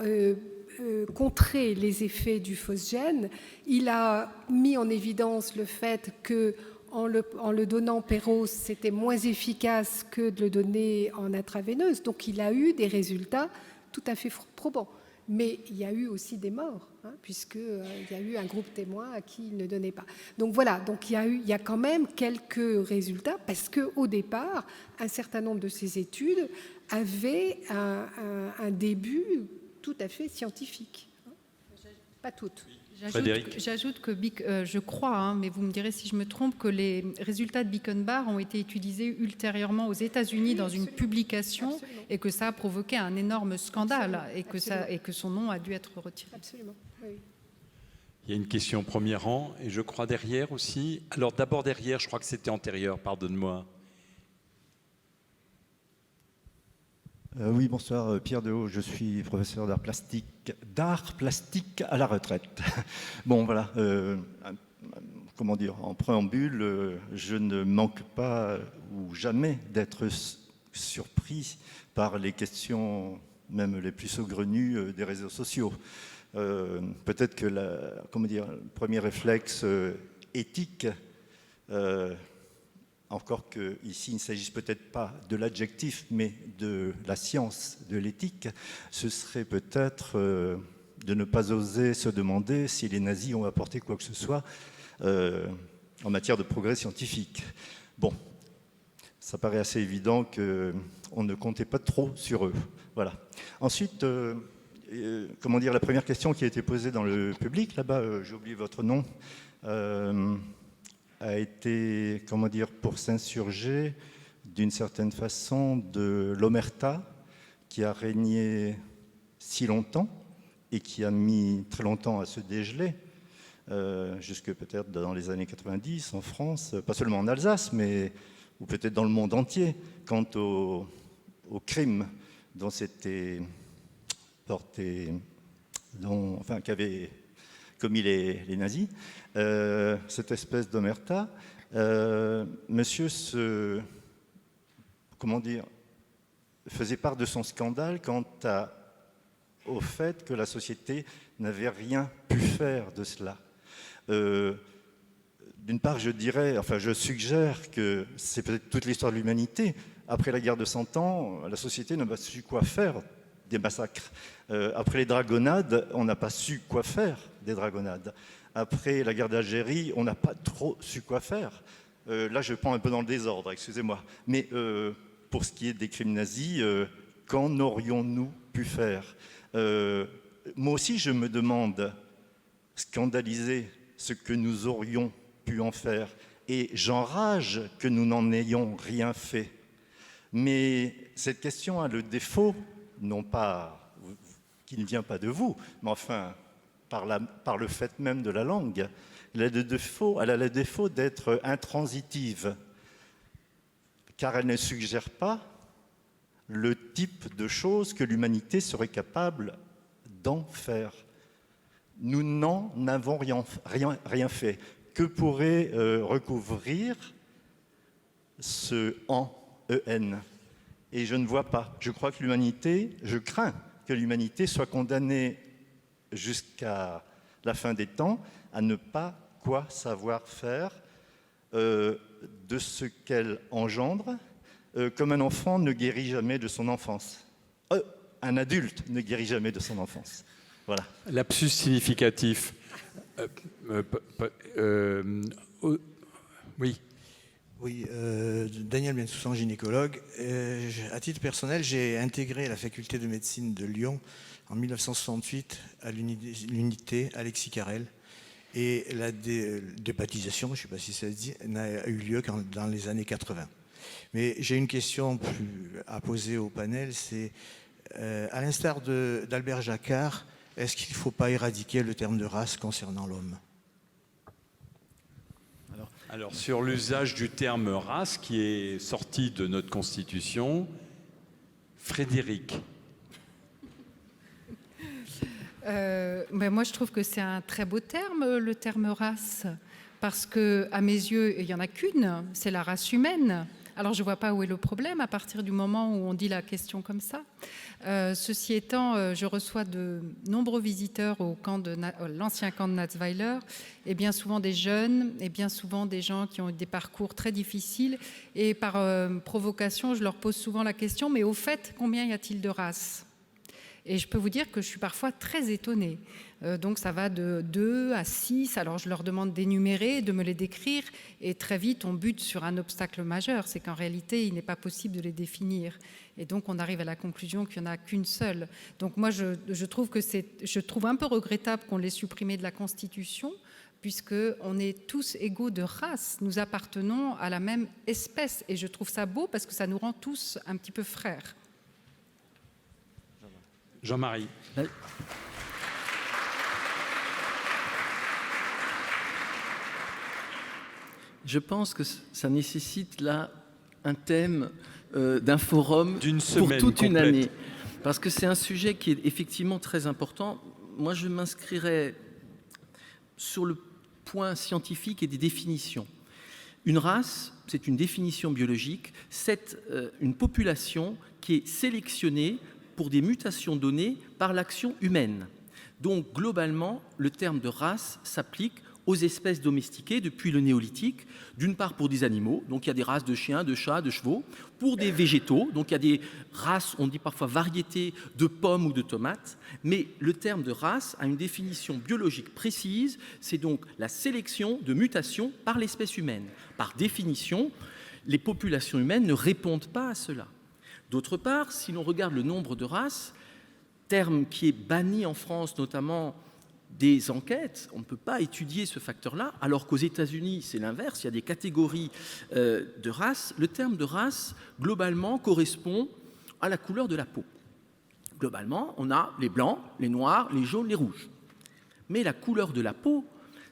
B: contrer les effets du phosgène. Il a mis en évidence le fait que en le donnant péros, c'était moins efficace que de le donner en intraveineuse. Donc il a eu des résultats tout à fait probants. Mais il y a eu aussi des morts, puisqu'il y a eu un groupe témoin à qui il ne donnait pas. Donc voilà, donc il y a quand même quelques résultats, parce qu'au départ, un certain nombre de ces études avaient un début tout à fait scientifique. Pas toutes.
E: J'ajoute que je crois, mais vous me direz si je me trompe, que les résultats de Bickenbach ont été utilisés ultérieurement aux États-Unis dans une publication, absolument. Et que ça a provoqué un énorme scandale et que son nom a dû être retiré.
B: Absolument. Oui.
A: Il y a une question au premier rang et je crois derrière aussi. Alors d'abord derrière, je crois que c'était antérieur, pardonne-moi.
G: Oui, bonsoir, Pierre Dehaut, je suis professeur d'art plastique à la retraite. Bon, voilà, comment dire, en préambule, je ne manque pas ou jamais d'être surpris par les questions, même les plus saugrenues, des réseaux sociaux. Peut-être que le premier réflexe éthique, encore qu'ici il ne s'agisse peut-être pas de l'adjectif, mais de la science de l'éthique, ce serait peut-être de ne pas oser se demander si les nazis ont apporté quoi que ce soit en matière de progrès scientifique. Bon, ça paraît assez évident qu'on ne comptait pas trop sur eux. Voilà. Ensuite, la première question qui a été posée dans le public, là-bas, j'ai oublié votre nom, a été, pour s'insurger d'une certaine façon de l'omerta qui a régné si longtemps et qui a mis très longtemps à se dégeler, jusque peut-être dans les années 90 en France, pas seulement en Alsace, mais ou peut-être dans le monde entier, quant au crime dont s'était porté, qu'avaient commis les nazis, cette espèce d'omerta, monsieur faisait part de son scandale quant au fait que la société n'avait rien pu faire de cela. D'une part, je suggère que c'est peut-être toute l'histoire de l'humanité. Après la guerre de 100 ans, la société n'a pas su quoi faire des massacres. Après les dragonnades, on n'a pas su quoi faire des dragonnades. Après la guerre d'Algérie, on n'a pas trop su quoi faire. Là, je prends un peu dans le désordre, excusez-moi. Mais pour ce qui est des crimes nazis, qu'en aurions-nous pu faire ? Moi aussi, je me demande, scandaliser ce que nous aurions pu en faire, et j'enrage que nous n'en ayons rien fait. Mais cette question a le défaut, non pas qui ne vient pas de vous, mais enfin par le fait même de la langue, Elle a le défaut d'être intransitive, car elle ne suggère pas le type de choses que l'humanité serait capable d'en faire. Nous n'en avons rien fait. Que pourrait recouvrir ce en, EN? Et je ne vois pas. Je crains que l'humanité soit condamnée jusqu'à la fin des temps à ne pas quoi savoir faire de ce qu'elle engendre, comme un enfant ne guérit jamais de son enfance. Un adulte ne guérit jamais de son enfance. Voilà.
A: Lapsus significatif. Oui.
H: Oui, Daniel Bensoussan, gynécologue. À titre personnel, j'ai intégré la faculté de médecine de Lyon en 1968 à l'unité Alexis Carrel. Et la débaptisation, je ne sais pas si ça se dit, n'a eu lieu qu'en dans les années 80. Mais j'ai une question à poser au panel, c'est, à l'instar d'Albert Jacquard, est-ce qu'il ne faut pas éradiquer le terme de race concernant l'homme ?
A: Alors, sur l'usage du terme race qui est sorti de notre Constitution, Frédéric.
E: Ben moi, je trouve que c'est un très beau terme, le terme race, parce que, à mes yeux, il n'y en a qu'une, c'est la race humaine. Alors, je ne vois pas où est le problème à partir du moment où on dit la question comme ça. Ceci étant, je reçois de nombreux visiteurs au camp l'ancien camp de Natzweiler, et bien souvent des jeunes, et bien souvent des gens qui ont eu des parcours très difficiles. Et par provocation, je leur pose souvent la question, mais au fait, combien y a-t-il de races ? Et je peux vous dire que je suis parfois très étonnée. Donc ça va de 2 à 6, alors je leur demande d'énumérer, de me les décrire, et très vite on bute sur un obstacle majeur, c'est qu'en réalité il n'est pas possible de les définir. Et donc on arrive à la conclusion qu'il n'y en a qu'une seule. Donc moi je trouve un peu regrettable qu'on l'ait supprimé de la Constitution, puisqu'on est tous égaux de race, nous appartenons à la même espèce, et je trouve ça beau parce que ça nous rend tous un petit peu frères.
A: Jean-Marie.
D: Je pense que ça nécessite là un thème d'un forum pour toute une année. Parce que c'est un sujet qui est effectivement très important. Moi, je m'inscrirais sur le point scientifique et des définitions. Une race, c'est une définition biologique, c'est une population qui est sélectionnée pour des mutations données par l'action humaine. Donc, globalement, le terme de race s'applique aux espèces domestiquées depuis le néolithique, d'une part pour des animaux, donc il y a des races de chiens, de chats, de chevaux, pour des végétaux, donc il y a des races, on dit parfois variétés de pommes ou de tomates, mais le terme de race a une définition biologique précise, c'est donc la sélection de mutations par l'espèce humaine. Par définition, les populations humaines ne répondent pas à cela. D'autre part, si l'on regarde le nombre de races, terme qui est banni en France notamment des enquêtes, on ne peut pas étudier ce facteur-là, alors qu'aux États-Unis, c'est l'inverse, il y a des catégories de races. Le terme de race, globalement, correspond à la couleur de la peau. Globalement, on a les blancs, les noirs, les jaunes, les rouges. Mais la couleur de la peau,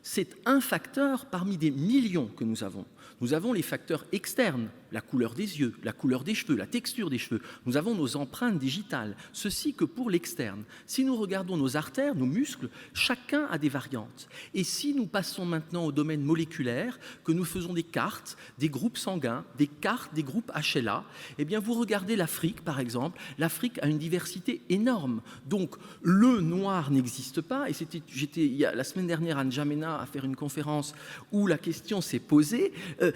D: c'est un facteur parmi des millions que nous avons. Nous avons les facteurs externes, la couleur des yeux, la couleur des cheveux, la texture des cheveux. Nous avons nos empreintes digitales, ceci que pour l'externe. Si nous regardons nos artères, nos muscles, chacun a des variantes. Et si nous passons maintenant au domaine moléculaire, que nous faisons des cartes, des groupes sanguins, des cartes des groupes HLA, eh bien vous regardez l'Afrique par exemple, l'Afrique a une diversité énorme. Donc le noir n'existe pas, et j'étais la semaine dernière à N'Djamena à faire une conférence où la question s'est posée,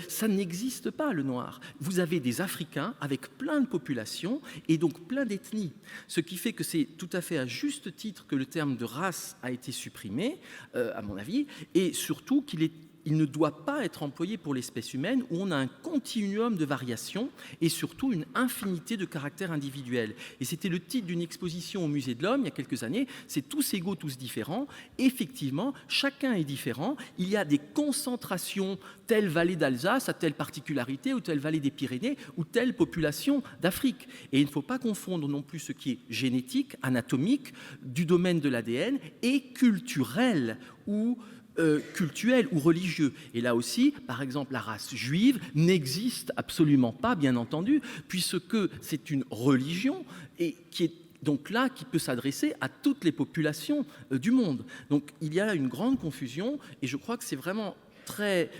D: ça n'existe pas le noir. Vous avez des Africains avec plein de populations et donc plein d'ethnies. Ce qui fait que c'est tout à fait à juste titre que le terme de race a été supprimé, à mon avis, et surtout qu'il ne doit pas être employé pour l'espèce humaine où on a un continuum de variations et surtout une infinité de caractères individuels. Et c'était le titre d'une exposition au Musée de l'Homme il y a quelques années, c'est tous égaux, tous différents. Effectivement, chacun est différent. Il y a des concentrations, telle vallée d'Alsace a telle particularité, ou telle vallée des Pyrénées, ou telle population d'Afrique. Et il ne faut pas confondre non plus ce qui est génétique, anatomique, du domaine de l'ADN et culturel, ou cultuels ou religieux. Et là aussi, par exemple, la race juive n'existe absolument pas, bien entendu, puisque c'est une religion et qui est donc là qui peut s'adresser à toutes les populations du monde. Donc il y a une grande confusion et je crois que c'est vraiment très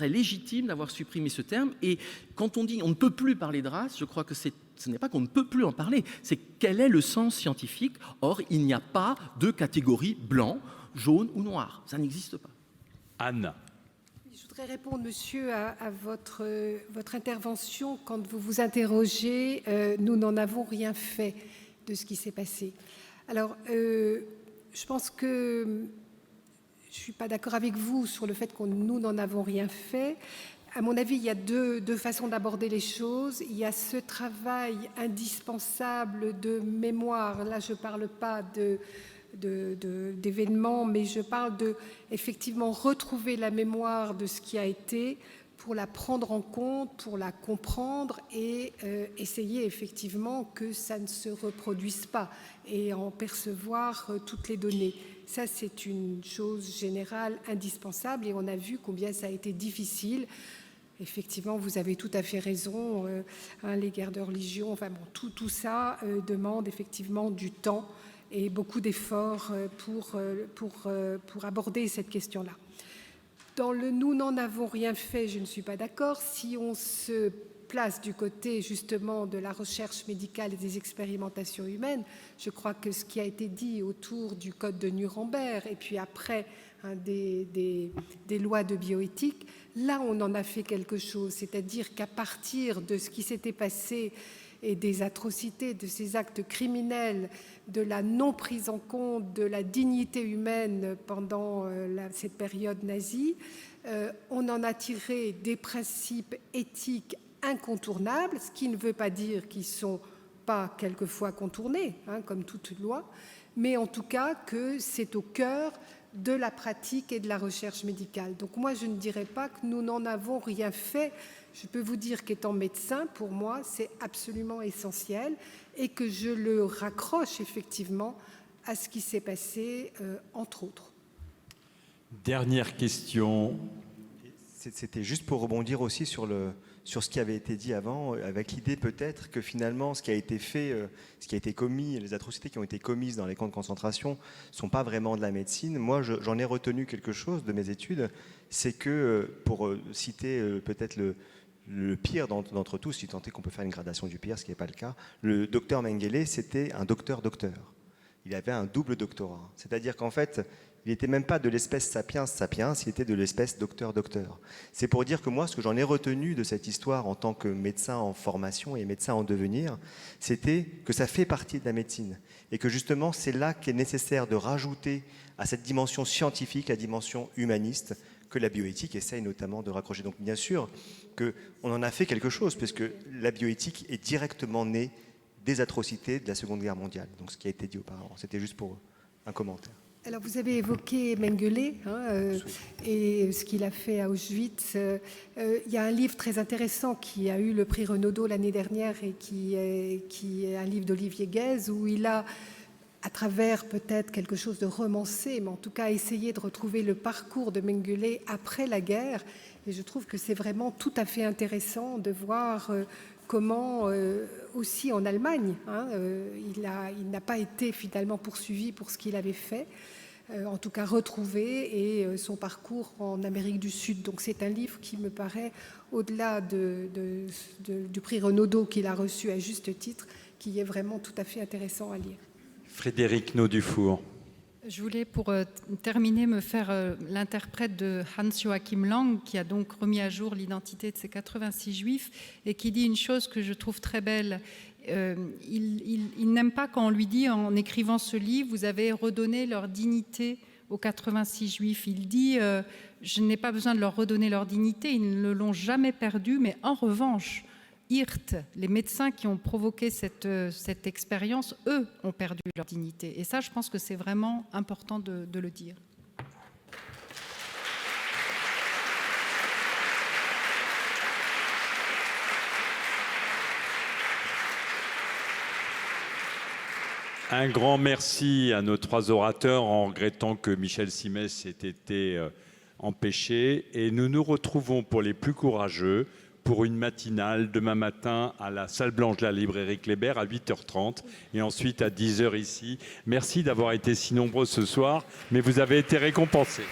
D: légitime d'avoir supprimé ce terme. Et quand on dit on ne peut plus parler de race, je crois que ce n'est pas qu'on ne peut plus en parler, c'est quel est le sens scientifique. Or, il n'y a pas de catégorie blanc, jaune ou noir. Ça n'existe pas.
A: Anne.
B: Je voudrais répondre, monsieur, à votre intervention quand vous vous interrogez. Nous n'en avons rien fait de ce qui s'est passé. Alors, je pense que je ne suis pas d'accord avec vous sur le fait que nous n'en avons rien fait. À mon avis, il y a deux façons d'aborder les choses. Il y a ce travail indispensable de mémoire. Là, je ne parle pas d'événements, mais je parle de, effectivement, retrouver la mémoire de ce qui a été pour la prendre en compte, pour la comprendre et essayer effectivement que ça ne se reproduise pas et en percevoir toutes les données. Ça, c'est une chose générale indispensable et on a vu combien ça a été difficile. Effectivement, vous avez tout à fait raison, les guerres de religion, enfin bon, tout ça demande effectivement du temps et beaucoup d'efforts pour aborder cette question-là. Dans le « nous n'en avons rien fait », je ne suis pas d'accord. Si on se place du côté justement de la recherche médicale et des expérimentations humaines, je crois que ce qui a été dit autour du code de Nuremberg et puis après des lois de bioéthique, là on en a fait quelque chose, c'est-à-dire qu'à partir de ce qui s'était passé et des atrocités, de ces actes criminels, de la non prise en compte de la dignité humaine pendant cette période nazie, on en a tiré des principes éthiques incontournables, ce qui ne veut pas dire qu'ils ne sont pas quelquefois contournés, comme toute loi, mais en tout cas que c'est au cœur de la pratique et de la recherche médicale. Donc moi, je ne dirais pas que nous n'en avons rien fait. Je peux vous dire qu'étant médecin, pour moi, c'est absolument essentiel et que je le raccroche effectivement à ce qui s'est passé, entre autres.
A: Dernière question.
C: C'était juste pour rebondir aussi sur ce qui avait été dit avant, avec l'idée peut-être que finalement ce qui a été fait, ce qui a été commis, les atrocités qui ont été commises dans les camps de concentration ne sont pas vraiment de la médecine. Moi, j'en ai retenu quelque chose de mes études, c'est que, pour citer peut-être le pire d'entre tous, si tant est qu'on peut faire une gradation du pire, ce qui n'est pas le cas, le docteur Mengele, c'était un docteur-docteur. Il avait un double doctorat. C'est-à-dire qu'en fait, il n'était même pas de l'espèce sapiens, il était de l'espèce docteur-docteur. C'est pour dire que moi, ce que j'en ai retenu de cette histoire en tant que médecin en formation et médecin en devenir, c'était que ça fait partie de la médecine. Et que justement, c'est là qu'il est nécessaire de rajouter à cette dimension scientifique la dimension humaniste que la bioéthique essaye notamment de raccrocher. Donc bien sûr qu'on en a fait quelque chose, puisque la bioéthique est directement née des atrocités de la Seconde Guerre mondiale. Donc ce qui a été dit auparavant, c'était juste pour un commentaire.
B: Alors vous avez évoqué Mengele et ce qu'il a fait à Auschwitz. Il y a un livre très intéressant qui a eu le prix Renaudot l'année dernière et qui est un livre d'Olivier Guèze où il a, à travers peut-être quelque chose de romancé, mais en tout cas essayé de retrouver le parcours de Mengele après la guerre. Et je trouve que c'est vraiment tout à fait intéressant de voir comment, aussi en Allemagne, il n'a pas été finalement poursuivi pour ce qu'il avait fait, en tout cas retrouvé, et son parcours en Amérique du Sud. Donc c'est un livre qui me paraît, au-delà du prix Renaudot qu'il a reçu à juste titre, qui est vraiment tout à fait intéressant à lire.
A: Frédéric Naudufour.
E: Je voulais, pour terminer, me faire l'interprète de Hans-Joachim Lang, qui a donc remis à jour l'identité de ces 86 juifs et qui dit une chose que je trouve très belle. Il n'aime pas quand on lui dit, en écrivant ce livre, vous avez redonné leur dignité aux 86 juifs. Il dit, je n'ai pas besoin de leur redonner leur dignité, ils ne l'ont jamais perdue, mais en revanche, Hirt, les médecins qui ont provoqué cette expérience, eux, ont perdu leur dignité. Et ça, je pense que c'est vraiment important de le dire.
A: Un grand merci à nos 3 orateurs, en regrettant que Michel Simès ait été empêché. Et nous nous retrouvons pour les plus courageux pour une matinale demain matin à la salle blanche de la librairie Kléber à 8h30 et ensuite à 10h ici. Merci d'avoir été si nombreux ce soir, mais vous avez été récompensés.